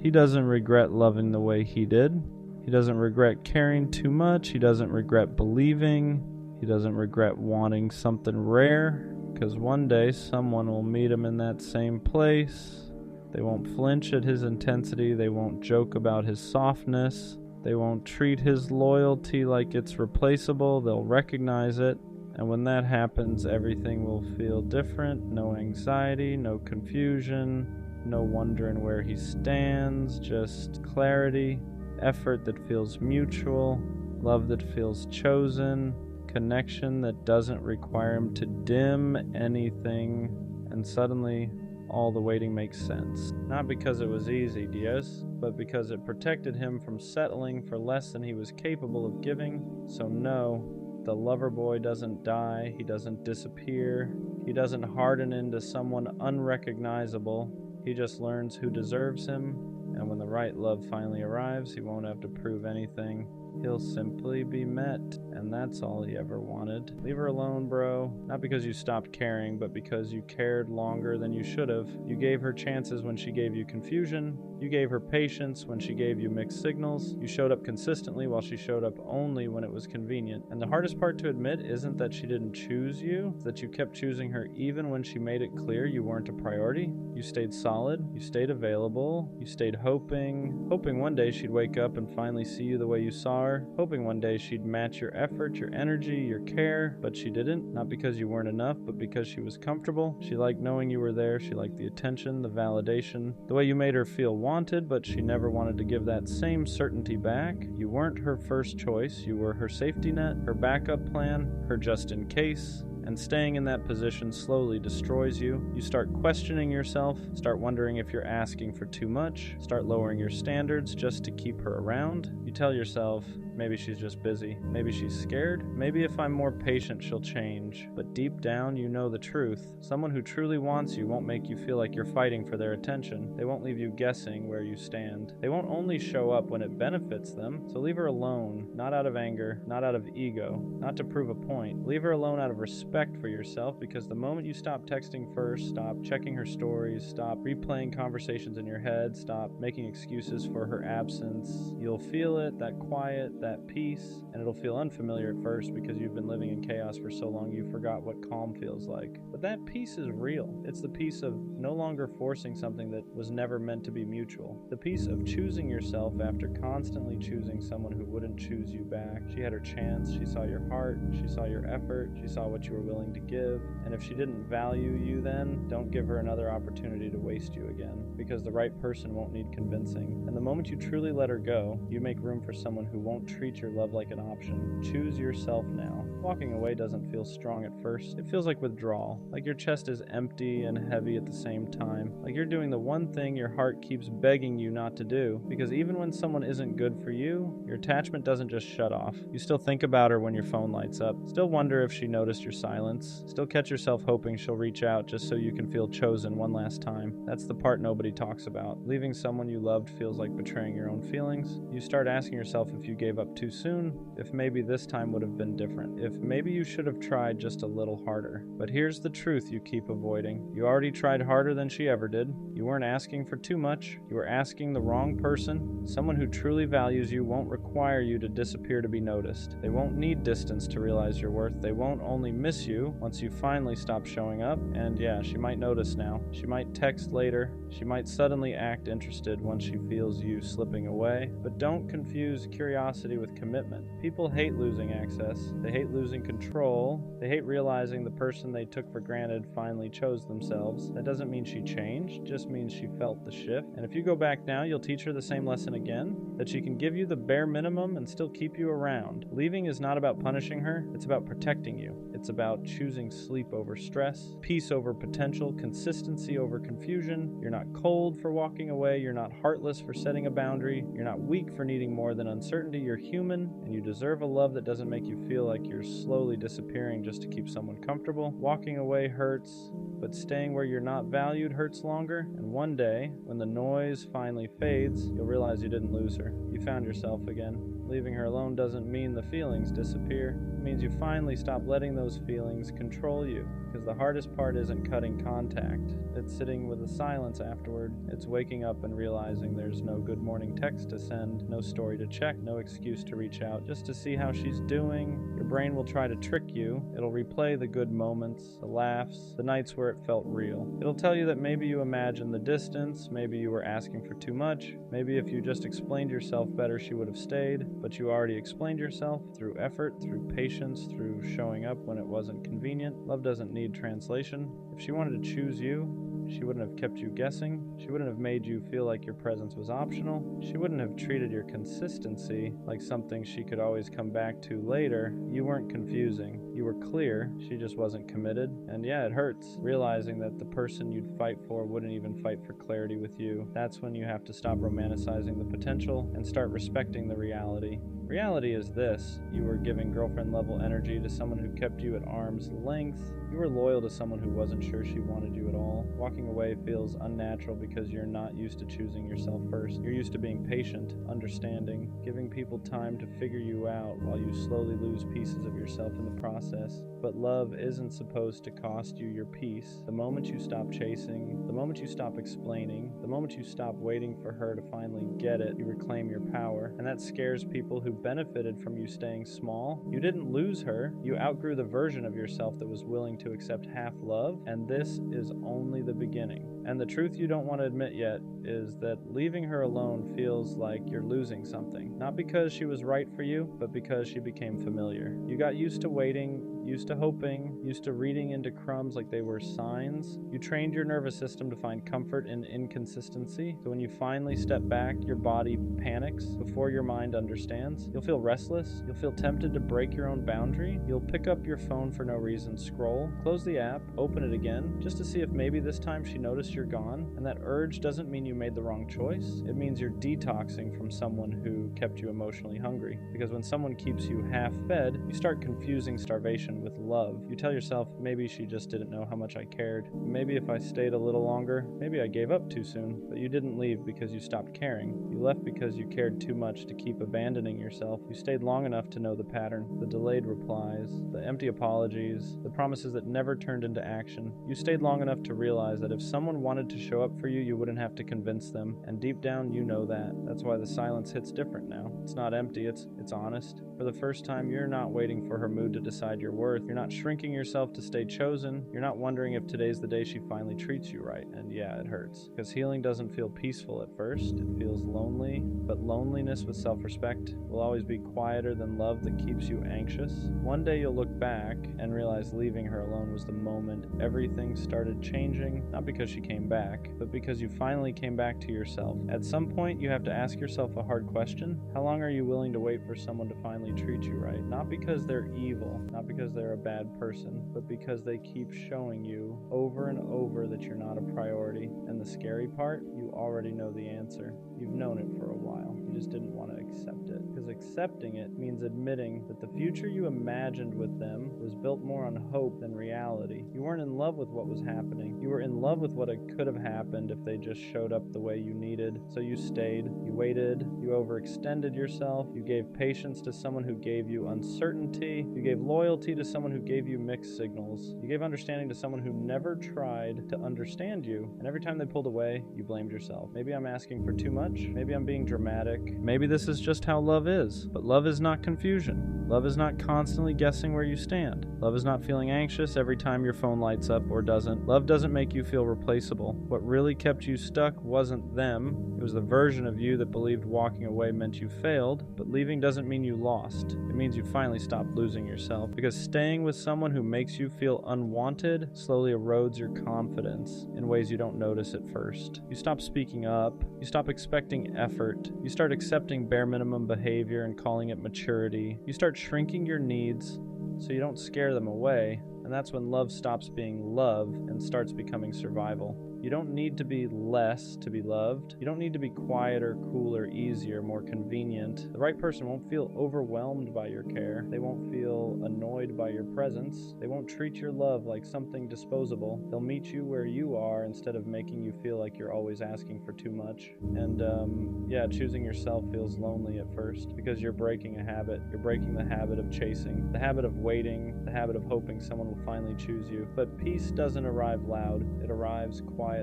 he doesn't regret loving the way he did. He doesn't regret caring too much. He doesn't regret believing. He doesn't regret wanting something rare, because one day someone will meet him in that same place. They won't flinch at his intensity. They won't joke about his softness. They won't treat his loyalty like it's replaceable. They'll recognize it. And when that happens, everything will feel different. No anxiety, no confusion, no wondering where he stands, just clarity, effort that feels mutual, love that feels chosen, connection that doesn't require him to dim anything, and suddenly all the waiting makes sense. Not because it was easy, Dios, but because it protected him from settling for less than he was capable of giving. So no, the lover boy doesn't die, he doesn't disappear, he doesn't harden into someone unrecognizable. He just learns who deserves him, and when the right love finally arrives, he won't have to prove anything. He'll simply be met, and that's all he ever wanted. Leave her alone, bro. Not because you stopped caring, but because you cared longer than you should have. You gave her chances when she gave you confusion. You gave her patience when she gave you mixed signals. You showed up consistently while she showed up only when it was convenient. And the hardest part to admit isn't that she didn't choose you, it's that you kept choosing her even when she made it clear you weren't a priority. You stayed solid, you stayed available, you stayed hoping one day she'd wake up and finally see you the way you saw her, hoping one day she'd match your effort, your energy, your care, but she didn't, not because you weren't enough, but because she was comfortable. She liked knowing you were there, she liked the attention, the validation, the way you made her feel wanted, but she never wanted to give that same certainty back. You weren't her first choice, you were her safety net, her backup plan, her just in case. And staying in that position slowly destroys you. You start questioning yourself, start wondering if you're asking for too much, start lowering your standards just to keep her around. You tell yourself, maybe she's just busy, maybe she's scared, maybe if I'm more patient she'll change. But deep down you know the truth. Someone who truly wants you won't make you feel like you're fighting for their attention. They won't leave you guessing where you stand. They won't only show up when it benefits them. So leave her alone, not out of anger, not out of ego, not to prove a point. Leave her alone out of respect for yourself, because the moment you stop texting first, stop checking her stories, stop replaying conversations in your head, stop making excuses for her absence, you'll feel it, that quiet, that peace, and it'll feel unfamiliar at first because you've been living in chaos for so long you forgot what calm feels like. But that peace is real. It's the peace of no longer forcing something that was never meant to be mutual. The peace of choosing yourself after constantly choosing someone who wouldn't choose you back. She had her chance, she saw your heart, she saw your effort, she saw what you were willing to give, and if she didn't value you then, don't give her another opportunity to waste you again, because the right person won't need convincing. And the moment you truly let her go, you make room for someone who won't treat your love like an option. Choose yourself now. Walking away doesn't feel strong at first. It feels like withdrawal, like your chest is empty and heavy at the same time, like you're doing the one thing your heart keeps begging you not to do, because even when someone isn't good for you, your attachment doesn't just shut off. You still think about her when your phone lights up, still wonder if she noticed your silence, still catch yourself hoping she'll reach out just so you can feel chosen one last time. That's the part nobody talks about. Leaving someone you loved feels like betraying your own feelings. You start asking yourself if you gave up too soon, if maybe this time would have been different, if maybe you should have tried just a little harder. But here's the truth you keep avoiding. You already tried harder than she ever did. You weren't asking for too much. You were asking the wrong person. Someone who truly values you won't require you to disappear to be noticed. They won't need distance to realize your worth. They won't only miss you once you finally stop showing up. And yeah, she might notice now. She might text later. She might suddenly act interested once she feels you slipping away. But don't confuse curiosity with commitment. People hate losing access. They hate losing control. They hate realizing the person they took for granted finally chose themselves. That doesn't mean she changed, it just means she felt the shift. And if you go back now, you'll teach her the same lesson again, that she can give you the bare minimum and still keep you around. Leaving is not about punishing her, it's about protecting you. It's about choosing sleep over stress, peace over potential, consistency over confusion. You're not cold for walking away, you're not heartless for setting a boundary, you're not weak for needing more than uncertainty. You're human, and you deserve a love that doesn't make you feel like you're slowly disappearing just to keep someone comfortable. Walking away hurts, but staying where you're not valued hurts longer. And one day, when the noise finally fades, you'll realize you didn't lose her. You found yourself again. Leaving her alone doesn't mean the feelings disappear. It means you finally stop letting those feelings control you. Because the hardest part isn't cutting contact. It's sitting with the silence afterward. It's waking up and realizing there's no good morning text to send, no story to check, no excuse to reach out, just to see how she's doing. Your brain will try to trick you. It'll replay the good moments, the laughs, the nights where it felt real. It'll tell you that maybe you imagined the distance, maybe you were asking for too much, maybe if you just explained yourself better she would have stayed, but you already explained yourself through effort, through patience, through showing up when it wasn't convenient. Love doesn't need translation. If she wanted to choose you, She wouldn't have kept you guessing. She wouldn't have made you feel like your presence was optional. She wouldn't have treated your consistency like something she could always come back to later. You weren't confusing. You were clear. She just wasn't committed. And yeah, it hurts realizing that the person you'd fight for wouldn't even fight for clarity with you. That's when you have to stop romanticizing the potential and start respecting the reality. Reality is this: you were giving girlfriend-level energy to someone who kept you at arm's length. You were loyal to someone who wasn't sure she wanted you at all. Walking away feels unnatural because you're not used to choosing yourself first. You're used to being patient, understanding, giving people time to figure you out while you slowly lose pieces of yourself in the process. But love isn't supposed to cost you your peace. The moment you stop chasing, the moment you stop explaining, the moment you stop waiting for her to finally get it, you reclaim your power. And that scares people who benefited from you staying small. You didn't lose her. You outgrew the version of yourself that was willing to accept half love, and this is only the beginning. And the truth you don't want to admit yet is that leaving her alone feels like you're losing something. Not because she was right for you, but because she became familiar. You got used to waiting, used to hoping, used to reading into crumbs like they were signs. You trained your nervous system to find comfort in inconsistency. So when you finally step back, your body panics before your mind understands. You'll feel restless. You'll feel tempted to break your own boundary. You'll pick up your phone for no reason, scroll, close the app, open it again, just to see if maybe this time she noticed you're gone. And that urge doesn't mean you made the wrong choice. It means you're detoxing from someone who kept you emotionally hungry. Because when someone keeps you half-fed, you start confusing starvation with love. You tell yourself, maybe she just didn't know how much I cared. Maybe if I stayed a little longer, maybe I gave up too soon. But you didn't leave because you stopped caring. You left because you cared too much to keep abandoning yourself. You stayed long enough to know the pattern, the delayed replies, the empty apologies, the promises that never turned into action. You stayed long enough to realize that if someone wanted to show up for you, you wouldn't have to convince them. And deep down, you know that. That's why the silence hits different now. It's not empty, it's honest. For the first time, you're not waiting for her mood to decide your worth. You're not shrinking yourself to stay chosen. You're not wondering if today's the day she finally treats you right. And yeah, it hurts. Because healing doesn't feel peaceful at first. It feels lonely. But loneliness with self-respect will always be quieter than love that keeps you anxious. One day you'll look back and realize leaving her alone was the moment everything started changing. Not because she came back, but because you finally came back to yourself. At some point, you have to ask yourself a hard question. How long are you willing to wait for someone to finally treat you right? Not because they're evil, not because they're a bad person, but because they keep showing you over and over that you're not a priority. And the scary part, you already know the answer. You've known it for a while. You just didn't want to accept it. Because accepting it means admitting that the future you imagined with them was built more on hope than reality. You weren't in love with what was happening. You were in love with what could have happened if they just showed up the way you needed. So you stayed, you waited, you overextended yourself, you gave patience to someone who gave you uncertainty, you gave loyalty to someone who gave you mixed signals, you gave understanding to someone who never tried to understand you, and every time they pulled away, you blamed yourself. Maybe I'm asking for too much, maybe I'm being dramatic, maybe this is just how love is, but love is not confusion. Love is not constantly guessing where you stand. Love is not feeling anxious every time your phone lights up or doesn't. Love doesn't make you feel replaceable. What really kept you stuck wasn't them. It was the version of you that believed walking away meant you failed, but leaving doesn't mean you lost. It means you finally stopped losing yourself, because staying with someone who makes you feel unwanted slowly erodes your confidence in ways you don't notice at first. You stop speaking up, you stop expecting effort, you start accepting bare minimum behavior and calling it maturity, you start shrinking your needs so you don't scare them away, and that's when love stops being love and starts becoming survival. You don't need to be less to be loved. You don't need to be quieter, cooler, easier, more convenient. The right person won't feel overwhelmed by your care. They won't feel annoyed by your presence. They won't treat your love like something disposable. They'll meet you where you are instead of making you feel like you're always asking for too much. And yeah, choosing yourself feels lonely at first because you're breaking a habit. You're breaking the habit of chasing, the habit of waiting, the habit of hoping someone will finally choose you. But peace doesn't arrive loud. It arrives quietly.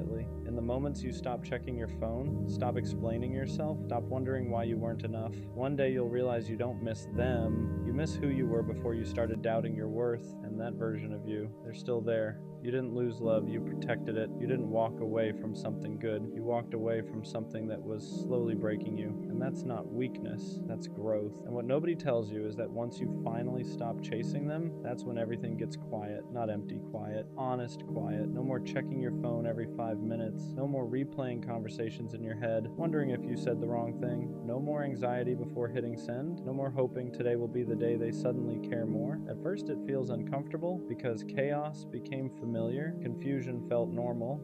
In the moments you stop checking your phone, stop explaining yourself, stop wondering why you weren't enough, one day you'll realize you don't miss them, you miss who you were before you started doubting your worth, and that version of you. They're still there. You didn't lose love, you protected it. You didn't walk away from something good. You walked away from something that was slowly breaking you. And that's not weakness, that's growth. And what nobody tells you is that once you finally stop chasing them, that's when everything gets quiet. Not empty quiet, honest quiet. No more checking your phone every 5 minutes. No more replaying conversations in your head, wondering if you said the wrong thing. No more anxiety before hitting send. No more hoping today will be the day they suddenly care more. At first it feels uncomfortable because chaos became familiar, confusion felt normal,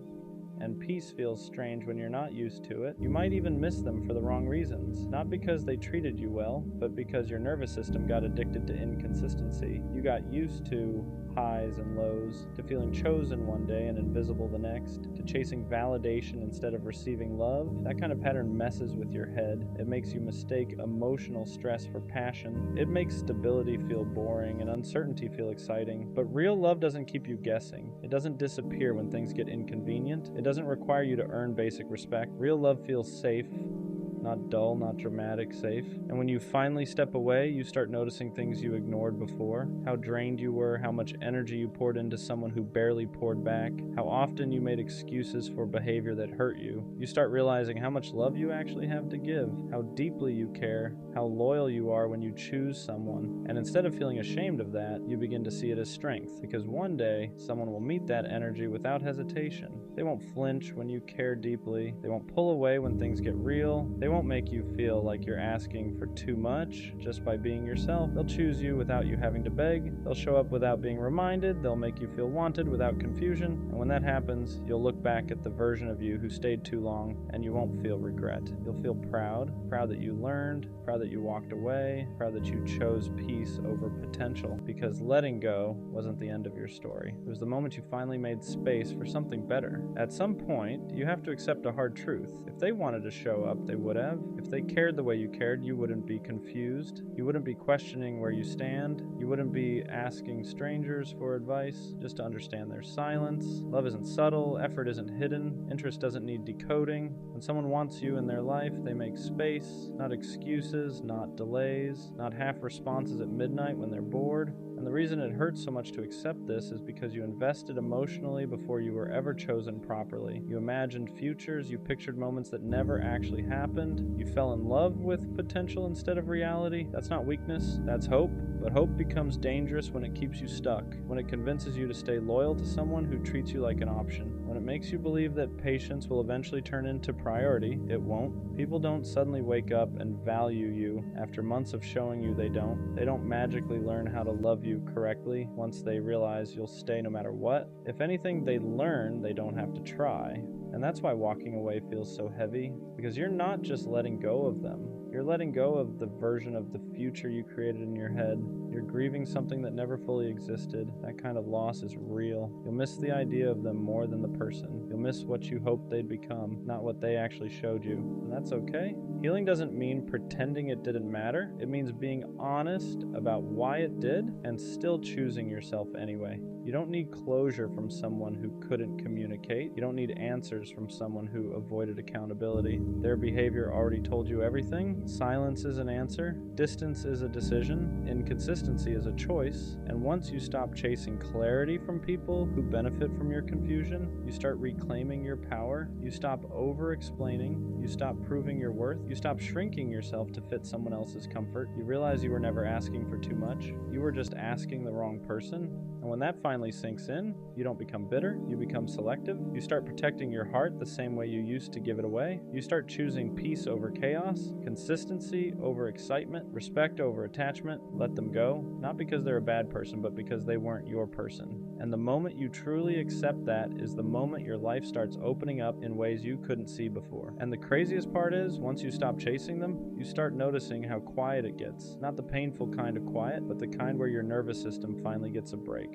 and peace feels strange when you're not used to it. You might even miss them for the wrong reasons. Not because they treated you well, but because your nervous system got addicted to inconsistency. You got used to highs and lows, to feeling chosen one day and invisible the next, to chasing validation instead of receiving love. That kind of pattern messes with your head. It makes you mistake emotional stress for passion. It makes stability feel boring and uncertainty feel exciting. But real love doesn't keep you guessing. It doesn't disappear when things get inconvenient. It doesn't require you to earn basic respect. Real love feels safe. Not dull, not dramatic, safe. And when you finally step away, you start noticing things you ignored before. How drained you were, how much energy you poured into someone who barely poured back, how often you made excuses for behavior that hurt you. You start realizing how much love you actually have to give, how deeply you care, how loyal you are when you choose someone. And instead of feeling ashamed of that, you begin to see it as strength, because one day, someone will meet that energy without hesitation. They won't flinch when you care deeply. They won't pull away when things get real. They won't make you feel like you're asking for too much just by being yourself. They'll choose you without you having to beg. They'll show up without being reminded. They'll make you feel wanted without confusion. And when that happens, you'll look back at the version of you who stayed too long, and you won't feel regret. You'll feel proud that you learned, proud that you walked away, proud that you chose peace over potential, because letting go wasn't the end of your story. It was the moment you finally made space for something better. At some point, you have to accept a hard truth. If they wanted to show up, they would have. If they cared the way you cared, you wouldn't be confused. You wouldn't be questioning where you stand. You wouldn't be asking strangers for advice just to understand their silence. Love isn't subtle. Effort isn't hidden. Interest doesn't need decoding. When someone wants you in their life, they make space, not excuses, not delays, not half responses at midnight when they're bored. And the reason it hurts so much to accept this is because you invested emotionally before you were ever chosen properly. You imagined futures, you pictured moments that never actually happened. You fell in love with potential instead of reality. That's not weakness, that's hope. But hope becomes dangerous when it keeps you stuck, when it convinces you to stay loyal to someone who treats you like an option. When it makes you believe that patience will eventually turn into priority, it won't. People don't suddenly wake up and value you after months of showing you they don't. They don't magically learn how to love you correctly once they realize you'll stay no matter what. If anything, they learn they don't have to try. And that's why walking away feels so heavy, because you're not just letting go of them. You're letting go of the version of the future you created in your head. You're grieving something that never fully existed. That kind of loss is real. You'll miss the idea of them more than the person. You'll miss what you hoped they'd become, not what they actually showed you. And that's okay. Healing doesn't mean pretending it didn't matter. It means being honest about why it did and still choosing yourself anyway. You don't need closure from someone who couldn't communicate. You don't need answers from someone who avoided accountability. Their behavior already told you everything. Silence is an answer. Distance is a decision. Inconsistency is a choice. And once you stop chasing clarity from people who benefit from your confusion, you start reclaiming your power. You stop over-explaining. You stop proving your worth. You stop shrinking yourself to fit someone else's comfort. You realize you were never asking for too much. You were just asking the wrong person. And when that finally sinks in, you don't become bitter, you become selective. You start protecting your heart the same way you used to give it away. You start choosing peace over chaos, consistency over excitement, respect over attachment. Let them go, not because they're a bad person, but because they weren't your person. And the moment you truly accept that is the moment your life starts opening up in ways you couldn't see before. And the craziest part is, once you stop chasing them, you start noticing how quiet it gets. Not the painful kind of quiet, but the kind where your nervous system finally gets a break.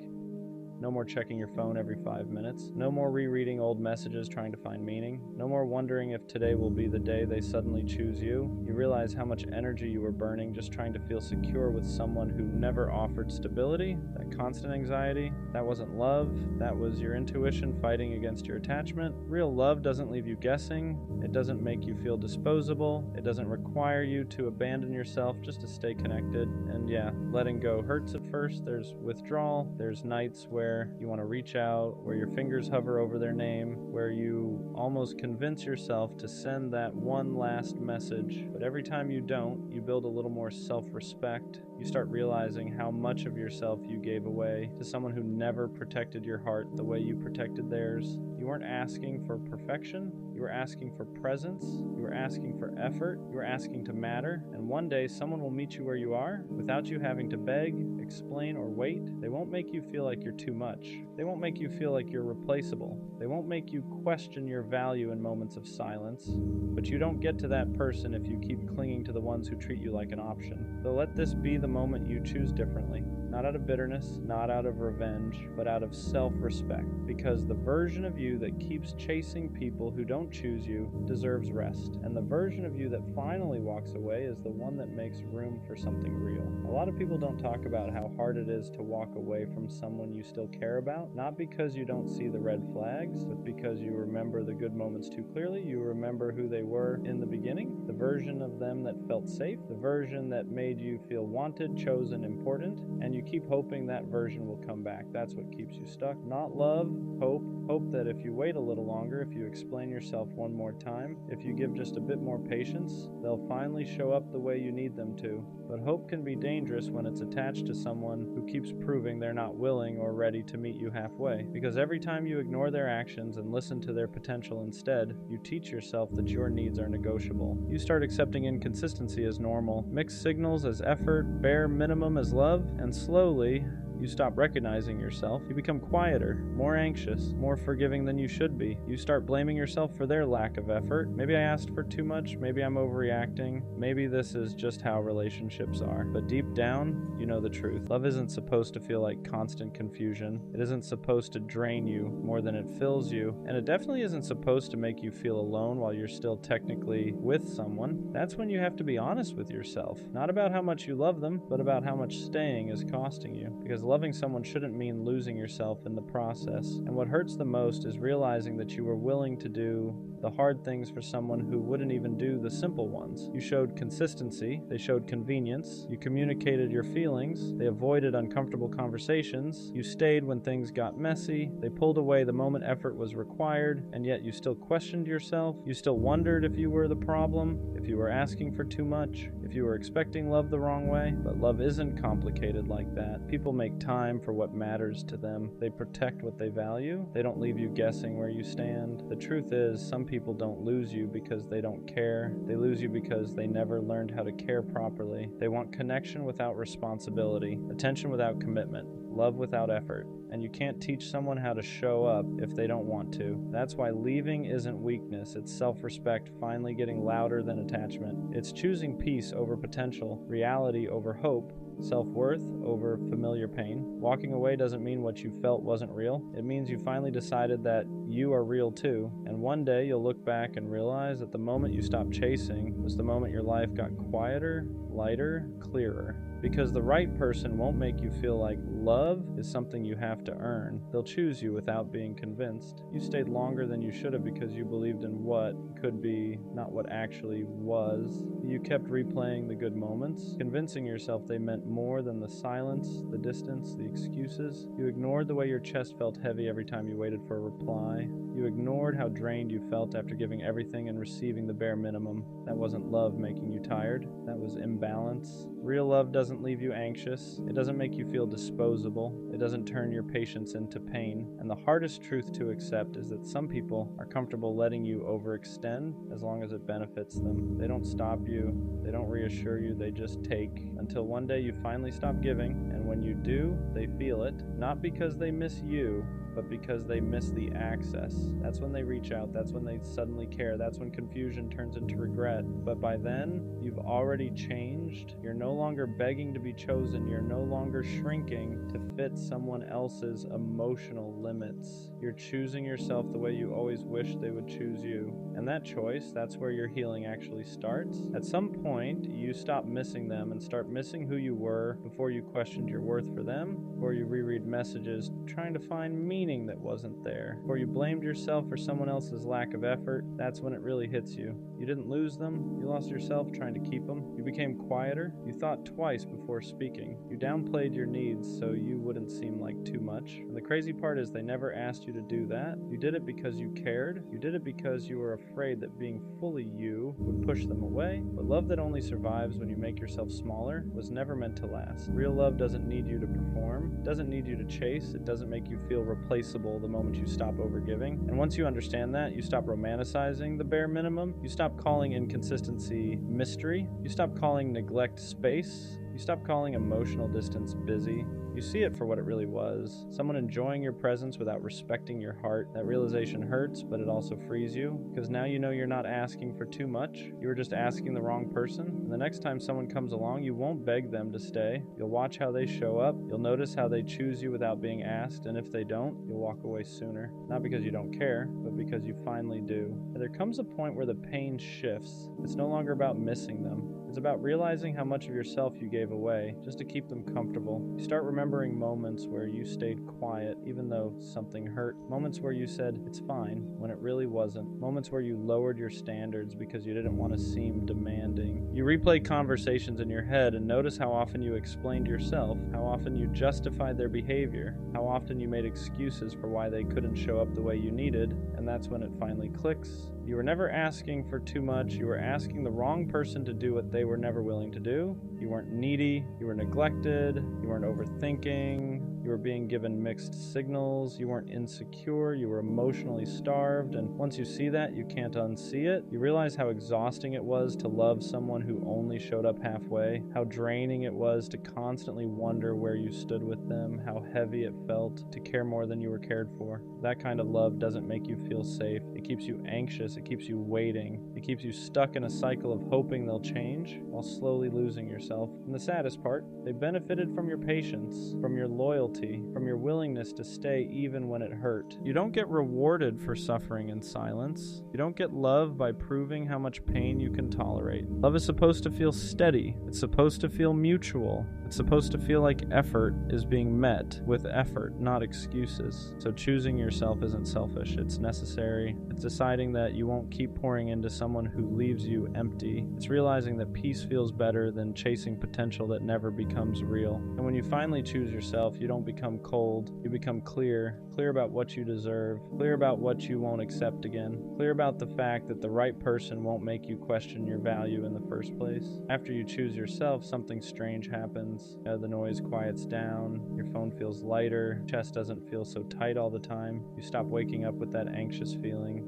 No more checking your phone every 5 minutes. No more rereading old messages trying to find meaning. No more wondering if today will be the day they suddenly choose you. You realize how much energy you were burning just trying to feel secure with someone who never offered stability. That constant anxiety, that wasn't love. That was your intuition fighting against your attachment. Real love doesn't leave you guessing. It doesn't make you feel disposable. It doesn't require you to abandon yourself just to stay connected. And yeah, letting go hurts at first. There's withdrawal. There's nights where you want to reach out, where your fingers hover over their name, where you almost convince yourself to send that one last message. But every time you don't, you build a little more self-respect. You start realizing how much of yourself you gave away to someone who never protected your heart the way you protected theirs. You weren't asking for perfection. You were asking for presence. You were asking for effort. You were asking to matter. And one day someone will meet you where you are without you having to beg, explain, or wait. They won't make you feel like you're too much. They won't make you feel like you're replaceable. They won't make you question your value in moments of silence. But you don't get to that person if you keep clinging to the ones who treat you like an option. So let this be the moment you choose differently. Not out of bitterness, not out of revenge, but out of self-respect. Because the version of you that keeps chasing people who don't choose you deserves rest. And the version of you that finally walks away is the one that makes room for something real. A lot of people don't talk about how hard it is to walk away from someone you still care about, not because you don't see the red flags, but because you remember the good moments too clearly. You remember who they were in the beginning, the version of them that felt safe, the version that made you feel wanted, chosen, important, and you keep hoping that version will come back. That's what keeps you stuck. Not love, hope. Hope that if you wait a little longer, if you explain yourself one more time, if you give just a bit more patience, they'll finally show up the way you need them to. But hope can be dangerous when it's attached to someone who keeps proving they're not willing or ready to meet you halfway. Because every time you ignore their actions and listen to their potential instead, you teach yourself that your needs are negotiable. You start accepting inconsistency as normal, mixed signals as effort, bare minimum as love, and slowly, you stop recognizing yourself. You become quieter, more anxious, more forgiving than you should be. You start blaming yourself for their lack of effort. Maybe I asked for too much. Maybe I'm overreacting. Maybe this is just how relationships are. But deep down, you know the truth. Love isn't supposed to feel like constant confusion. It isn't supposed to drain you more than it fills you. And it definitely isn't supposed to make you feel alone while you're still technically with someone. That's when you have to be honest with yourself. Not about how much you love them, but about how much staying is costing you. Because loving someone shouldn't mean losing yourself in the process. And what hurts the most is realizing that you were willing to do the hard things for someone who wouldn't even do the simple ones. You showed consistency, they showed convenience, you communicated your feelings, they avoided uncomfortable conversations, you stayed when things got messy, they pulled away the moment effort was required, and yet you still questioned yourself, you still wondered if you were the problem, if you were asking for too much, if you were expecting love the wrong way. But love isn't complicated like that. People make time for what matters to them. They protect what they value. They don't leave you guessing where you stand. The truth is, some people don't lose you because they don't care. They lose you because they never learned how to care properly. They want connection without responsibility, attention without commitment, love without effort. And you can't teach someone how to show up if they don't want to. That's why leaving isn't weakness, it's self-respect finally getting louder than attachment. It's choosing peace over potential, reality over hope, self-worth over familiar pain. Walking away doesn't mean what you felt wasn't real. It means you finally decided that you are real too. And one day you'll look back and realize that the moment you stopped chasing was the moment your life got quieter, lighter, clearer. Because the right person won't make you feel like love is something you have to earn. They'll choose you without being convinced. You stayed longer than you should have because you believed in what could be, not what actually was. You kept replaying the good moments, convincing yourself they meant more than the silence, the distance, the excuses. You ignored the way your chest felt heavy every time you waited for a reply. You ignored how drained you felt after giving everything and receiving the bare minimum. That wasn't love making you tired. That was imbalance. Real love doesn't leave you anxious. It doesn't make you feel disposable. It doesn't turn your patience into pain. And the hardest truth to accept is that some people are comfortable letting you overextend as long as it benefits them. They don't stop you. They don't reassure you. They just take until one day you finally stop giving. And when you do, they feel it. Not because they miss you, but because they miss the access. That's when they reach out. That's when they suddenly care. That's when confusion turns into regret. But by then, you've already changed. You're no longer begging to be chosen. You're no longer shrinking to fit someone else's emotional limits. You're choosing yourself the way you always wish they would choose you. And that choice, that's where your healing actually starts. At some point, you stop missing them and start missing who you were before you questioned your worth for them, before you reread messages trying to find meaning that wasn't there, before you blamed yourself for someone else's lack of effort. That's when it really hits you. You didn't lose them, you lost yourself trying to keep them. You became quieter, you thought twice before speaking. You downplayed your needs so you wouldn't seem like too much. And the crazy part is they never asked you to do that. You did it because you cared. You did it because you were afraid that being fully you would push them away. But love that only survives when you make yourself smaller was never meant to last. Real love doesn't need you to perform. It doesn't need you to chase. It doesn't make you feel replaceable the moment you stop overgiving. And once you understand that, you stop romanticizing the bare minimum. You stop calling inconsistency mystery. You stop calling neglect space. You stop calling emotional distance busy. You see it for what it really was. Someone enjoying your presence without respecting your heart. That realization hurts, but it also frees you, because now you know you're not asking for too much. You were just asking the wrong person. And the next time someone comes along, you won't beg them to stay. You'll watch how they show up. You'll notice how they choose you without being asked, and if they don't, you'll walk away sooner. Not because you don't care, but because you finally do. And there comes a point where the pain shifts. It's no longer about missing them. It's about realizing how much of yourself you gave away just to keep them comfortable. You start remembering moments where you stayed quiet even though something hurt. Moments where you said, "It's fine," when it really wasn't. Moments where you lowered your standards because you didn't want to seem demanding. You replay conversations in your head and notice how often you explained yourself, how often you justified their behavior, how often you made excuses for why they couldn't show up the way you needed, and that's when it finally clicks. You were never asking for too much. You were asking the wrong person to do what they were never willing to do. You weren't needy. You were neglected. You weren't overthinking. You were being given mixed signals. You weren't insecure. You were emotionally starved. And once you see that, you can't unsee it. You realize how exhausting it was to love someone who only showed up halfway, how draining it was to constantly wonder where you stood with them, how heavy it felt to care more than you were cared for. That kind of love doesn't make you feel safe. It keeps you anxious. It keeps you waiting. It keeps you stuck in a cycle of hoping they'll change while slowly losing yourself. And the saddest part, they benefited from your patience, from your loyalty, from your willingness to stay even when it hurt. You don't get rewarded for suffering in silence. You don't get love by proving how much pain you can tolerate. Love is supposed to feel steady. It's supposed to feel mutual. It's supposed to feel like effort is being met with effort, not excuses. So choosing yourself isn't selfish. It's necessary. It's deciding that you won't keep pouring into someone who leaves you empty. It's realizing that peace feels better than chasing potential that never becomes real. And when you finally choose yourself, you don't become cold. You become clear. Clear about what you deserve. Clear about what you won't accept again. Clear about the fact that the right person won't make you question your value in the first place. After you choose yourself, something strange happens. The noise quiets down. Your phone feels lighter. Chest doesn't feel so tight all the time. You stop waking up with that anxious feeling,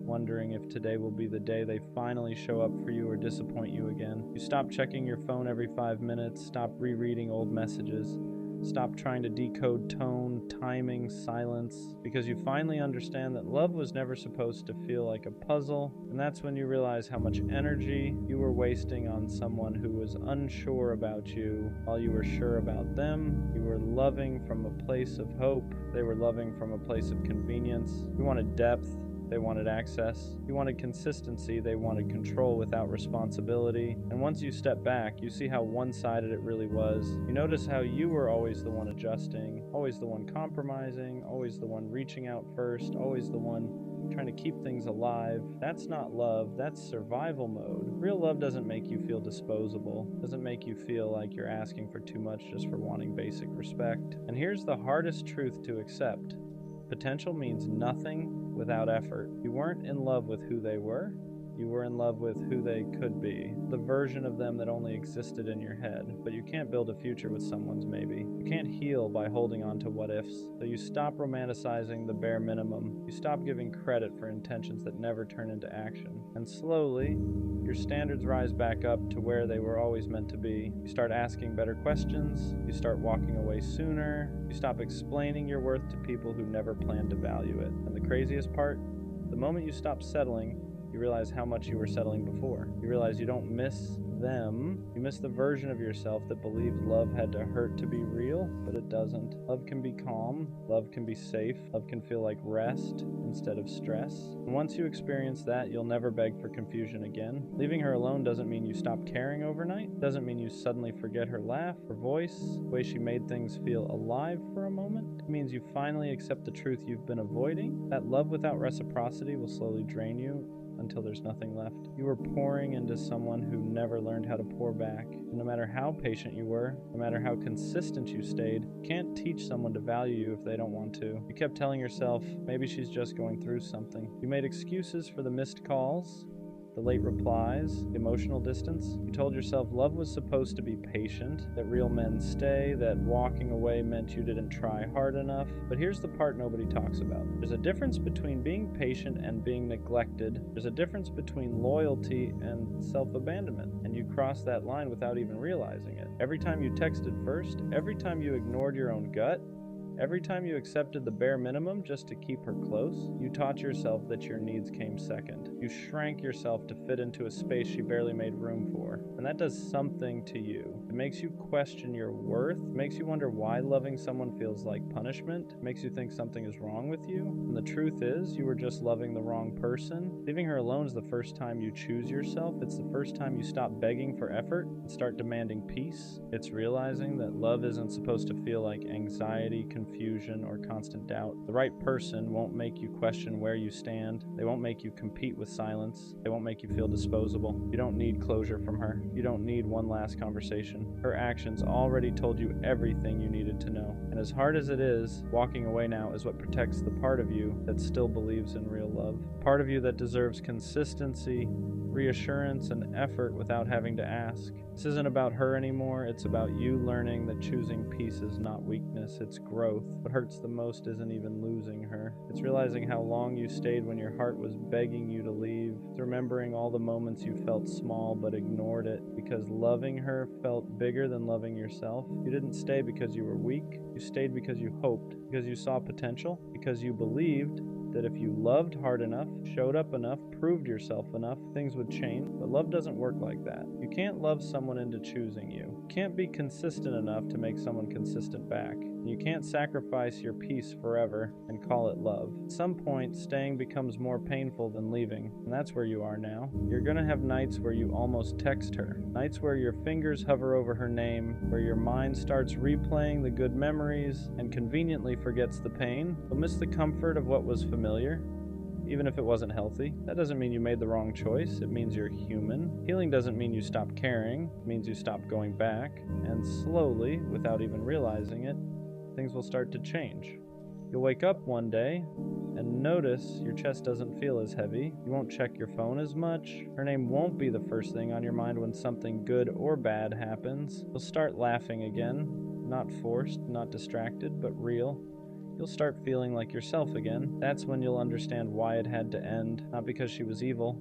wondering if today will be the day they finally show up for you or disappoint you again. You stop checking your phone every 5 minutes, stop rereading old messages, stop trying to decode tone, timing, silence, because you finally understand that love was never supposed to feel like a puzzle. And that's when you realize how much energy you were wasting on someone who was unsure about you while you were sure about them. You were loving from a place of hope. They were loving from a place of convenience. You wanted depth. They wanted access. You wanted consistency. They wanted control without responsibility. And once you step back, you see how one-sided it really was. You notice how you were always the one adjusting, always the one compromising, always the one reaching out first, always the one trying to keep things alive. That's not love. That's survival mode. Real love doesn't make you feel disposable. Doesn't make you feel like you're asking for too much just for wanting basic respect. And here's the hardest truth to accept. Potential means nothing without effort. You weren't in love with who they were. You were in love with who they could be, the version of them that only existed in your head. But you can't build a future with someone's maybe. You can't heal by holding on to what ifs. So you stop romanticizing the bare minimum. You stop giving credit for intentions that never turn into action. And slowly, your standards rise back up to where they were always meant to be. You start asking better questions. You start walking away sooner. You stop explaining your worth to people who never planned to value it. And the craziest part, the moment you stop settling, You realize how much you were settling before. You realize you don't miss them. You miss the version of yourself that believed love had to hurt to be real, but it doesn't. Love can be calm. Love can be safe. Love can feel like rest instead of stress. And once you experience that, you'll never beg for confusion again. Leaving her alone doesn't mean you stop caring overnight. Doesn't mean you suddenly forget her laugh, her voice, the way she made things feel alive for a moment. It means you finally accept the truth you've been avoiding. That love without reciprocity will slowly drain you until there's nothing left. You were pouring into someone who never learned how to pour back. And no matter how patient you were, no matter how consistent you stayed, you can't teach someone to value you if they don't want to. You kept telling yourself, maybe she's just going through something. You made excuses for the missed calls, the late replies, the emotional distance. You told yourself love was supposed to be patient, that real men stay, that walking away meant you didn't try hard enough. But here's the part nobody talks about. There's a difference between being patient and being neglected. There's a difference between loyalty and self-abandonment. And you cross that line without even realizing it. Every time you texted first, every time you ignored your own gut, every time you accepted the bare minimum just to keep her close, you taught yourself that your needs came second. You shrank yourself to fit into a space she barely made room for. And that does something to you. It makes you question your worth. It makes you wonder why loving someone feels like punishment. It makes you think something is wrong with you. And the truth is, you were just loving the wrong person. Leaving her alone is the first time you choose yourself. It's the first time you stop begging for effort and start demanding peace. It's realizing that love isn't supposed to feel like anxiety, confusion, or constant doubt. The right person won't make you question where you stand. They won't make you compete with silence. They won't make you feel disposable. You don't need closure from her. You don't need one last conversation. Her actions already told you everything you needed to know. And as hard as it is, walking away now is what protects the part of you that still believes in real love. Part of you that deserves consistency, reassurance, and effort without having to ask. This isn't about her anymore. It's about you learning that choosing peace is not weakness, it's growth. What hurts the most isn't even losing her. It's realizing how long you stayed when your heart was begging you to leave. It's remembering all the moments you felt small but ignored it because loving her felt bigger than loving yourself. You didn't stay because you were weak. You stayed because you hoped, because you saw potential, because you believed that if you loved hard enough, showed up enough, proved yourself enough, things would change. But love doesn't work like that. You can't love someone into choosing you. You can't be consistent enough to make someone consistent back. And you can't sacrifice your peace forever and call it love. At some point, staying becomes more painful than leaving. And that's where you are now. You're gonna have nights where you almost text her. Nights where your fingers hover over her name, where your mind starts replaying the good memories and conveniently forgets the pain. You'll miss the comfort of what was familiar, even if it wasn't healthy. That doesn't mean you made the wrong choice. It means you're human. Healing doesn't mean you stop caring. It means you stop going back. And slowly, without even realizing it, things will start to change. You'll wake up one day and notice your chest doesn't feel as heavy. You won't check your phone as much. Her name won't be the first thing on your mind when something good or bad happens. You'll start laughing again. Not forced, not distracted, but real. You'll start feeling like yourself again. That's when you'll understand why it had to end. Not because she was evil,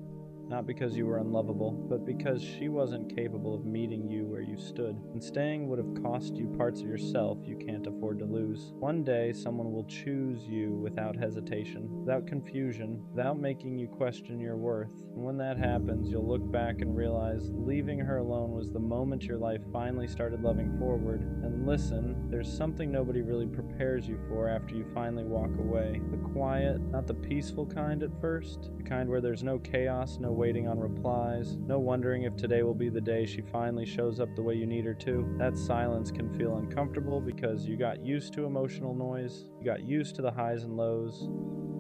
not because you were unlovable, but because she wasn't capable of meeting you where you stood. And staying would have cost you parts of yourself you can't afford to lose. One day, someone will choose you without hesitation, without confusion, without making you question your worth. And when that happens, you'll look back and realize leaving her alone was the moment your life finally started loving forward. And listen, there's something nobody really prepares you for after you finally walk away. The quiet, not the peaceful kind at first, the kind where there's no chaos, no waiting on replies, no wondering if today will be the day she finally shows up the way you need her to. That silence can feel uncomfortable because you got used to emotional noise, you got used to the highs and lows,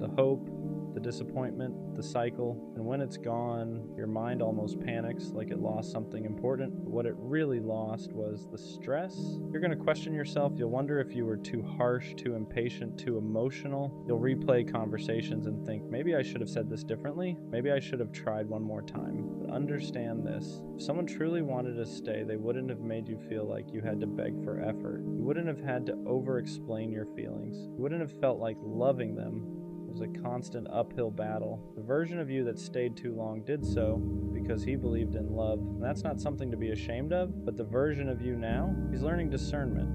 the hope, the disappointment, the cycle, and when it's gone, your mind almost panics like it lost something important. But what it really lost was the stress. You're going to question yourself. You'll wonder if you were too harsh, too impatient, too emotional. You'll replay conversations and think, maybe I should have said this differently. Maybe I should have tried one more time. But understand this. If someone truly wanted to stay, they wouldn't have made you feel like you had to beg for effort. You wouldn't have had to over-explain your feelings. You wouldn't have felt like loving them was a constant uphill battle. The version of you that stayed too long did so because he believed in love. And that's not something to be ashamed of, but the version of you now, he's learning discernment.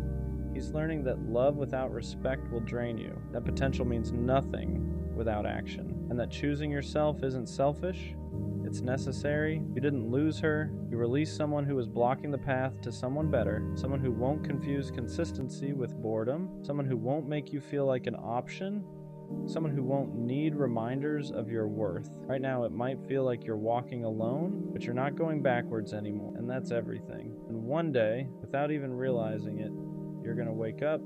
He's learning that love without respect will drain you. That potential means nothing without action. and that choosing yourself isn't selfish. It's necessary. You didn't lose her. You released someone who was blocking the path to someone better, someone who won't confuse consistency with boredom, someone who won't make you feel like an option, someone who won't need reminders of your worth. Right now, it might feel like you're walking alone, but you're not going backwards anymore, and that's everything. And one day, without even realizing it, you're going to wake up,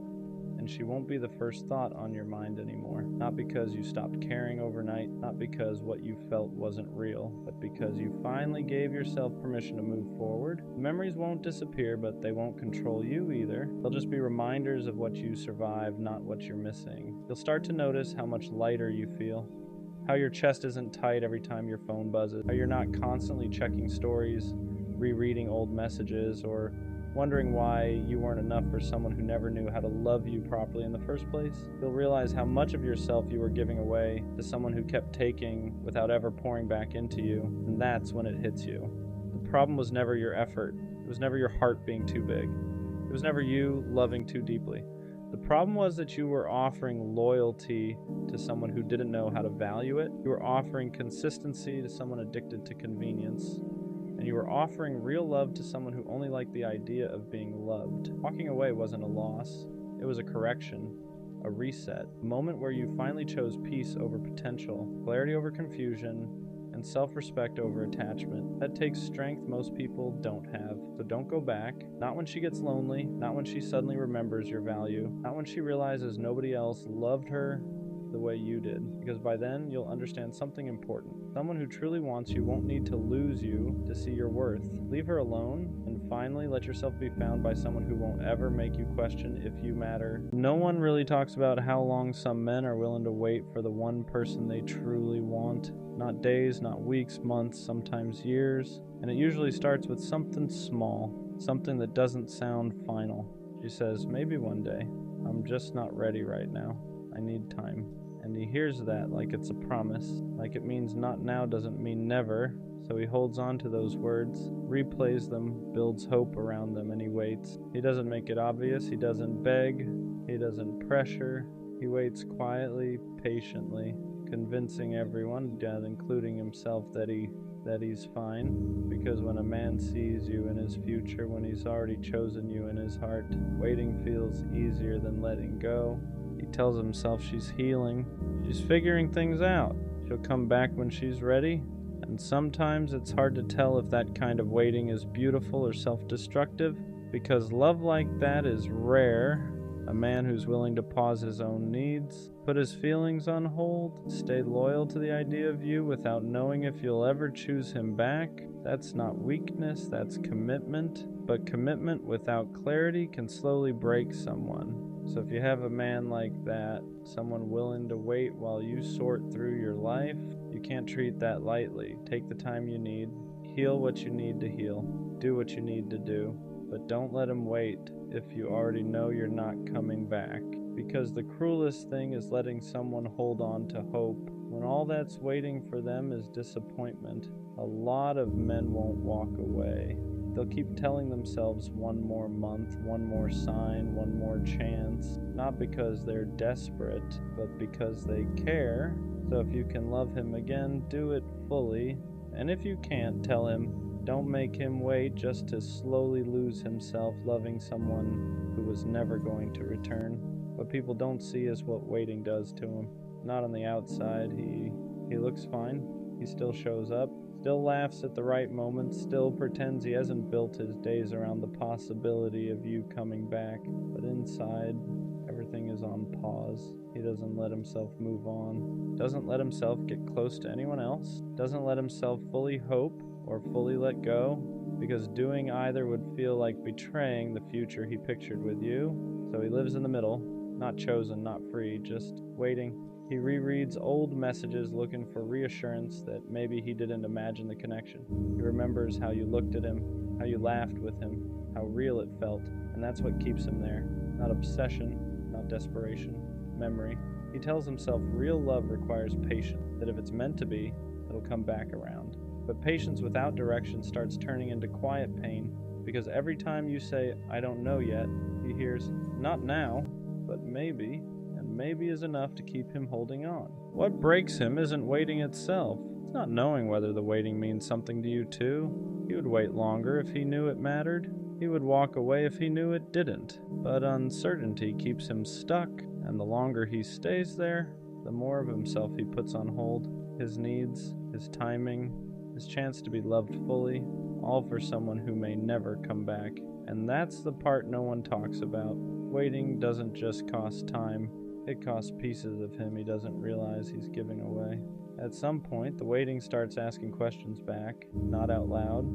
and she won't be the first thought on your mind anymore. Not because you stopped caring overnight, not because what you felt wasn't real, but because you finally gave yourself permission to move forward. The memories won't disappear, but they won't control you either. They'll just be reminders of what you survived, not what you're missing. You'll start to notice how much lighter you feel, how your chest isn't tight every time your phone buzzes, how you're not constantly checking stories, rereading old messages, or wondering why you weren't enough for someone who never knew how to love you properly in the first place. You'll realize how much of yourself you were giving away to someone who kept taking without ever pouring back into you, and that's when it hits you. The problem was never your effort. It was never your heart being too big. It was never you loving too deeply. The problem was that you were offering loyalty to someone who didn't know how to value it. You were offering consistency to someone addicted to convenience. And you were offering real love to someone who only liked the idea of being loved. Walking away wasn't a loss. It was a correction, a reset, a moment where you finally chose peace over potential, clarity over confusion, and self-respect over attachment. That takes strength most people don't have. So don't go back. Not when she gets lonely, not when she suddenly remembers your value, not when she realizes nobody else loved her the way you did, because by then you'll understand something important. Someone who truly wants you won't need to lose you to see your worth. Leave her alone, and finally let yourself be found by someone who won't ever make you question if you matter. No one really talks about how long some men are willing to wait for the one person they truly want. Not days, not weeks, months, sometimes years. And it usually starts with something small, something that doesn't sound final. She says, maybe one day. I'm just not ready right now. I need time. And he hears that like it's a promise, like it means not now doesn't mean never, so he holds on to those words, replays them, builds hope around them, and he waits. He doesn't make it obvious, he doesn't beg, he doesn't pressure, he waits quietly, patiently, convincing everyone, including himself, that he's fine, because when a man sees you in his future, when he's already chosen you in his heart, waiting feels easier than letting go. He tells himself she's healing. She's figuring things out. She'll come back when she's ready. And sometimes it's hard to tell if that kind of waiting is beautiful or self-destructive, because love like that is rare. A man who's willing to pause his own needs, put his feelings on hold, stay loyal to the idea of you without knowing if you'll ever choose him back. That's not weakness, that's commitment. But commitment without clarity can slowly break someone. So if you have a man like that, someone willing to wait while you sort through your life, you can't treat that lightly. Take the time you need, heal what you need to heal, do what you need to do, but don't let him wait if you already know you're not coming back. Because the cruelest thing is letting someone hold on to hope when all that's waiting for them is disappointment. A lot of men won't walk away. They'll keep telling themselves one more month, one more sign, one more chance, not because they're desperate, but because they care. So if you can love him again, do it fully. And if you can't, tell him, don't make him wait just to slowly lose himself loving someone who was never going to return. What people don't see is what waiting does to him. Not on the outside. He looks fine. He still shows up. Still laughs at the right moments, still pretends he hasn't built his days around the possibility of you coming back. But inside, everything is on pause. He doesn't let himself move on, doesn't let himself get close to anyone else, doesn't let himself fully hope or fully let go, because doing either would feel like betraying the future he pictured with you. So he lives in the middle, not chosen, not free, just waiting. He rereads old messages looking for reassurance that maybe he didn't imagine the connection. He remembers how you looked at him, how you laughed with him, how real it felt, and that's what keeps him there. Not obsession, not desperation, memory. He tells himself real love requires patience, that if it's meant to be, it'll come back around. But patience without direction starts turning into quiet pain, because every time you say, I don't know yet, he hears, not now, but maybe. And maybe is enough to keep him holding on. What breaks him isn't waiting itself. It's not knowing whether the waiting means something to you too. He would wait longer if he knew it mattered. He would walk away if he knew it didn't. But uncertainty keeps him stuck, and the longer he stays there, the more of himself he puts on hold. His needs, his timing, his chance to be loved fully, all for someone who may never come back. And that's the part no one talks about. Waiting doesn't just cost time, it costs pieces of him he doesn't realize he's giving away. At some point, the waiting starts asking questions back, not out loud,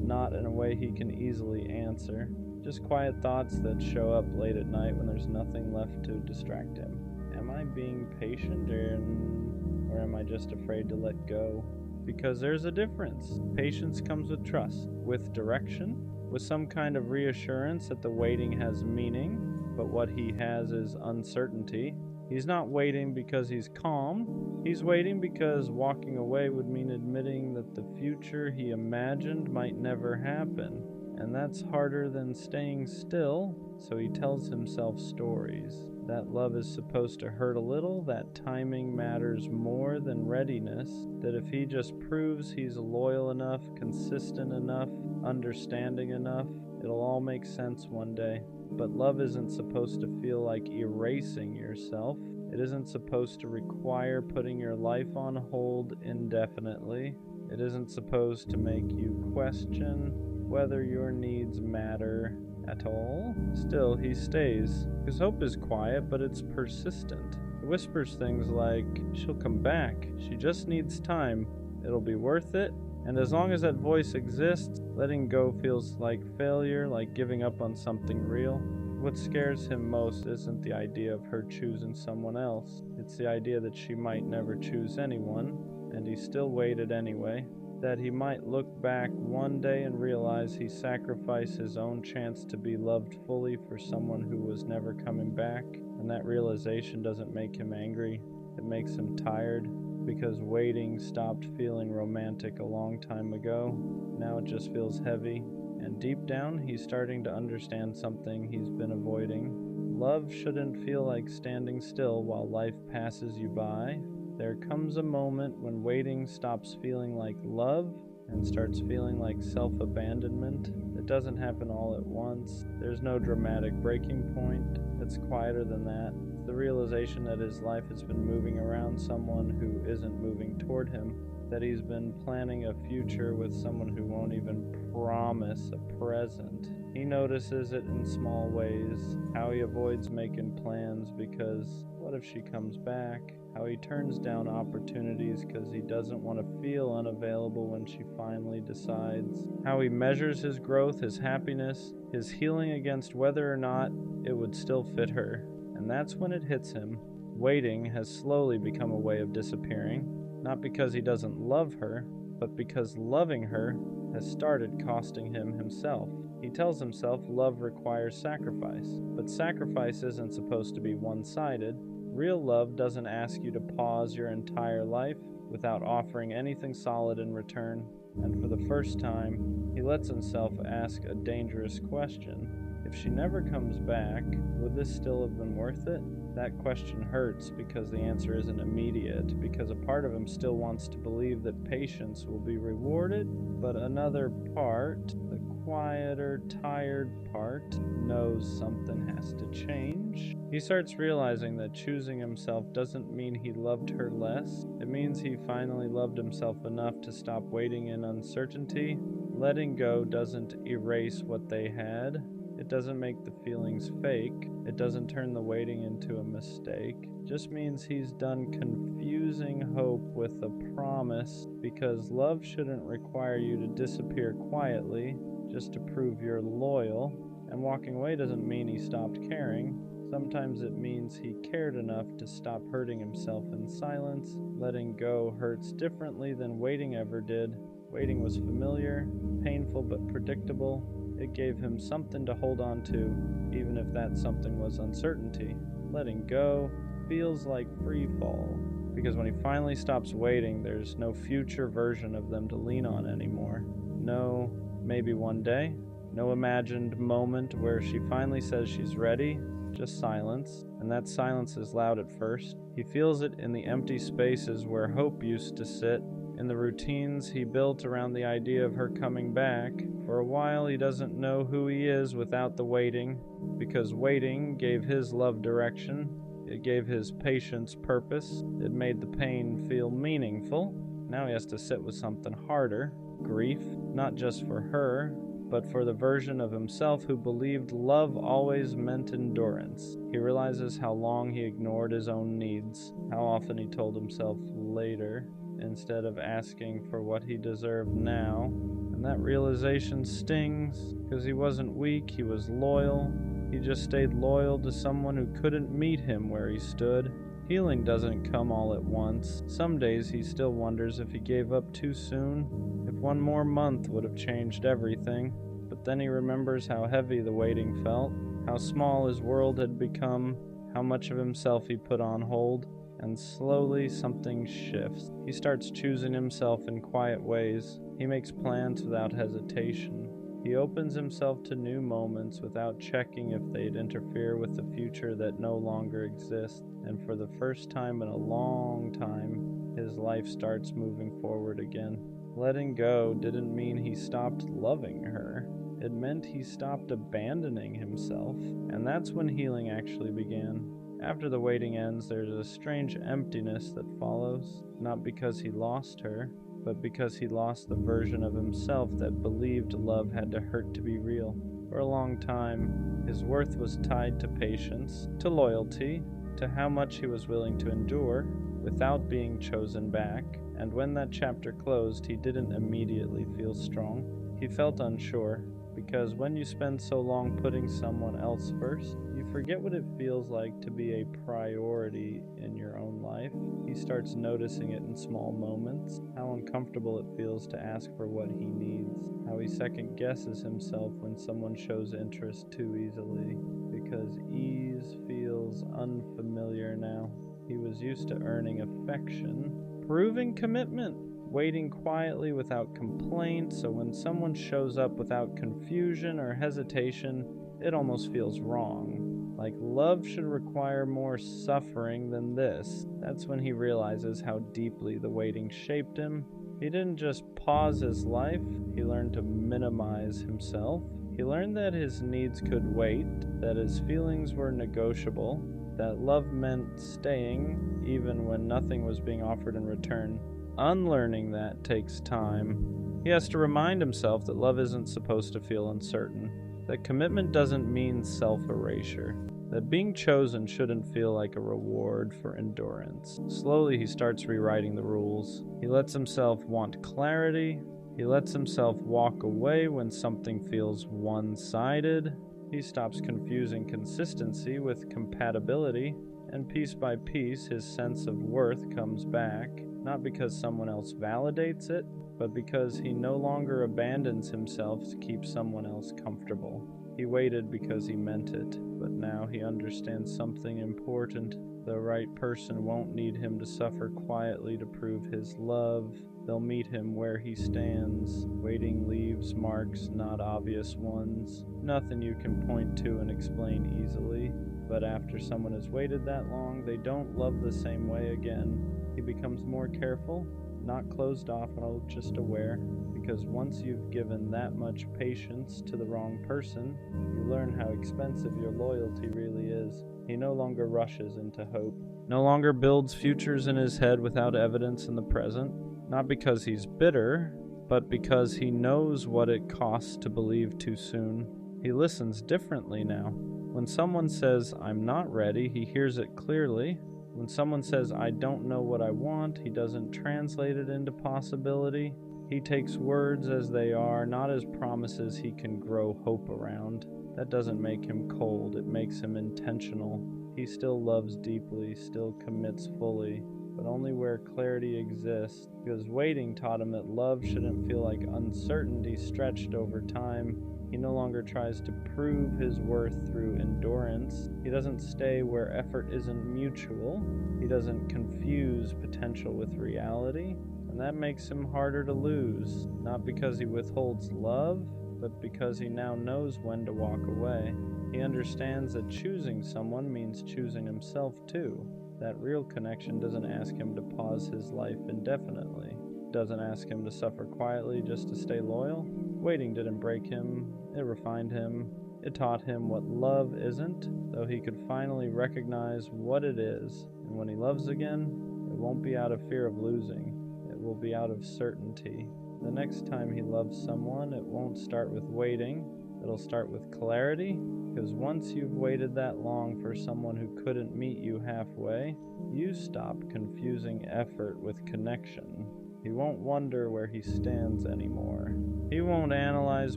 not in a way he can easily answer, just quiet thoughts that show up late at night when there's nothing left to distract him. Am I being patient or am I just afraid to let go? Because there's a difference. Patience comes with trust, with direction, with some kind of reassurance that the waiting has meaning, but what he has is uncertainty. He's not waiting because he's calm. He's waiting because walking away would mean admitting that the future he imagined might never happen. And that's harder than staying still, so he tells himself stories. That love is supposed to hurt a little, that timing matters more than readiness, that if he just proves he's loyal enough, consistent enough, understanding enough, it'll all make sense one day. But love isn't supposed to feel like erasing yourself. It isn't supposed to require putting your life on hold indefinitely. It isn't supposed to make you question whether your needs matter at all. Still, he stays. His hope is quiet, but it's persistent. It whispers things like, she'll come back. She just needs time. It'll be worth it. And as long as that voice exists, letting go feels like failure, like giving up on something real. What scares him most isn't the idea of her choosing someone else. It's the idea that she might never choose anyone, and he still waited anyway. That he might look back one day and realize he sacrificed his own chance to be loved fully for someone who was never coming back. And that realization doesn't make him angry. It makes him tired. Because waiting stopped feeling romantic a long time ago. Now it just feels heavy. And deep down, he's starting to understand something he's been avoiding. Love shouldn't feel like standing still while life passes you by. There comes a moment when waiting stops feeling like love and starts feeling like self-abandonment. It doesn't happen all at once. There's no dramatic breaking point. It's quieter than that. The realization that his life has been moving around someone who isn't moving toward him, that he's been planning a future with someone who won't even promise a present. He notices it in small ways, how he avoids making plans because what if she comes back? How he turns down opportunities because he doesn't want to feel unavailable when she finally decides. How he measures his growth, his happiness, his healing against whether or not it would still fit her. And that's when it hits him. Waiting has slowly become a way of disappearing, not because he doesn't love her, but because loving her has started costing him himself. He tells himself love requires sacrifice, but sacrifice isn't supposed to be one-sided. Real love doesn't ask you to pause your entire life without offering anything solid in return. And for the first time, he lets himself ask a dangerous question. If she never comes back, would this still have been worth it? That question hurts because the answer isn't immediate, because a part of him still wants to believe that patience will be rewarded, but another part, the quieter, tired part, knows something has to change. He starts realizing that choosing himself doesn't mean he loved her less. It means he finally loved himself enough to stop waiting in uncertainty. Letting go doesn't erase what they had. It doesn't make the feelings fake. It doesn't turn the waiting into a mistake. It just means he's done confusing hope with a promise, because love shouldn't require you to disappear quietly just to prove you're loyal. And walking away doesn't mean he stopped caring. Sometimes it means he cared enough to stop hurting himself in silence. Letting go hurts differently than waiting ever did. Waiting was familiar, painful but predictable. It gave him something to hold on to, even if that something was uncertainty. Letting go feels like free fall, because when he finally stops waiting, there's no future version of them to lean on anymore. No, maybe one day. No imagined moment where she finally says she's ready. just silence, and that silence is loud at first. He feels it in the empty spaces where hope used to sit, in the routines he built around the idea of her coming back. For a while he doesn't know who he is without the waiting, because waiting gave his love direction, it gave his patience purpose, it made the pain feel meaningful. Now he has to sit with something harder, grief, not just for her, but for the version of himself who believed love always meant endurance. He realizes how long he ignored his own needs, how often he told himself later, instead of asking for what he deserved now. And that realization stings, because he wasn't weak, he was loyal. He just stayed loyal to someone who couldn't meet him where he stood. Healing doesn't come all at once. Some days he still wonders if he gave up too soon, if one more month would have changed everything. But then he remembers how heavy the waiting felt, how small his world had become, how much of himself he put on hold. And slowly something shifts. He starts choosing himself in quiet ways. He makes plans without hesitation. He opens himself to new moments without checking if they'd interfere with the future that no longer exists. And for the first time in a long time, his life starts moving forward again. Letting go didn't mean he stopped loving her. It meant he stopped abandoning himself. And that's when healing actually began. After the waiting ends, there's a strange emptiness that follows, not because he lost her, but because he lost the version of himself that believed love had to hurt to be real. For a long time, his worth was tied to patience, to loyalty, to how much he was willing to endure without being chosen back. And when that chapter closed, he didn't immediately feel strong. He felt unsure, because when you spend so long putting someone else first, you forget what it feels like to be a priority in your own life. He starts noticing it in small moments, how uncomfortable it feels to ask for what he needs, how he second guesses himself when someone shows interest too easily, because ease feels unfamiliar now. He was used to earning affection, proving commitment, waiting quietly without complaint, so when someone shows up without confusion or hesitation, it almost feels wrong. Like love should require more suffering than this. That's when he realizes how deeply the waiting shaped him. He didn't just pause his life, he learned to minimize himself. He learned that his needs could wait, that his feelings were negotiable, that love meant staying even when nothing was being offered in return. Unlearning that takes time. He has to remind himself that love isn't supposed to feel uncertain, that commitment doesn't mean self-erasure, that being chosen shouldn't feel like a reward for endurance. Slowly he starts rewriting the rules. He lets himself want clarity. He lets himself walk away when something feels one-sided. He stops confusing consistency with compatibility, and piece by piece his sense of worth comes back. Not because someone else validates it, but because he no longer abandons himself to keep someone else comfortable. He waited because he meant it, but now he understands something important. The right person won't need him to suffer quietly to prove his love. They'll meet him where he stands. Waiting leaves marks, not obvious ones. Nothing you can point to and explain easily. But after someone has waited that long, they don't love the same way again. He becomes more careful, not closed off, and just aware, because once you've given that much patience to the wrong person, you learn how expensive your loyalty really is. He no longer rushes into hope, no longer builds futures in his head without evidence in the present, not because he's bitter, but because he knows what it costs to believe too soon. He listens differently now. When someone says, "I'm not ready," he hears it clearly. When someone says, "I don't know what I want," he doesn't translate it into possibility. He takes words as they are, not as promises he can grow hope around. That doesn't make him cold, it makes him intentional. He still loves deeply, still commits fully, but only where clarity exists, because waiting taught him that love shouldn't feel like uncertainty stretched over time. He no longer tries to prove his worth through endurance. He doesn't stay where effort isn't mutual. He doesn't confuse potential with reality. And that makes him harder to lose, not because he withholds love, but because he now knows when to walk away. He understands that choosing someone means choosing himself too. That real connection doesn't ask him to pause his life indefinitely. Doesn't ask him to suffer quietly just to stay loyal. Waiting didn't break him, it refined him. It taught him what love isn't, though he could finally recognize what it is. And when he loves again, it won't be out of fear of losing. It will be out of certainty. The next time he loves someone, it won't start with waiting. It'll start with clarity, because once you've waited that long for someone who couldn't meet you halfway, you stop confusing effort with connection. He won't wonder where he stands anymore. He won't analyze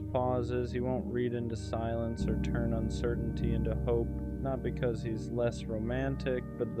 pauses, he won't read into silence or turn uncertainty into hope, not because he's less romantic, but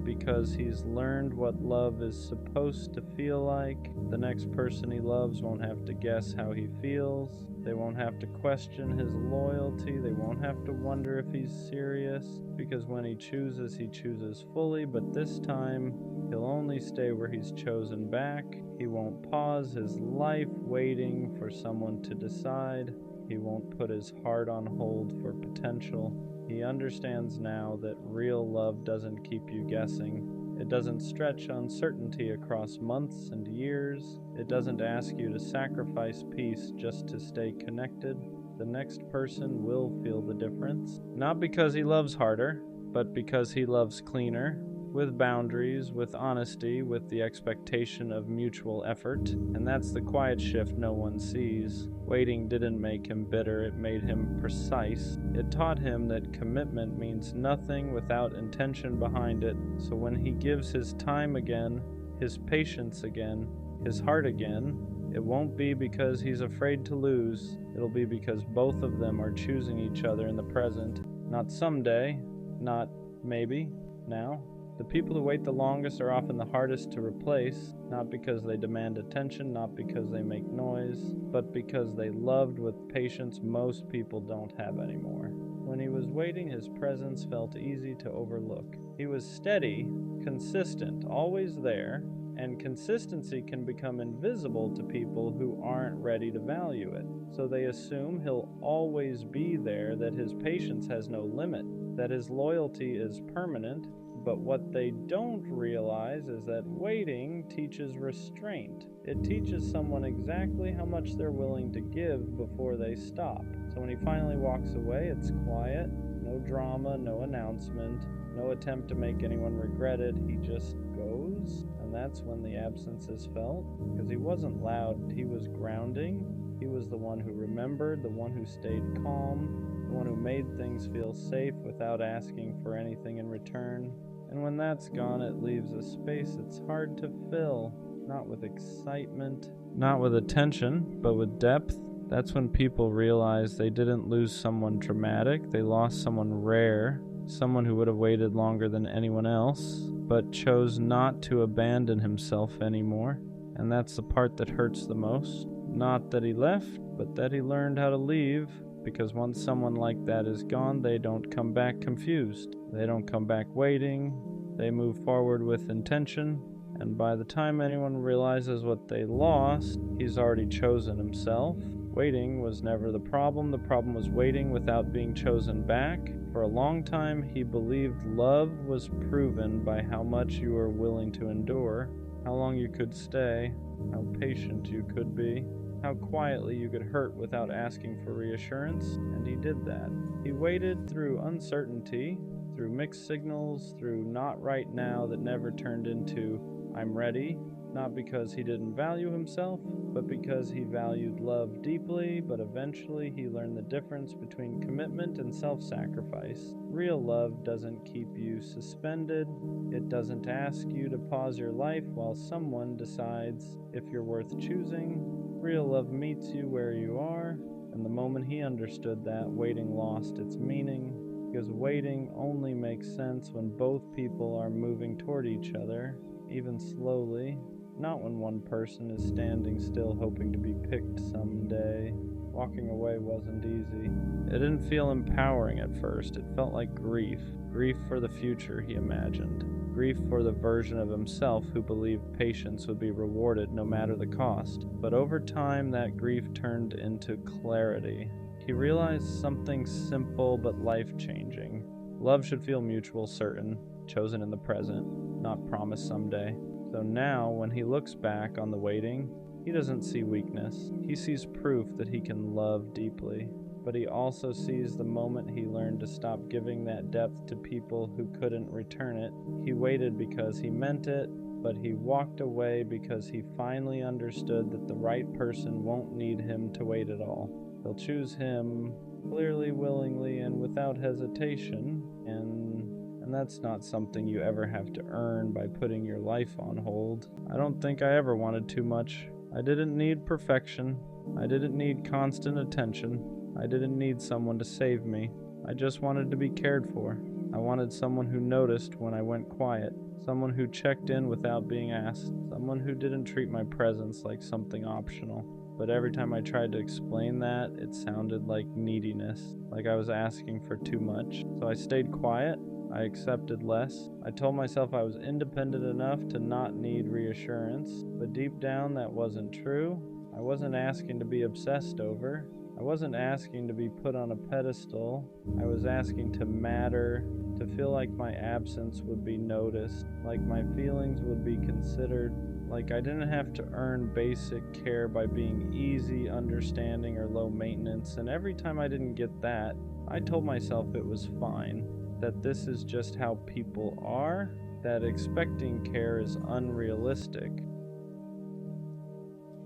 because he's learned what love is supposed to feel like. The next person he loves won't have to guess how he feels. They won't have to question his loyalty. They won't have to wonder if he's serious, because when he chooses fully, but this time he'll only stay where he's chosen back. He won't pause his life waiting for someone to decide. He won't put his heart on hold for potential. He understands now that real love doesn't keep you guessing. It doesn't stretch uncertainty across months and years. It doesn't ask you to sacrifice peace just to stay connected. The next person will feel the difference, not because he loves harder, but because he loves cleaner, with boundaries, with honesty, with the expectation of mutual effort. And that's the quiet shift no one sees. Waiting didn't make him bitter, it made him precise. It taught him that commitment means nothing without intention behind it. So when he gives his time again, his patience again, his heart again, it won't be because he's afraid to lose. It'll be because both of them are choosing each other in the present. Not someday, not maybe, now. The people who wait the longest are often the hardest to replace, not because they demand attention, not because they make noise, but because they loved with patience most people don't have anymore. When he was waiting, his presence felt easy to overlook. He was steady, consistent, always there, and consistency can become invisible to people who aren't ready to value it. So they assume he'll always be there, that his patience has no limit, that his loyalty is permanent. But what they don't realize is that waiting teaches restraint. It teaches someone exactly how much they're willing to give before they stop. So when he finally walks away, it's quiet, no drama, no announcement, no attempt to make anyone regret it. He just goes, and that's when the absence is felt. Because he wasn't loud, he was grounding. He was the one who remembered, the one who stayed calm, the one who made things feel safe without asking for anything in return. And when that's gone, it leaves a space that's hard to fill, not with excitement, not with attention, but with depth. That's when people realize they didn't lose someone dramatic, they lost someone rare, someone who would have waited longer than anyone else, but chose not to abandon himself anymore. And that's the part that hurts the most. Not that he left, but that he learned how to leave. Because once someone like that is gone, they don't come back confused. They don't come back waiting. They move forward with intention. And by the time anyone realizes what they lost, he's already chosen himself. Waiting was never the problem. The problem was waiting without being chosen back. For a long time, he believed love was proven by how much you were willing to endure, how long you could stay, how patient you could be, how quietly you could hurt without asking for reassurance, and he did that. He waited through uncertainty, through mixed signals, through not right now that never turned into I'm ready, not because he didn't value himself, but because he valued love deeply, but eventually he learned the difference between commitment and self-sacrifice. Real love doesn't keep you suspended. It doesn't ask you to pause your life while someone decides if you're worth choosing. Real love meets you where you are, and the moment he understood that, waiting lost its meaning, because waiting only makes sense when both people are moving toward each other, even slowly, not when one person is standing still hoping to be picked someday. Walking away wasn't easy. It didn't feel empowering at first. It felt like grief. Grief for the future he imagined. grief for the version of himself who believed patience would be rewarded no matter the cost. But over time, that grief turned into clarity. He realized something simple but life-changing. Love should feel mutual, certain, chosen in the present, not promised someday. So now, when he looks back on the waiting, he doesn't see weakness. He sees proof that he can love deeply. But he also sees the moment he learned to stop giving that depth to people who couldn't return it. He waited because he meant it, but he walked away because he finally understood that the right person won't need him to wait at all. They'll choose him clearly, willingly, and without hesitation, and that's not something you ever have to earn by putting your life on hold. I don't think I ever wanted too much. I didn't need perfection. I didn't need constant attention. I didn't need someone to save me. I just wanted to be cared for. I wanted someone who noticed when I went quiet, someone who checked in without being asked, someone who didn't treat my presence like something optional. But every time I tried to explain that, it sounded like neediness, like I was asking for too much. So I stayed quiet. I accepted less. I told myself I was independent enough to not need reassurance, but deep down that wasn't true. I wasn't asking to be obsessed over. I wasn't asking to be put on a pedestal. I was asking to matter, to feel like my absence would be noticed, like my feelings would be considered, like I didn't have to earn basic care by being easy, understanding, or low maintenance. And every time I didn't get that, I told myself it was fine, that this is just how people are, that expecting care is unrealistic,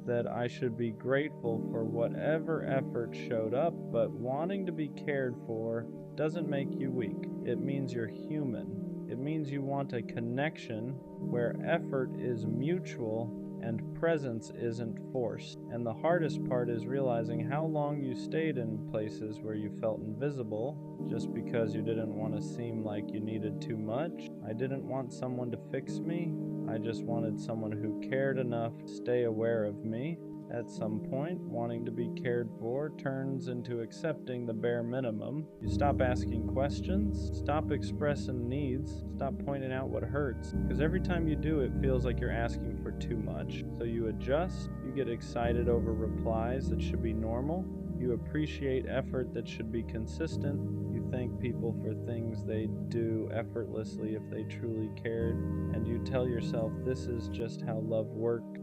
that I should be grateful for whatever effort showed up, but wanting to be cared for doesn't make you weak. It means you're human. It means you want a connection where effort is mutual and presence isn't forced. And the hardest part is realizing how long you stayed in places where you felt invisible just because you didn't want to seem like you needed too much. I didn't want someone to fix me. I just wanted someone who cared enough to stay aware of me. At some point, wanting to be cared for turns into accepting the bare minimum. You stop asking questions, stop expressing needs, stop pointing out what hurts, because every time you do, it feels like you're asking for too much. So you adjust, you get excited over replies that should be normal, you appreciate effort that should be consistent, you thank people for things they do effortlessly if they truly cared, and you tell yourself this is just how love works.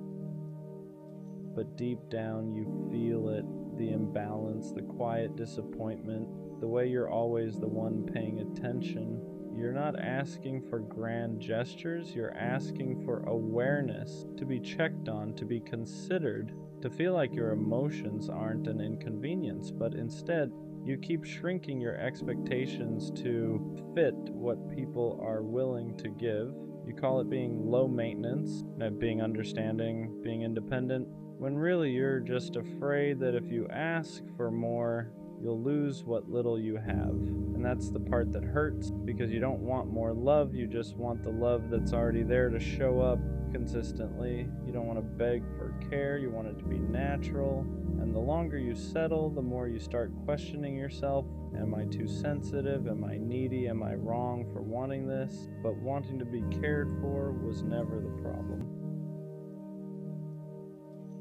But deep down you feel it, the imbalance, the quiet disappointment, the way you're always the one paying attention. You're not asking for grand gestures, you're asking for awareness, to be checked on, to be considered, to feel like your emotions aren't an inconvenience, but instead you keep shrinking your expectations to fit what people are willing to give. You call it being low maintenance, being understanding, being independent, when really you're just afraid that if you ask for more, you'll lose what little you have. And that's the part that hurts, because you don't want more love, you just want the love that's already there to show up consistently. You don't want to beg for care, you want it to be natural. And the longer you settle, the more you start questioning yourself. Am I too sensitive? Am I needy? Am I wrong for wanting this? But wanting to be cared for was never the problem.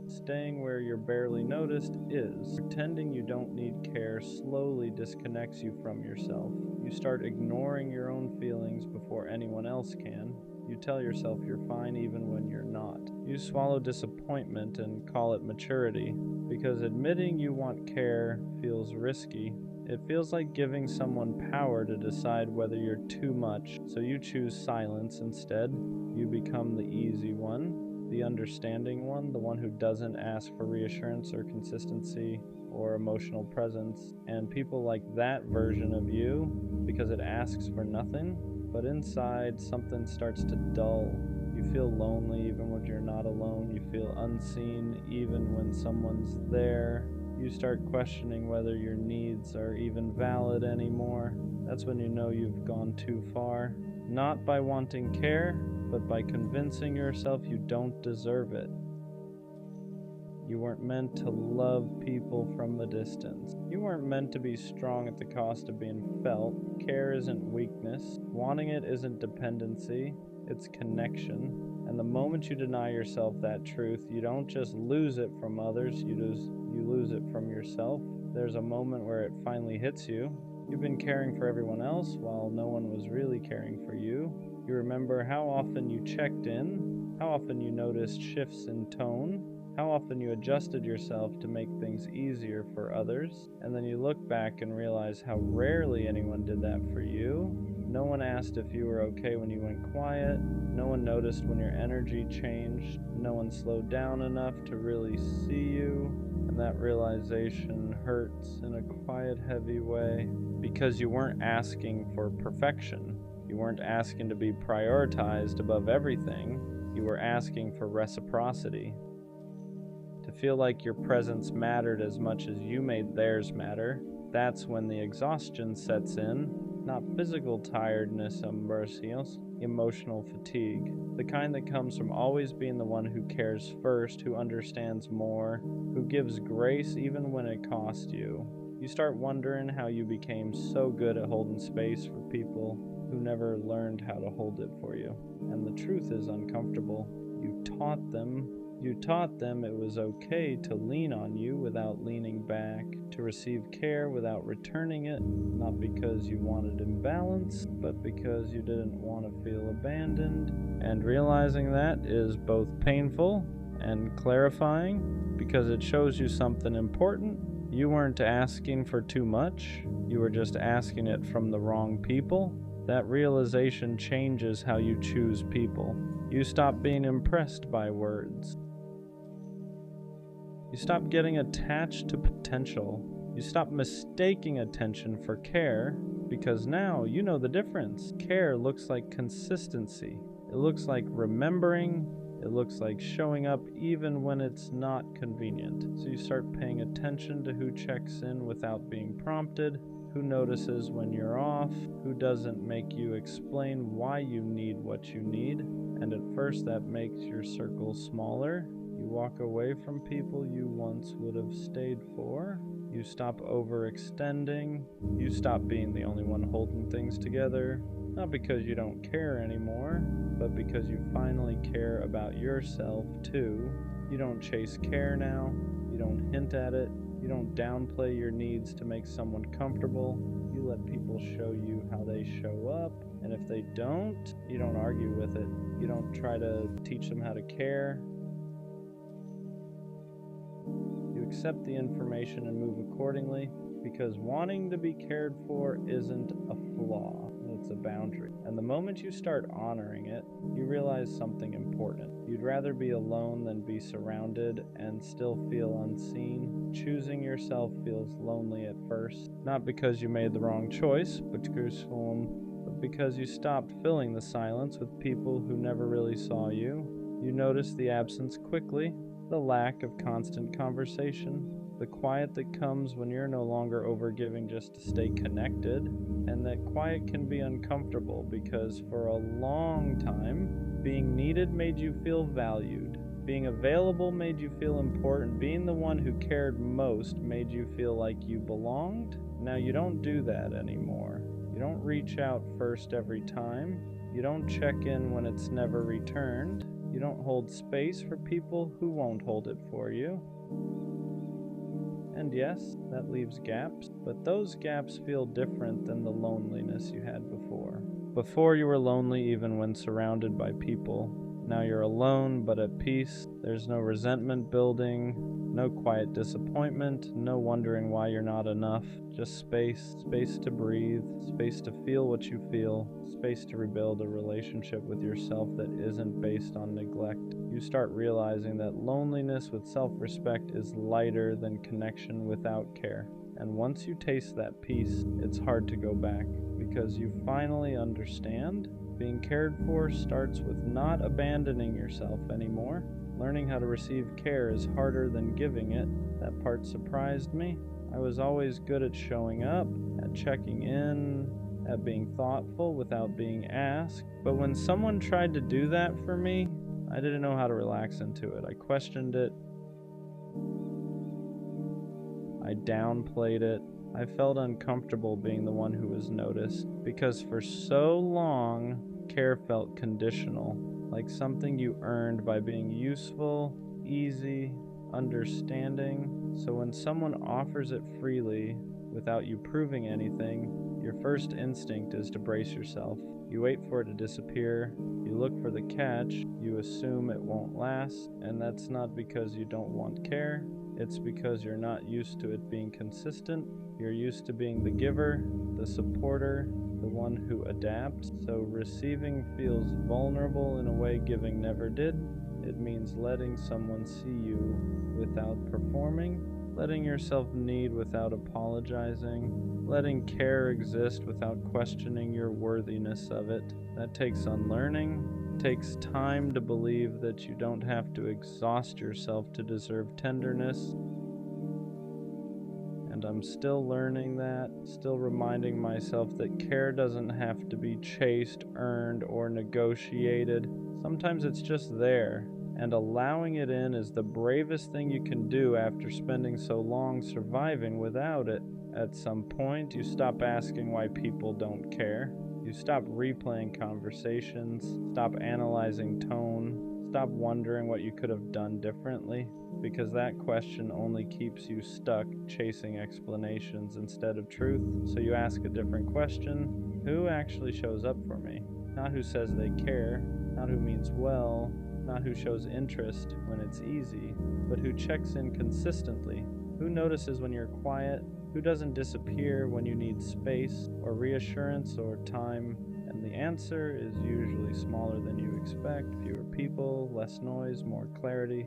Staying where you're barely noticed is. Pretending you don't need care slowly disconnects you from yourself. You start ignoring your own feelings before anyone else can. You tell yourself you're fine even when you're not. You swallow disappointment and call it maturity, because admitting you want care feels risky. It feels like giving someone power to decide whether you're too much, so you choose silence instead. You become the easy one, the understanding one, the one who doesn't ask for reassurance or consistency or emotional presence. And people like that version of you, because it asks for nothing, but inside something starts to dull. You feel lonely even when you're not alone. You feel unseen even when someone's there. You start questioning whether your needs are even valid anymore. That's when you know you've gone too far. Not by wanting care, but by convincing yourself you don't deserve it. You weren't meant to love people from a distance. You weren't meant to be strong at the cost of being felt. Care isn't weakness. Wanting it isn't dependency. it's connection. And the moment you deny yourself that truth, you don't just lose it from others, you lose it from yourself. There's a moment where it finally hits you. You've been caring for everyone else while no one was really caring for you. You remember how often you checked in, how often you noticed shifts in tone, how often you adjusted yourself to make things easier for others, and then you look back and realize how rarely anyone did that for you. No one asked if you were okay when you went quiet. No one noticed when your energy changed. No one slowed down enough to really see you. And that realization hurts in a quiet, heavy way because you weren't asking for perfection. You weren't asking to be prioritized above everything. You were asking for reciprocity. To feel like your presence mattered as much as you made theirs matter. That's when the exhaustion sets in. Not physical tiredness, emotional fatigue. The kind that comes from always being the one who cares first, who understands more, who gives grace even when it costs you. You start wondering how you became so good at holding space for people who never learned how to hold it for you. And the truth is uncomfortable. You taught them it was okay to lean on you without leaning back, to receive care without returning it, not because you wanted imbalance, but because you didn't want to feel abandoned. And realizing that is both painful and clarifying because it shows you something important. You weren't asking for too much, you were just asking it from the wrong people. That realization changes how you choose people. You stop being impressed by words. You stop getting attached to potential. You stop mistaking attention for care because now you know the difference. Care looks like consistency. It looks like remembering. It looks like showing up even when it's not convenient. So you start paying attention to who checks in without being prompted, who notices when you're off, who doesn't make you explain why you need what you need. And at first that makes your circle smaller. You walk away from people you once would have stayed for. You stop overextending. You stop being the only one holding things together. Not because you don't care anymore, but because you finally care about yourself too. You don't chase care now. You don't hint at it. You don't downplay your needs to make someone comfortable. You let people show you how they show up. And if they don't, you don't argue with it. You don't try to teach them how to care. You accept the information and move accordingly because wanting to be cared for isn't a flaw, it's a boundary. And the moment you start honoring it, you realize something important. You'd rather be alone than be surrounded and still feel unseen. Choosing yourself feels lonely at first, not because you made the wrong choice, but because you stopped filling the silence with people who never really saw you. You notice the absence quickly, the lack of constant conversation, the quiet that comes when you're no longer overgiving just to stay connected, and that quiet can be uncomfortable because for a long time, being needed made you feel valued. Being available made you feel important. Being the one who cared most made you feel like you belonged. Now you don't do that anymore. You don't reach out first every time. You don't check in when it's never returned. You don't hold space for people who won't hold it for you. And yes, that leaves gaps, but those gaps feel different than the loneliness you had before. Before you were lonely even when surrounded by people. Now you're alone but at peace. There's no resentment building, no quiet disappointment, no wondering why you're not enough. Just space to breathe, space to feel what you feel, space to rebuild a relationship with yourself that isn't based on neglect. You start realizing that loneliness with self-respect is lighter than connection without care. And once you taste that peace, it's hard to go back because you finally understand being cared for starts with not abandoning yourself anymore. Learning how to receive care is harder than giving it. That part surprised me. I was always good at showing up, at checking in, at being thoughtful without being asked. But when someone tried to do that for me, I didn't know how to relax into it. I questioned it. I downplayed it. I felt uncomfortable being the one who was noticed because for so long care felt conditional, like something you earned by being useful, easy, understanding. So when someone offers it freely, without you proving anything, your first instinct is to brace yourself. You wait for it to disappear, you look for the catch, you assume it won't last, and that's not because you don't want care, it's because you're not used to it being consistent. You're used to being the giver, the supporter, the one who adapts. So receiving feels vulnerable in a way giving never did. It means letting someone see you without performing, letting yourself need without apologizing, letting care exist without questioning your worthiness of it. That takes unlearning. It takes time to believe that you don't have to exhaust yourself to deserve tenderness. And I'm still learning that, still reminding myself that care doesn't have to be chased, earned, or negotiated. Sometimes it's just there, and allowing it in is the bravest thing you can do after spending so long surviving without it. At some point, you stop asking why people don't care. You stop replaying conversations, stop analyzing tone, stop wondering what you could have done differently, because that question only keeps you stuck chasing explanations instead of truth. So you ask a different question: who actually shows up for me? Not who says they care, not who means well, not who shows interest when it's easy, but who checks in consistently, who notices when you're quiet, who doesn't disappear when you need space or reassurance or time. And the answer is usually smaller than you expect: fewer people, less noise, more clarity.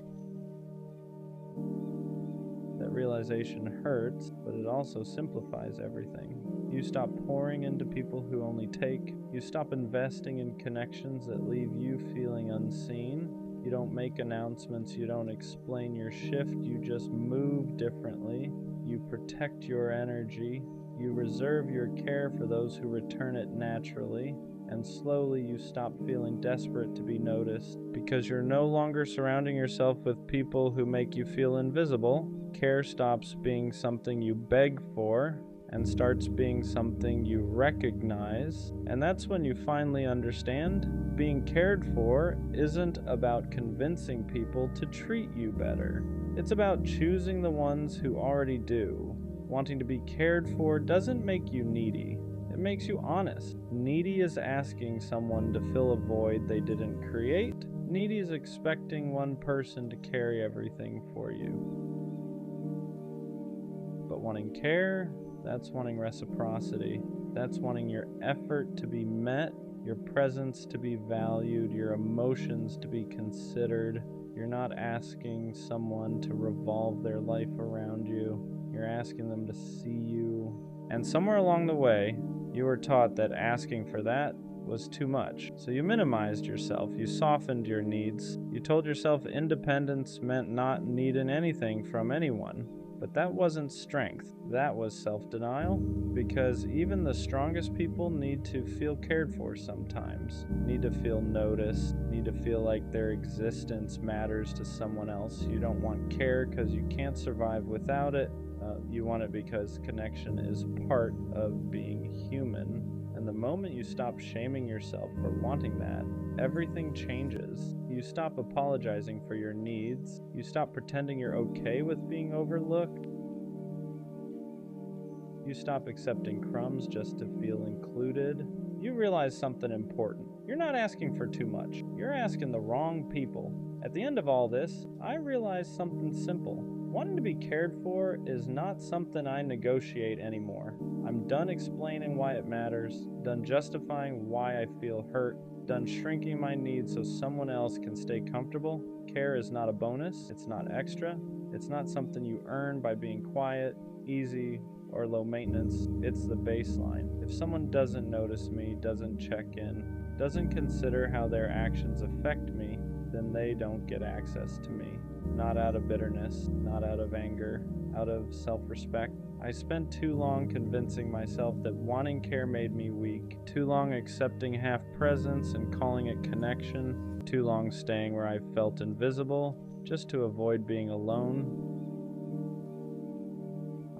That realization hurts, but it also simplifies everything. You stop pouring into people who only take. You stop investing in connections that leave you feeling unseen. You don't make announcements, you don't explain your shift, you just move differently. You protect your energy. You reserve your care for those who return it naturally. And slowly you stop feeling desperate to be noticed, because you're no longer surrounding yourself with people who make you feel invisible. Care stops being something you beg for and starts being something you recognize. And that's when you finally understand being cared for isn't about convincing people to treat you better. It's about choosing the ones who already do. Wanting to be cared for doesn't make you needy. It makes you honest. Needy is asking someone to fill a void they didn't create. Needy is expecting one person to carry everything for you. But wanting care, that's wanting reciprocity. That's wanting your effort to be met, your presence to be valued, your emotions to be considered. You're not asking someone to revolve their life around you. You're asking them to see you. And somewhere along the way, you were taught that asking for that was too much. So you minimized yourself, you softened your needs. You told yourself independence meant not needing anything from anyone. But that wasn't strength, that was self-denial, because even the strongest people need to feel cared for sometimes, need to feel noticed, need to feel like their existence matters to someone else. You don't want care because you can't survive without it. You want it because connection is part of being human. And the moment you stop shaming yourself for wanting that, everything changes. You stop apologizing for your needs. You stop pretending you're okay with being overlooked. You stop accepting crumbs just to feel included. You realize something important. You're not asking for too much. You're asking the wrong people. At the end of all this, I realized something simple. Wanting to be cared for is not something I negotiate anymore. I'm done explaining why it matters, done justifying why I feel hurt, done shrinking my needs so someone else can stay comfortable. Care is not a bonus, it's not extra, it's not something you earn by being quiet, easy, or low maintenance. It's the baseline. If someone doesn't notice me, doesn't check in, doesn't consider how their actions affect me, then they don't get access to me. Not out of bitterness, not out of anger, out of self-respect. I spent too long convincing myself that wanting care made me weak, too long accepting half presence and calling it connection, too long staying where I felt invisible, just to avoid being alone.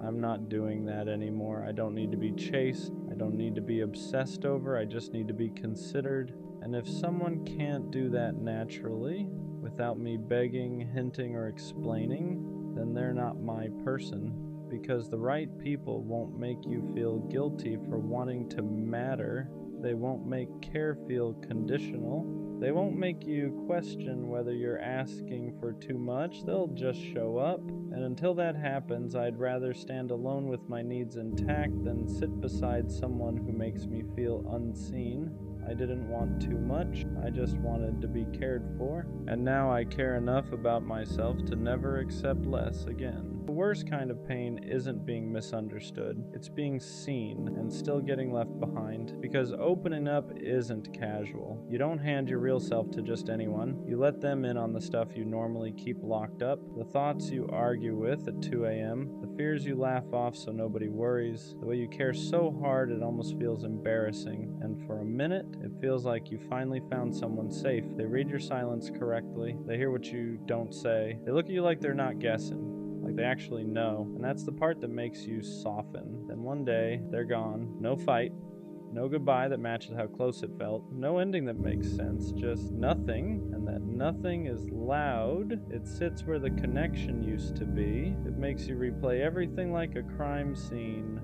I'm not doing that anymore. I don't need to be chased. I don't need to be obsessed over. I just need to be considered. And if someone can't do that naturally, without me begging, hinting, or explaining, then they're not my person. Because the right people won't make you feel guilty for wanting to matter. They won't make care feel conditional. They won't make you question whether you're asking for too much. They'll just show up. And until that happens, I'd rather stand alone with my needs intact than sit beside someone who makes me feel unseen. I didn't want too much, I just wanted to be cared for. And now I care enough about myself to never accept less again. The worst kind of pain isn't being misunderstood, it's being seen and still getting left behind. Because opening up isn't casual. You don't hand your real self to just anyone. You let them in on the stuff you normally keep locked up, the thoughts you argue with at 2 a.m., the fears you laugh off so nobody worries, the way you care so hard it almost feels embarrassing. And for a minute, it feels like you finally found someone safe. They read your silence correctly. They hear what you don't say. They look at you like they're not guessing, like they actually know. And that's the part that makes you soften. Then one day, they're gone. No fight. No goodbye that matches how close it felt. No ending that makes sense. Just nothing. And that nothing is loud. It sits where the connection used to be. It makes you replay everything like a crime scene.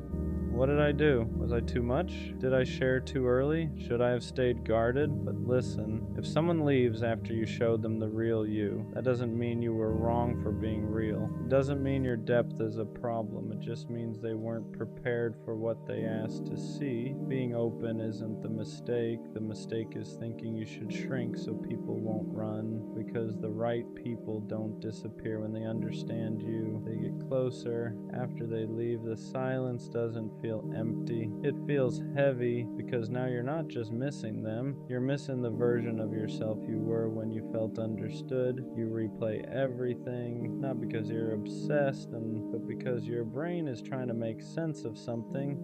What did I do? Was I too much? Did I share too early? Should I have stayed guarded? But listen, if someone leaves after you showed them the real you, that doesn't mean you were wrong for being real. It doesn't mean your depth is a problem. It just means they weren't prepared for what they asked to see. Being open isn't the mistake. The mistake is thinking you should shrink so people won't run. Because the right people don't disappear when they understand you. They get closer. After they leave, the silence doesn't feel empty. It feels heavy because now you're not just missing them, you're missing the version of yourself you were when you felt understood. You replay everything, not because you're obsessed, but because your brain is trying to make sense of something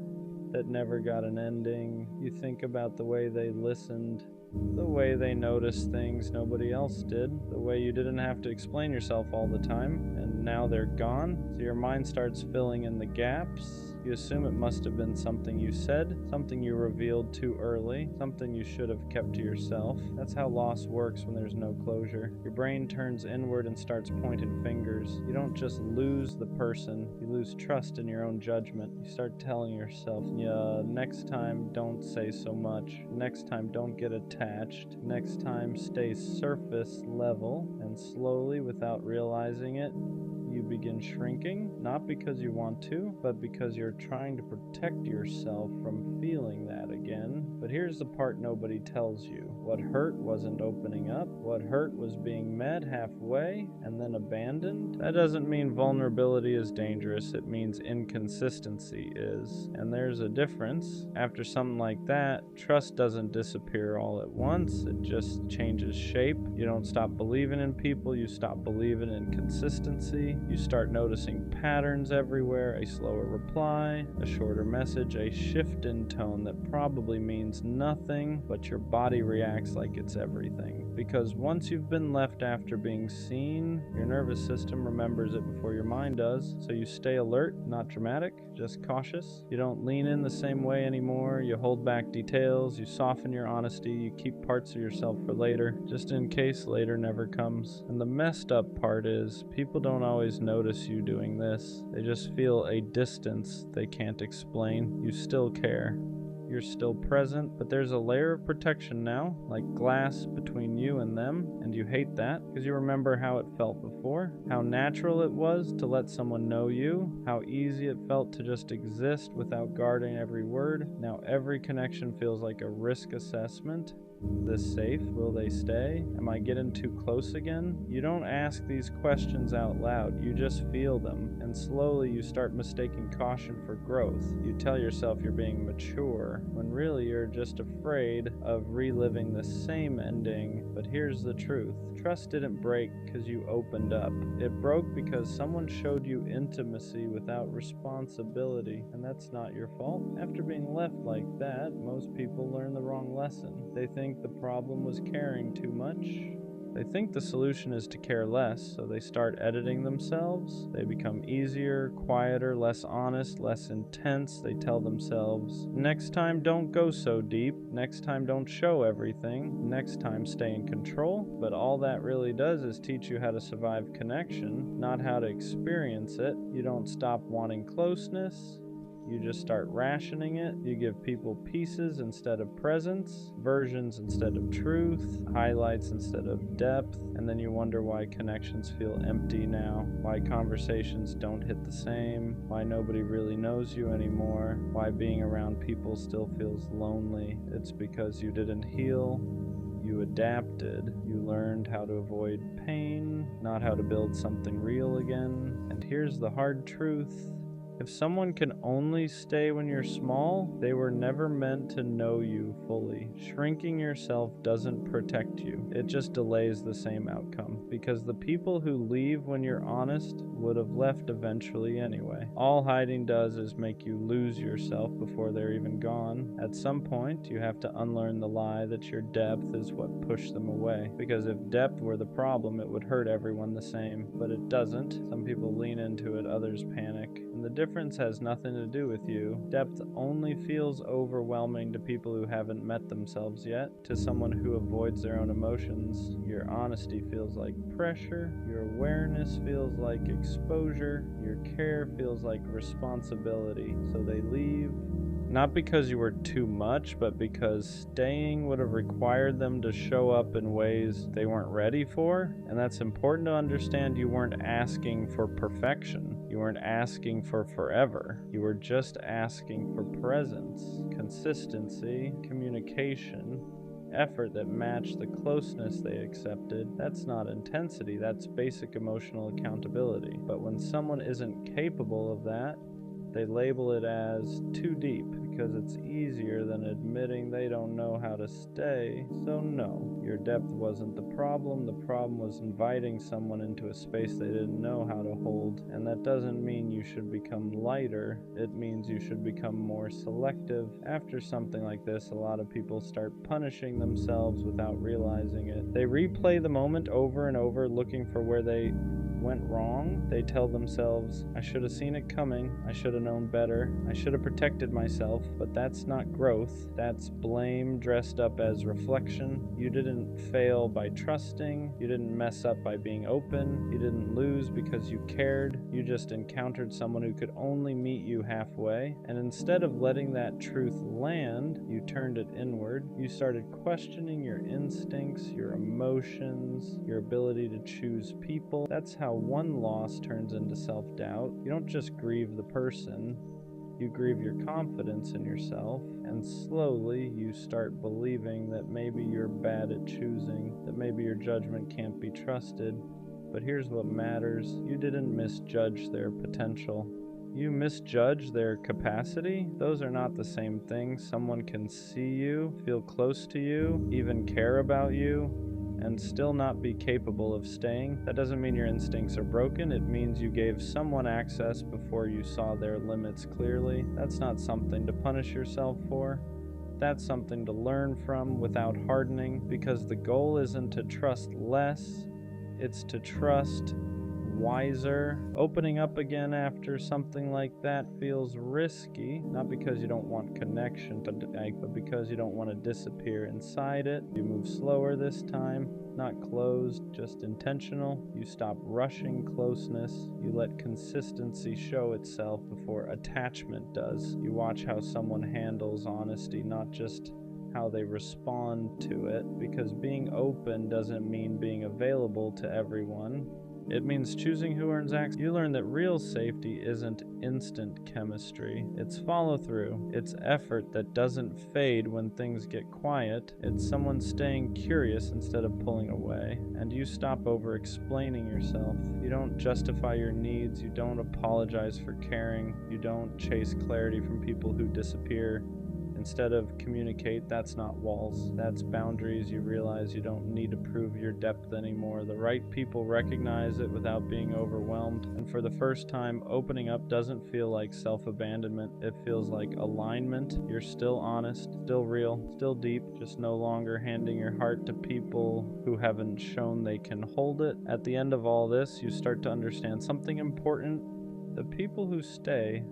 that never got an ending. You think about the way they listened, the way they noticed things nobody else did, the way you didn't have to explain yourself all the time, and now they're gone, so your mind starts filling in the gaps. You assume it must have been something you said, something you revealed too early, something you should have kept to yourself. That's how loss works when there's no closure. Your brain turns inward and starts pointing fingers. You don't just lose the person, you lose trust in your own judgment. You start telling yourself, yeah, next time don't say so much. Next time don't get attached. Next time stay surface level. And slowly, without realizing it, you begin shrinking, not because you want to, but because you're trying to protect yourself from feeling that again. But here's the part nobody tells you. What hurt wasn't opening up. What hurt was being met halfway and then abandoned. That doesn't mean vulnerability is dangerous. It means inconsistency is. And there's a difference. After something like that, trust doesn't disappear all at once. It just changes shape. You don't stop believing in people. You stop believing in consistency. You start noticing patterns everywhere, a slower reply, a shorter message, a shift in tone that probably means nothing, but your body reacts like it's everything. Because once you've been left after being seen, your nervous system remembers it before your mind does, so you stay alert, not dramatic, just cautious. You don't lean in the same way anymore, you hold back details, you soften your honesty, you keep parts of yourself for later, just in case later never comes. And the messed up part is, people don't always notice you doing this. They just feel a distance they can't explain. You still care. You're still present, but there's a layer of protection now, like glass between you and them, and you hate that because you remember how it felt before, how natural it was to let someone know you, how easy it felt to just exist without guarding every word. Now every connection feels like a risk assessment. Is this safe? Will they stay? Am I getting too close again? You don't ask these questions out loud, you just feel them, and slowly you start mistaking caution for growth. You tell yourself you're being mature, when really you're just afraid of reliving the same ending. But here's the truth. Trust didn't break because you opened up. It broke because someone showed you intimacy without responsibility, and that's not your fault. After being left like that, most people learn the wrong lesson. They think the problem was caring too much, They think the solution is to care less, so they start editing themselves. They become easier, quieter, less honest, less intense. They tell themselves, next time don't go so deep, next time don't show everything, next time stay in control. But all that really does is teach you how to survive connection, not how to experience it. You don't stop wanting closeness. You just start rationing it. You give people pieces instead of presence, versions instead of truth, highlights instead of depth, and then you wonder why connections feel empty now, why conversations don't hit the same, why nobody really knows you anymore, why being around people still feels lonely. It's because you didn't heal. You adapted. You learned how to avoid pain, not how to build something real again. And here's the hard truth. If someone can only stay when you're small, they were never meant to know you fully. Shrinking yourself doesn't protect you. It just delays the same outcome. Because the people who leave when you're honest would have left eventually anyway. All hiding does is make you lose yourself before they're even gone. At some point, you have to unlearn the lie that your depth is what pushed them away. Because if depth were the problem, it would hurt everyone the same. But it doesn't. Some people lean into it, others panic. And the difference has nothing to do with you. Depth only feels overwhelming to people who haven't met themselves yet. To someone who avoids their own emotions, your honesty feels like pressure, your awareness feels like exposure, your care feels like responsibility. So they leave. Not because you were too much, but because staying would have required them to show up in ways they weren't ready for. And that's important to understand. You weren't asking for perfection. You weren't asking for forever. You were just asking for presence, consistency, communication, effort that matched the closeness they accepted. That's not intensity, that's basic emotional accountability. But when someone isn't capable of that, they label it as too deep because it's easier than admitting they don't know how to stay. So no, your depth wasn't the problem. The problem was inviting someone into a space they didn't know how to hold. And that doesn't mean you should become lighter. It means you should become more selective. After something like this, a lot of people start punishing themselves without realizing it. They replay the moment over and over, looking for where they went wrong. They tell themselves, I should have seen it coming, I should have known better, I should have protected myself. But that's not growth, that's blame dressed up as reflection. You didn't fail by trusting, you didn't mess up by being open, you didn't lose because you cared, you just encountered someone who could only meet you halfway. And instead of letting that truth land, you turned it inward. You started questioning your instincts, your emotions, your ability to choose people. That's how one loss turns into self-doubt. You don't just grieve the person, you grieve your confidence in yourself, and slowly you start believing that maybe you're bad at choosing, that maybe your judgment can't be trusted. But here's what matters. You didn't misjudge their potential. You misjudge their capacity. Those are not the same thing. Someone can see you, feel close to you, even care about you, and still not be capable of staying. That doesn't mean your instincts are broken. It means you gave someone access before you saw their limits clearly. That's not something to punish yourself for. That's something to learn from without hardening, because the goal isn't to trust less, it's to trust wiser. Opening up again after something like that feels risky, not because you don't want connection, but because you don't want to disappear inside it. You move slower this time, not closed, just intentional. You stop rushing closeness. You let consistency show itself before attachment does. You watch how someone handles honesty, not just how they respond to it, because being open doesn't mean being available to everyone. It means choosing who earns access. You learn that real safety isn't instant chemistry. It's follow-through. It's effort that doesn't fade when things get quiet. It's someone staying curious instead of pulling away. And you stop over-explaining yourself. You don't justify your needs. You don't apologize for caring. You don't chase clarity from people who disappear. Instead of communicate, that's not walls, that's boundaries. You realize you don't need to prove your depth anymore. The right people recognize it without being overwhelmed. And for the first time, opening up doesn't feel like self-abandonment. It feels like alignment. You're still honest, still real, still deep, just no longer handing your heart to people who haven't shown they can hold it. At the end of all this, you start to understand something important. The people who stay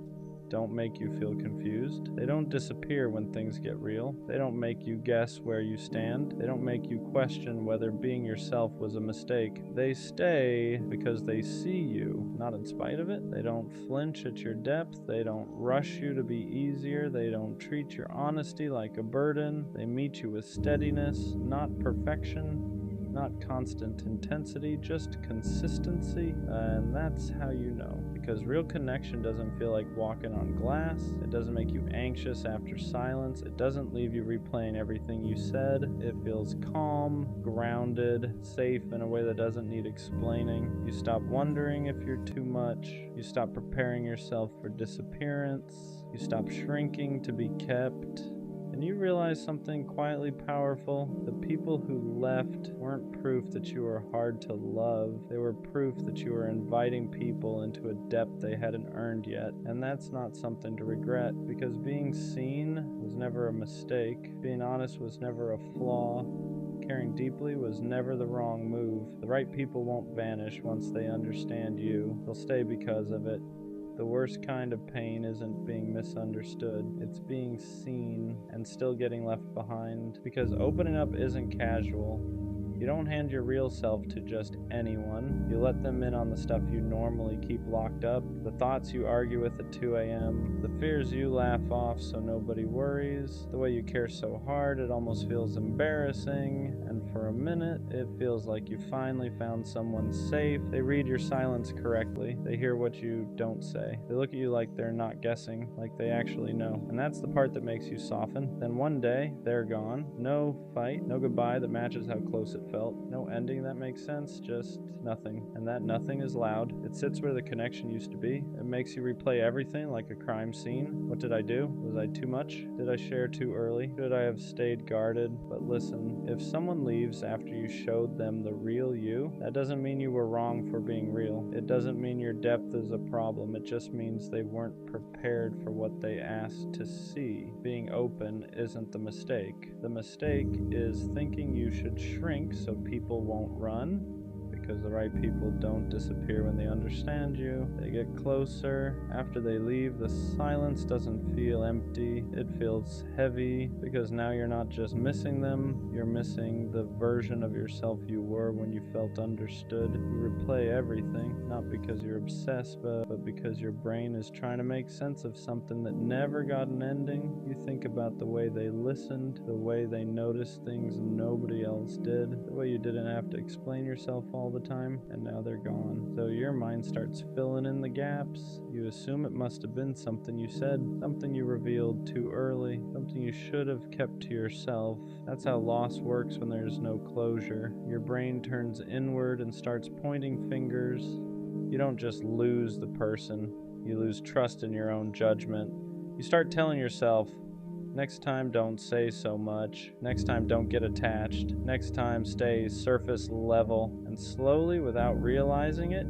don't make you feel confused. They don't disappear when things get real. They don't make you guess where you stand. They don't make you question whether being yourself was a mistake. They stay because they see you, not in spite of it. They don't flinch at your depth. They don't rush you to be easier. They don't treat your honesty like a burden. They meet you with steadiness, not perfection. Not constant intensity, just consistency, and that's how you know. Because real connection doesn't feel like walking on glass. It doesn't make you anxious after silence. It doesn't leave you replaying everything you said. It feels calm, grounded, safe in a way that doesn't need explaining. You stop wondering if you're too much. You stop preparing yourself for disappearance. You stop shrinking to be kept. And you realize something quietly powerful. The people who left weren't proof that you were hard to love. They were proof that you were inviting people into a depth they hadn't earned yet. And that's not something to regret, because being seen was never a mistake. Being honest was never a flaw. Caring deeply was never the wrong move. The right people won't vanish once they understand you. They'll stay because of it. The worst kind of pain isn't being misunderstood. It's being seen and still getting left behind. Because opening up isn't casual. You don't hand your real self to just anyone. You let them in on the stuff you normally keep locked up, the thoughts you argue with at 2 a.m., the fears you laugh off so nobody worries, the way you care so hard it almost feels embarrassing, and for a minute it feels like you finally found someone safe. They read your silence correctly. They hear what you don't say. They look at you like they're not guessing, like they actually know. And that's the part that makes you soften. Then one day, they're gone. No fight, no goodbye that matches how close it felt. No ending that makes sense, just nothing. And that nothing is loud. It sits where the connection used to be. It makes you replay everything like a crime scene. What did I do? Was I too much? Did I share too early? Should I have stayed guarded? But listen, if someone leaves after you showed them the real you, that doesn't mean you were wrong for being real. It doesn't mean your depth is a problem. It just means they weren't prepared for what they asked to see. Being open isn't the mistake. The mistake is thinking you should shrink so people won't run. Because the right people don't disappear when they understand you. They get closer. After they leave, the silence doesn't feel empty. It feels heavy, because now you're not just missing them, you're missing the version of yourself you were when you felt understood. You replay everything, not because you're obsessed, but because your brain is trying to make sense of something that never got an ending. You think about the way they listened, the way they noticed things nobody else did, the way you didn't have to explain yourself all the time, and now they're gone. So your mind starts filling in the gaps. You assume it must have been something you said, something you revealed too early, something you should have kept to yourself. That's how loss works when there's no closure. Your brain turns inward and starts pointing fingers. You don't just lose the person, you lose trust in your own judgment. You start telling yourself, next time, don't say so much. Next time, don't get attached. Next time, stay surface level. And slowly, without realizing it,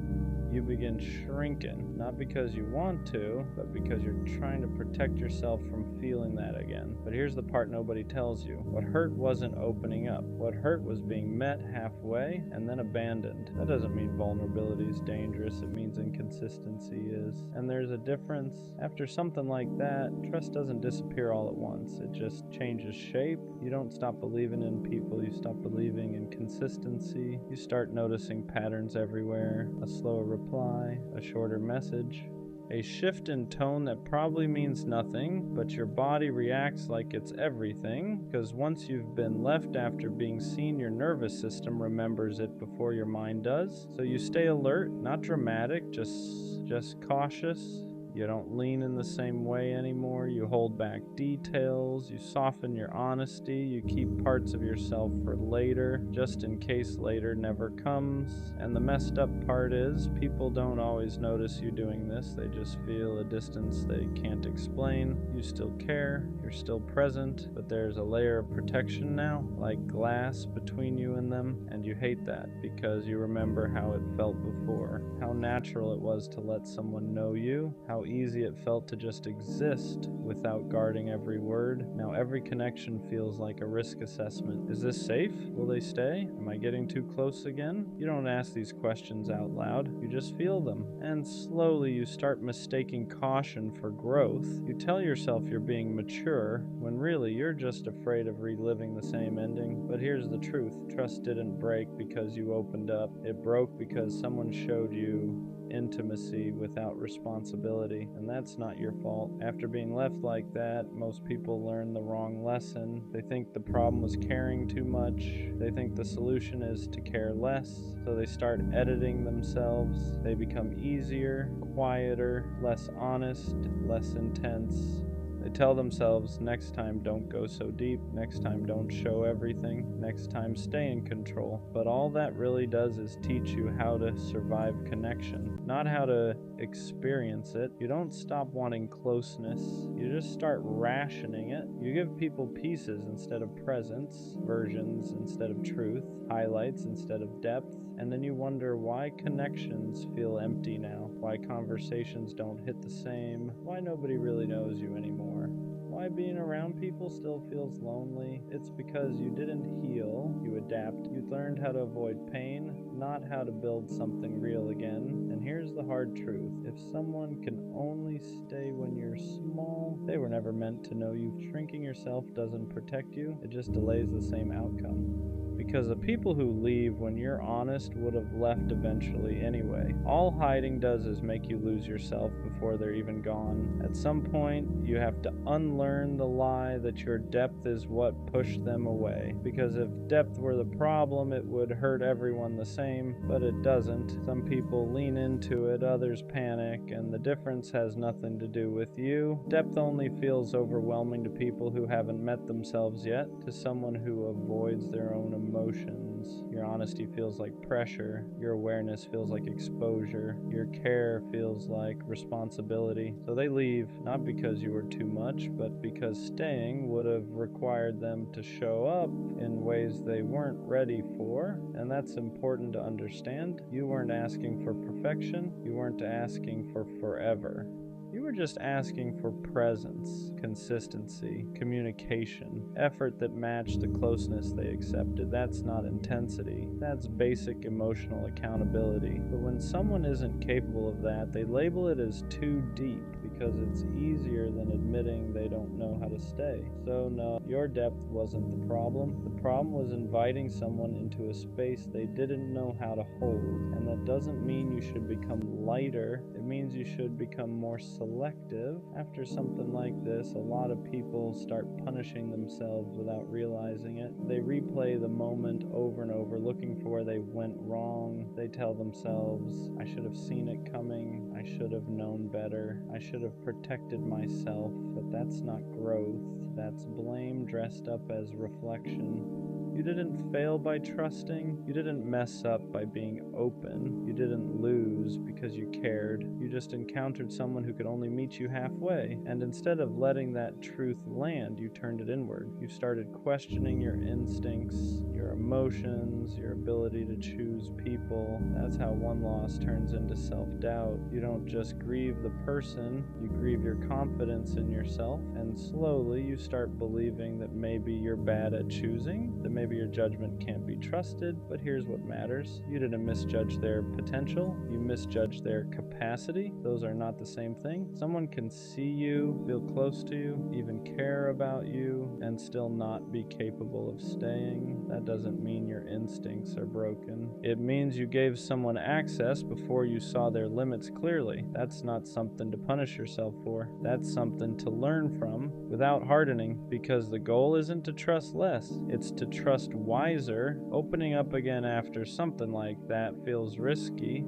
you begin shrinking. Not because you want to, but because you're trying to protect yourself from feeling that again. But here's the part nobody tells you. What hurt wasn't opening up. What hurt was being met halfway and then abandoned. That doesn't mean vulnerability is dangerous. It means inconsistency is. And there's a difference. After something like that, trust doesn't disappear all at once. It just changes shape. You don't stop believing in people. You stop believing in consistency. You start noticing patterns everywhere. A slower reply, a shorter message, a shift in tone that probably means nothing, but your body reacts like it's everything, because once you've been left after being seen, your nervous system remembers it before your mind does. So you stay alert, not dramatic, just cautious. You don't lean in the same way anymore. You hold back details. You soften your honesty. You keep parts of yourself for later, just in case later never comes. And the messed up part is, people don't always notice you doing this. They just feel a distance they can't explain. You still care. You're still present, but there's a layer of protection now, like glass between you and them, and you hate that because you remember how it felt before, how natural it was to let someone know you, how easy it felt to just exist without guarding every word. Now every connection feels like a risk assessment. Is this safe? Will they stay? Am I getting too close again? You don't ask these questions out loud, you just feel them, and slowly you start mistaking caution for growth. You tell yourself you're being mature, when really you're just afraid of reliving the same ending. But here's the truth, trust didn't break because you opened up. It broke because someone showed you intimacy without responsibility, and that's not your fault. After being left like that, most people learn the wrong lesson. They think the problem was caring too much. They think the solution is to care less, so they start editing themselves. They become easier, quieter, less honest, less intense. They tell themselves, next time don't go so deep, next time don't show everything, next time stay in control. But all that really does is teach you how to survive connection, not how to experience it. You don't stop wanting closeness, you just start rationing it. You give people pieces instead of presence, versions instead of truth, highlights instead of depth, and then you wonder why connections feel empty now, why conversations don't hit the same, why nobody really knows you anymore. Why being around people still feels lonely? It's because you didn't heal, you adapt. You learned how to avoid pain, not how to build something real again. And here's the hard truth. If someone can only stay when you're small, they were never meant to know you. Shrinking yourself doesn't protect you, it just delays the same outcome. Because the people who leave when you're honest would have left eventually anyway. All hiding does is make you lose yourself before they're even gone. At some point, you have to unlearn the lie that your depth is what pushed them away. Because if depth were the problem, it would hurt everyone the same, but it doesn't. Some people lean into it, others panic, and the difference has nothing to do with you. Depth only feels overwhelming to people who haven't met themselves yet, to someone who avoids their own emotions. Your honesty feels like pressure. Your awareness feels like exposure. Your care feels like responsibility. So they leave, not because you were too much, but because staying would have required them to show up in ways they weren't ready for. And that's important to understand. You weren't asking for perfection. You weren't asking for forever. You were just asking for presence, consistency, communication, effort that matched the closeness they accepted. That's not intensity. That's basic emotional accountability. But when someone isn't capable of that, they label it as too deep because it's easier than admitting they don't know how to stay. So no, your depth wasn't the problem. The problem was inviting someone into a space they didn't know how to hold. And that doesn't mean you should become lighter. It means you should become more selective. After something like this, a lot of people start punishing themselves without realizing it. They replay the moment over and over, looking for where they went wrong. They tell themselves, I should have seen it coming. I should have known better. I should have protected myself. But that's not growth. That's blame dressed up as reflection. You didn't fail by trusting. You didn't mess up by being open. You didn't lose because you cared. You just encountered someone who could only meet you halfway. And instead of letting that truth land, you turned it inward. You started questioning your instincts, your emotions, your ability to choose people. That's how one loss turns into self-doubt. You don't just grieve the person, you grieve your confidence in yourself. And slowly you start believing that maybe you're bad at choosing, that maybe your judgment can't be trusted. But here's what matters. You didn't misjudge their potential. You misjudged their capacity. Those are not the same thing. Someone can see you, feel close to you, even care about you, and still not be capable of staying. That doesn't mean your instincts are broken. It means you gave someone access before you saw their limits clearly. That's not something to punish yourself for. That's something to learn from without hardening, because the goal isn't to trust less. It's to trust wiser. Opening up again after something like that feels risky,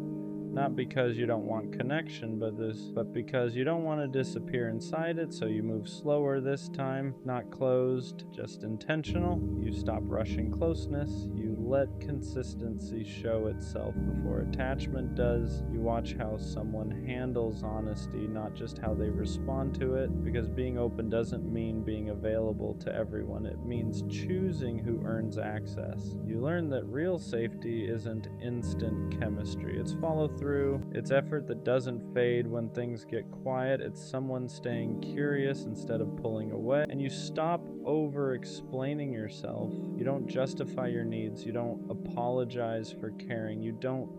Not because you don't want connection, but because you don't want to disappear inside it, so you move slower this time, not closed, just intentional. You stop rushing closeness. You let consistency show itself before attachment does. You watch how someone handles honesty, not just how they respond to it, because being open doesn't mean being available to everyone. It means choosing who earns access. You learn that real safety isn't instant chemistry. It's follow through. It's effort that doesn't fade when things get quiet. It's someone staying curious instead of pulling away. And you stop over explaining yourself. You don't justify your needs. You don't apologize for caring. You don't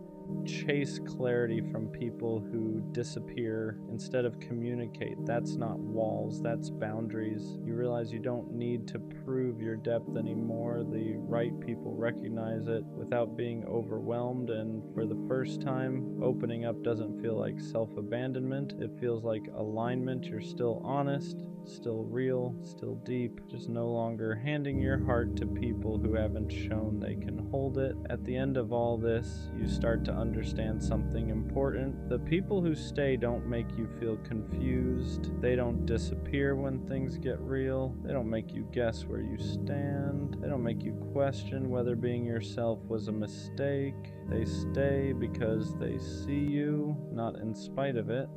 chase clarity from people who disappear. Instead of communicate. That's not walls, that's boundaries. You realize you don't need to prove your depth anymore. The right people recognize it without being overwhelmed, and for the first time, opening up doesn't feel like self-abandonment. It feels like alignment. You're still honest, still real, still deep, just no longer handing your heart to people who haven't shown they can hold it. At the end of all this, you start to understand something important. The people who stay don't make you feel confused. They don't disappear when things get real. They don't make you guess where you stand. They don't make you question whether being yourself was a mistake. They stay because they see you, not in spite of it.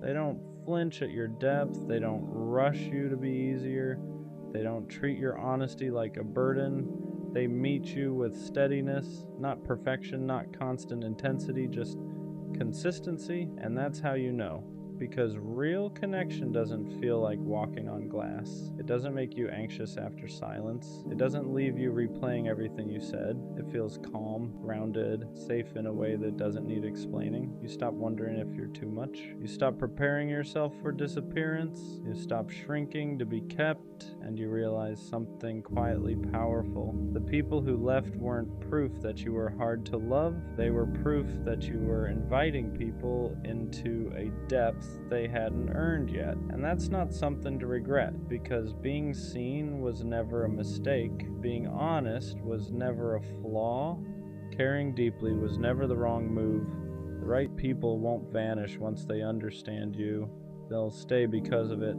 They don't flinch at your depth. They don't rush you to be easier. They don't treat your honesty like a burden. They meet you with steadiness, not perfection, not constant intensity, just consistency. And that's how you know. Because real connection doesn't feel like walking on glass. It doesn't make you anxious after silence. It doesn't leave you replaying everything you said. It feels calm, grounded, safe in a way that doesn't need explaining. You stop wondering if you're too much. You stop preparing yourself for disappearance. You stop shrinking to be kept, and you realize something quietly powerful. The people who left weren't proof that you were hard to love. They were proof that you were inviting people into a depth they hadn't earned yet. And that's not something to regret, because being seen was never a mistake. Being honest was never a flaw. Caring deeply was never the wrong move. The right people won't vanish once they understand you. They'll stay because of it.